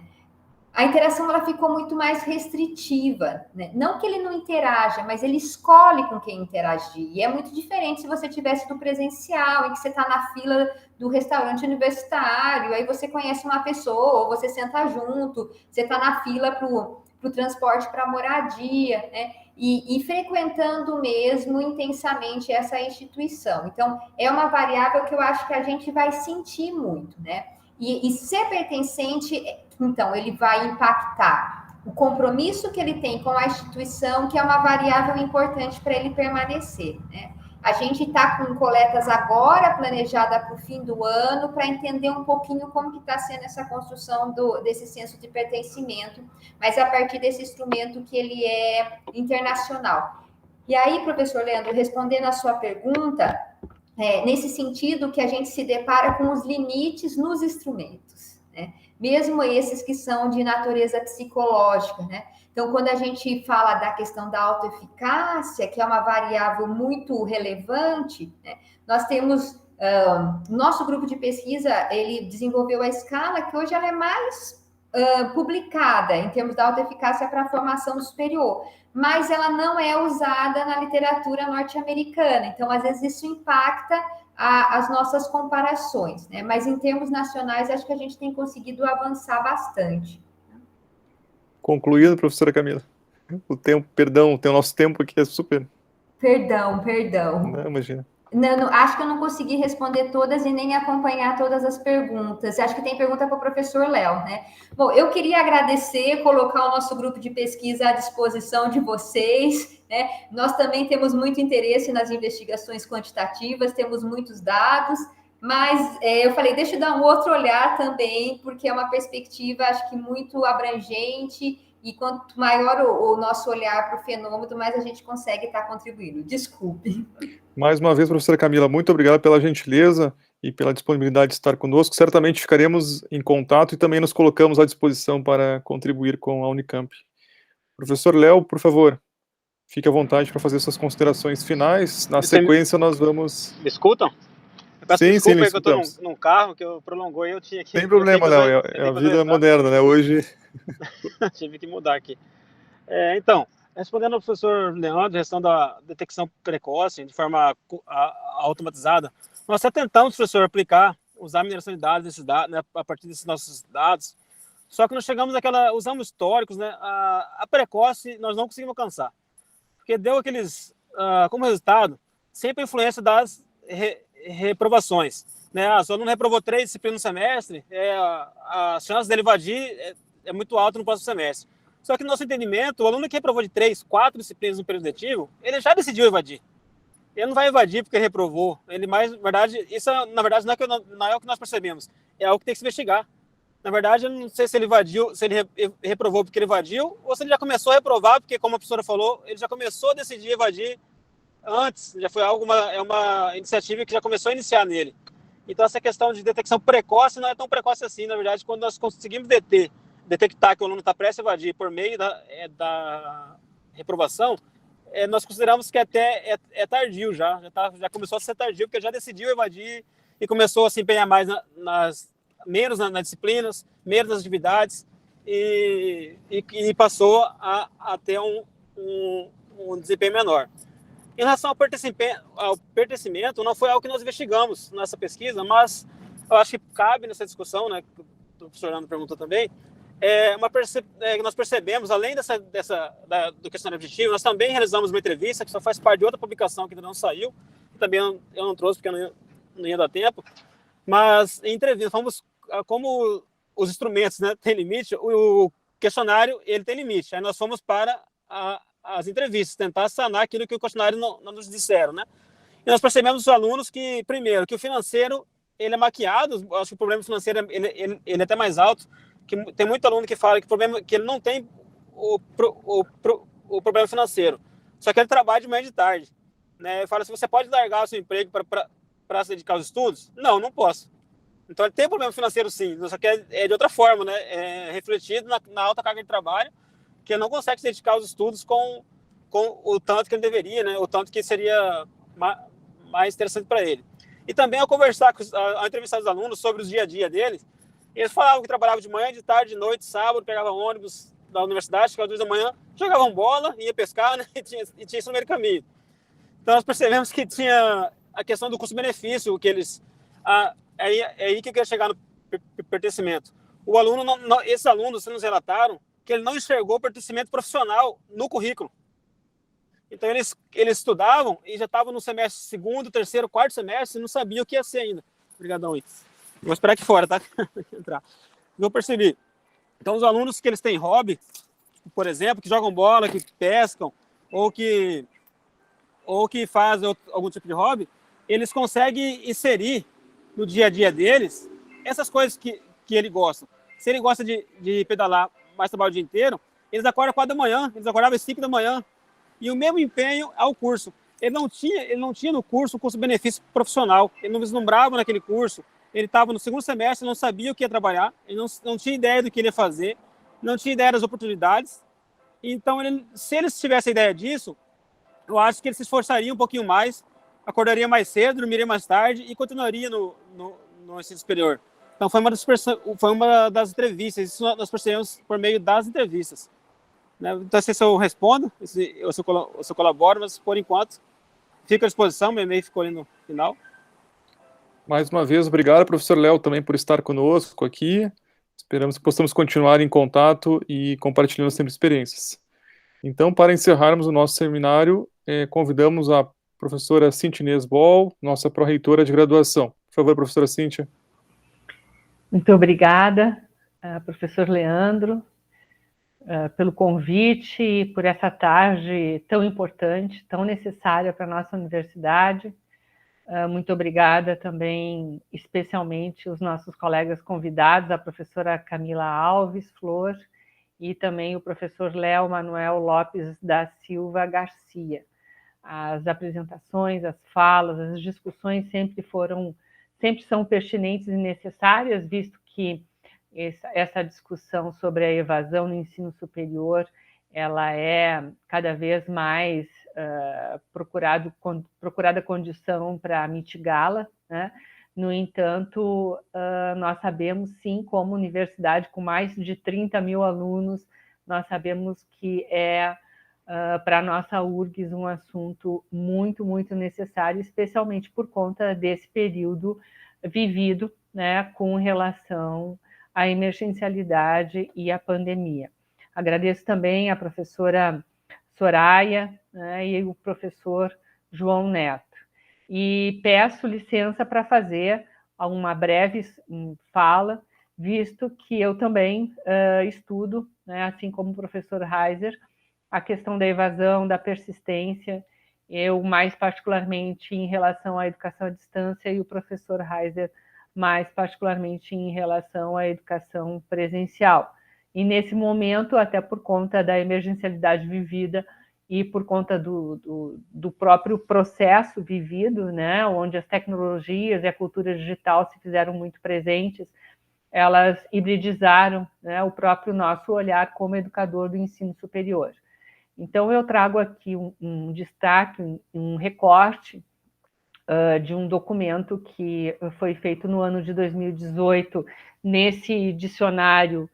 A interação ela ficou muito mais restritiva, né? Não que ele não interaja, mas ele escolhe com quem interagir. E é muito diferente se você tivesse do presencial, em que você está na fila do restaurante universitário, aí você conhece uma pessoa, ou você senta junto, você está na fila para o transporte para moradia, né? E frequentando mesmo intensamente essa instituição. Então, é uma variável que eu acho que a gente vai sentir muito, né? E ser pertencente, então, ele vai impactar o compromisso que ele tem com a instituição, que é uma variável importante para ele permanecer, né? A gente está com coletas agora, planejada para o fim do ano, para entender um pouquinho como que está sendo essa construção desse senso de pertencimento, mas a partir desse instrumento que ele é internacional. E aí, professor Leandro, respondendo a sua pergunta, nesse sentido que a gente se depara com os limites nos instrumentos, né? Mesmo esses que são de natureza psicológica, né? Então, quando a gente fala da questão da autoeficácia, que é uma variável muito relevante, né? Nós temos, nosso grupo de pesquisa, ele desenvolveu a escala que hoje ela é mais publicada em termos da autoeficácia para a formação superior, mas ela não é usada na literatura norte-americana. Então, às vezes, isso impacta as nossas comparações, né? Mas em termos nacionais, acho que a gente tem conseguido avançar bastante. Concluído, professora Camila. O tempo, perdão, tem o nosso tempo aqui é super... Perdão. Não, imagina. Não, acho que eu não consegui responder todas e nem acompanhar todas as perguntas. Acho que tem pergunta para o professor Léo, né? Bom, eu queria agradecer, colocar o nosso grupo de pesquisa à disposição de vocês, né? Nós também temos muito interesse nas investigações quantitativas, temos muitos dados, mas eu falei, deixa eu dar um outro olhar também, porque é uma perspectiva, acho que muito abrangente, e quanto maior o nosso olhar para o fenômeno, mais a gente consegue estar contribuindo. Desculpe. Mais uma vez, professora Camila, muito obrigado pela gentileza e pela disponibilidade de estar conosco. Certamente ficaremos em contato e também nos colocamos à disposição para contribuir com a Unicamp. Professor Léo, por favor, fique à vontade para fazer suas considerações finais. Na sequência, nós vamos... Me escutam? Eu peço Sim, desculpa sim, aí que eu estou num carro, que eu prolongou e eu tinha que... Sem problema, Léo, é a vida moderna, né? Hoje... Tive que mudar aqui. Então, respondendo ao professor Leandro, a questão da detecção precoce de forma automatizada, nós até tentamos, professor, usar a mineração de dados, esses dados, né, a partir desses nossos dados, só que nós chegamos usamos históricos, né, a precoce nós não conseguimos alcançar, porque deu aqueles, como resultado, sempre a influência das reprovações, né, se o aluno reprovou 3 disciplinas no semestre, a chance dele evadir é muito alta no próximo semestre. Só que no nosso entendimento, o aluno que reprovou de 3, 4 disciplinas no período letivo, ele já decidiu evadir. Ele não vai evadir porque reprovou. Ele mais, na verdade, isso na verdade não é o que nós percebemos. É algo que tem que se investigar. Na verdade, eu não sei se ele evadiu, se ele reprovou porque ele evadiu, ou se ele já começou a reprovar, porque, como a professora falou, ele já começou a decidir evadir antes. Já foi uma iniciativa que já começou a iniciar nele. Então, essa questão de detecção precoce não é tão precoce assim. Na verdade, quando nós conseguimos detectar que o aluno está prestes a evadir por meio da reprovação, nós consideramos que até é tardio já começou a ser tardio, porque já decidiu evadir e começou a se empenhar mais menos nas disciplinas, menos nas atividades e passou a ter um desempenho menor. Em relação ao pertencimento, não foi algo que nós investigamos nessa pesquisa, mas eu acho que cabe nessa discussão, né, que o professor Leandro perguntou também, nós percebemos, além do questionário objetivo, nós também realizamos uma entrevista, que só faz parte de outra publicação que ainda não saiu, que também eu não trouxe porque eu não ia dar tempo, mas em entrevista, como os instrumentos, né, têm limite, o questionário ele tem limite, aí nós fomos para as entrevistas, tentar sanar aquilo que o questionário não nos disseram, né? E nós percebemos os alunos que, primeiro, que o financeiro ele é maquiado, acho que o problema financeiro ele é até mais alto, que tem muito aluno que fala que ele não tem o problema financeiro, só que ele trabalha de manhã e de tarde, né? Fala assim, você pode largar o seu emprego para se dedicar aos estudos? Não posso. Então ele tem problema financeiro sim, só que é de outra forma, né? É refletido na alta carga de trabalho, que ele não consegue se dedicar aos estudos com o tanto que ele deveria, né? O tanto que seria mais interessante para ele. E também ao conversar, ao entrevistar os alunos sobre os dia a dia deles, eles falavam que trabalhavam de manhã, de tarde, de noite, sábado, pegavam ônibus da universidade, ficava 2 da manhã, jogavam bola, ia pescar, né? e tinha isso no meio do caminho. Então nós percebemos que tinha a questão do custo-benefício, que eles... É aí que eu queria chegar no pertencimento. O aluno, esses alunos nos relataram que ele não enxergou o pertencimento profissional no currículo. Então eles estudavam e já estavam no semestre 2º, 3º, 4º semestre e não sabiam o que ia ser ainda. Obrigadão aí. Vou esperar aqui fora, tá? Entrar. Eu percebi. Então, os alunos que eles têm hobby, por exemplo, que jogam bola, que pescam, ou que fazem algum tipo de hobby, eles conseguem inserir no dia a dia deles essas coisas que ele gosta. Se ele gosta de pedalar, mais trabalho o dia inteiro, eles acordam 4 da manhã, eles acordavam às 5 da manhã. E o mesmo empenho ao curso. Ele não tinha no curso o custo-benefício profissional. Ele não vislumbrava naquele curso. Ele estava no 2º semestre, não sabia o que ia trabalhar, ele não tinha ideia do que ele ia fazer, não tinha ideia das oportunidades. Então, se eles tivessem ideia disso, eu acho que ele se esforçaria um pouquinho mais, acordaria mais cedo, dormiria mais tarde e continuaria no ensino superior. Então, foi uma das entrevistas, isso nós percebemos por meio das entrevistas. Né? Então, não sei se eu respondo, se eu colaboro, mas por enquanto fico à disposição, meu e-mail ficou ali no final. Mais uma vez, obrigado, professor Léo, também por estar conosco aqui. Esperamos que possamos continuar em contato e compartilhando sempre experiências. Então, para encerrarmos o nosso seminário, convidamos a professora Cíntia Inês Boll, nossa pró-reitora de graduação. Por favor, professora Cíntia. Muito obrigada, professor Leandro, pelo convite e por essa tarde tão importante, tão necessária para a nossa universidade. Muito obrigada também, especialmente, os nossos colegas convidados, a professora Camila Alves Flor e também o professor Léo Manuel Lopes da Silva Garcia. As apresentações, as falas, as discussões sempre são pertinentes e necessárias, visto que essa discussão sobre a evasão no ensino superior, ela é cada vez mais procurada condição para mitigá-la, né? No entanto, nós sabemos, sim, como universidade com mais de 30 mil alunos, nós sabemos que é, para a nossa URGS, um assunto muito, muito necessário, especialmente por conta desse período vivido, né, com relação à emergencialidade e à pandemia. Agradeço também a professora Soraya, né, e o professor João Neto. E peço licença para fazer uma breve fala, visto que eu também estudo, né, assim como o professor Heiser, a questão da evasão, da persistência, eu mais particularmente em relação à educação à distância e o professor Heiser mais particularmente em relação à educação presencial. E nesse momento, até por conta da emergencialidade vivida e por conta do próprio processo vivido, né, onde as tecnologias e a cultura digital se fizeram muito presentes, elas hibridizaram, né, o próprio nosso olhar como educador do ensino superior. Então, eu trago aqui um destaque, um recorte de um documento que foi feito no ano de 2018, nesse dicionário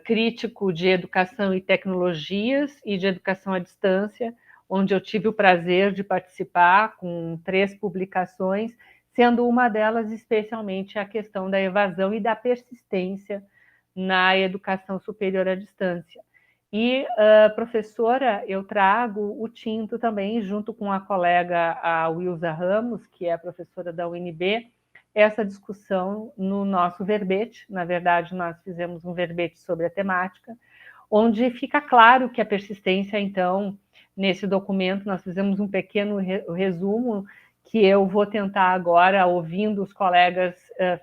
crítico de educação e tecnologias e de educação à distância, onde eu tive o prazer de participar com 3 publicações, sendo uma delas especialmente a questão da evasão e da persistência na educação superior à distância. E, professora, eu trago o tinto também, junto com a colega a Wilza Ramos, que é professora da UNB, essa discussão no nosso verbete. Na verdade, nós fizemos um verbete sobre a temática, onde fica claro que a persistência, então, nesse documento, nós fizemos um pequeno resumo, que eu vou tentar agora, ouvindo os colegas,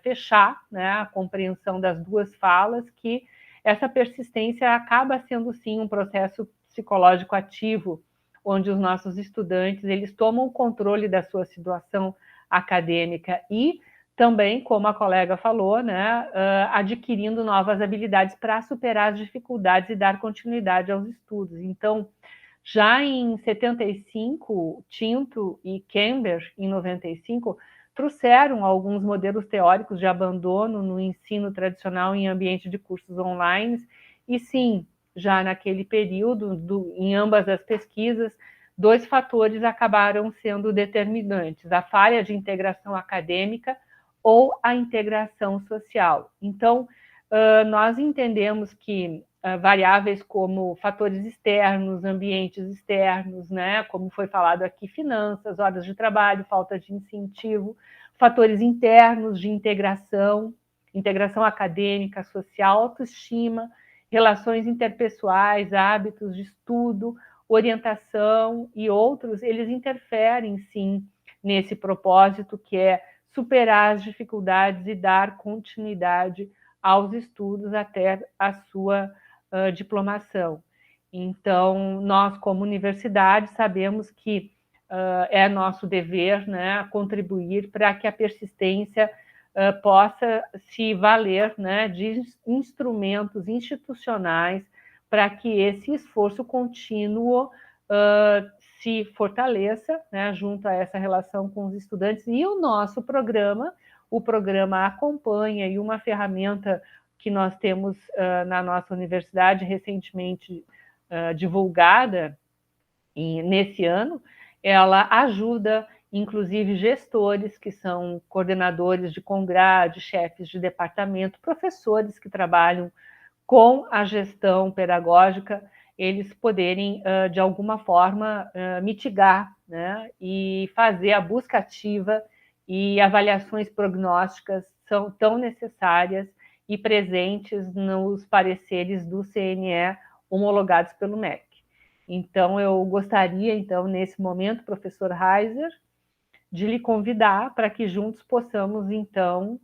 fechar, né, a compreensão das 2 falas, que essa persistência acaba sendo, sim, um processo psicológico ativo, onde os nossos estudantes, eles tomam o controle da sua situação acadêmica e também, como a colega falou, né, adquirindo novas habilidades para superar as dificuldades e dar continuidade aos estudos. Então, já em 75, Tinto e Kember, em 95, trouxeram alguns modelos teóricos de abandono no ensino tradicional em ambiente de cursos online, e sim, já naquele período, em ambas as pesquisas, 2 fatores acabaram sendo determinantes: a falha de integração acadêmica ou a integração social. Então, nós entendemos que variáveis como fatores externos, ambientes externos, né, como foi falado aqui, finanças, horas de trabalho, falta de incentivo, fatores internos de integração acadêmica, social, autoestima, relações interpessoais, hábitos de estudo, orientação e outros, eles interferem, sim, nesse propósito que é superar as dificuldades e dar continuidade aos estudos até a sua diplomação. Então, nós, como universidade, sabemos que é nosso dever, né, contribuir para que a persistência possa se valer, né, de instrumentos institucionais para que esse esforço contínuo se fortaleça, né, junto a essa relação com os estudantes. E o nosso programa, o programa Acompanha, e uma ferramenta que nós temos na nossa universidade, recentemente divulgada nesse ano, ela ajuda, inclusive, gestores que são coordenadores de congrade, chefes de departamento, professores que trabalham com a gestão pedagógica, eles poderem, de alguma forma, mitigar né? E fazer a busca ativa e avaliações prognósticas são tão necessárias e presentes nos pareceres do CNE homologados pelo MEC. Então, eu gostaria, então, nesse momento, professor Heiser, de lhe convidar para que juntos possamos, então,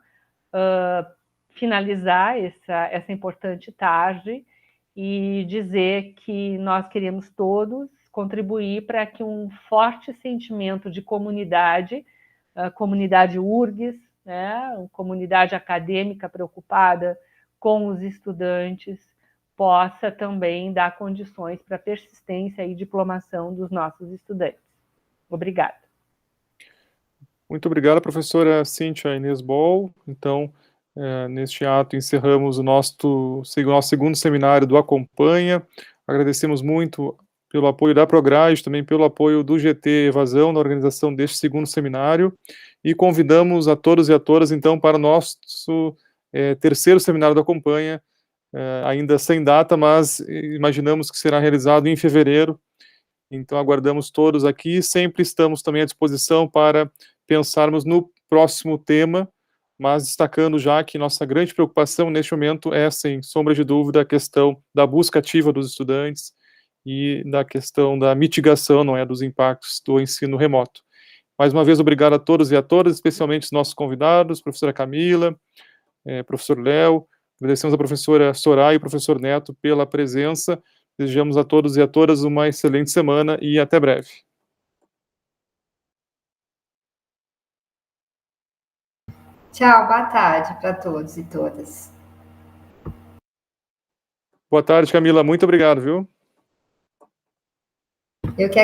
finalizar essa importante tarde e dizer que nós queremos todos contribuir para que um forte sentimento de comunidade, a comunidade URGS, né, comunidade acadêmica preocupada com os estudantes, possa também dar condições para a persistência e diplomação dos nossos estudantes. Obrigada. Muito obrigado, professora Cíntia Inês Boll. Então, neste ato, encerramos o nosso segundo seminário do Acompanha. Agradecemos muito pelo apoio da Prograde, também pelo apoio do GT Evasão na organização deste segundo seminário, e convidamos a todos e a todas, então, para o nosso terceiro seminário do Acompanha, ainda sem data, mas imaginamos que será realizado em fevereiro. Então, aguardamos todos aqui. Sempre estamos também à disposição para pensarmos no próximo tema, mas destacando já que nossa grande preocupação neste momento é, sem sombra de dúvida, a questão da busca ativa dos estudantes e da questão da mitigação, não é, dos impactos do ensino remoto. Mais uma vez, obrigado a todos e a todas, especialmente os nossos convidados, professora Camila, professor Léo. Agradecemos a professora Soraya e o professor Neto pela presença. Desejamos a todos e a todas uma excelente semana e até breve. Tchau, boa tarde para todos e todas. Boa tarde, Camila. Muito obrigado, viu? Eu que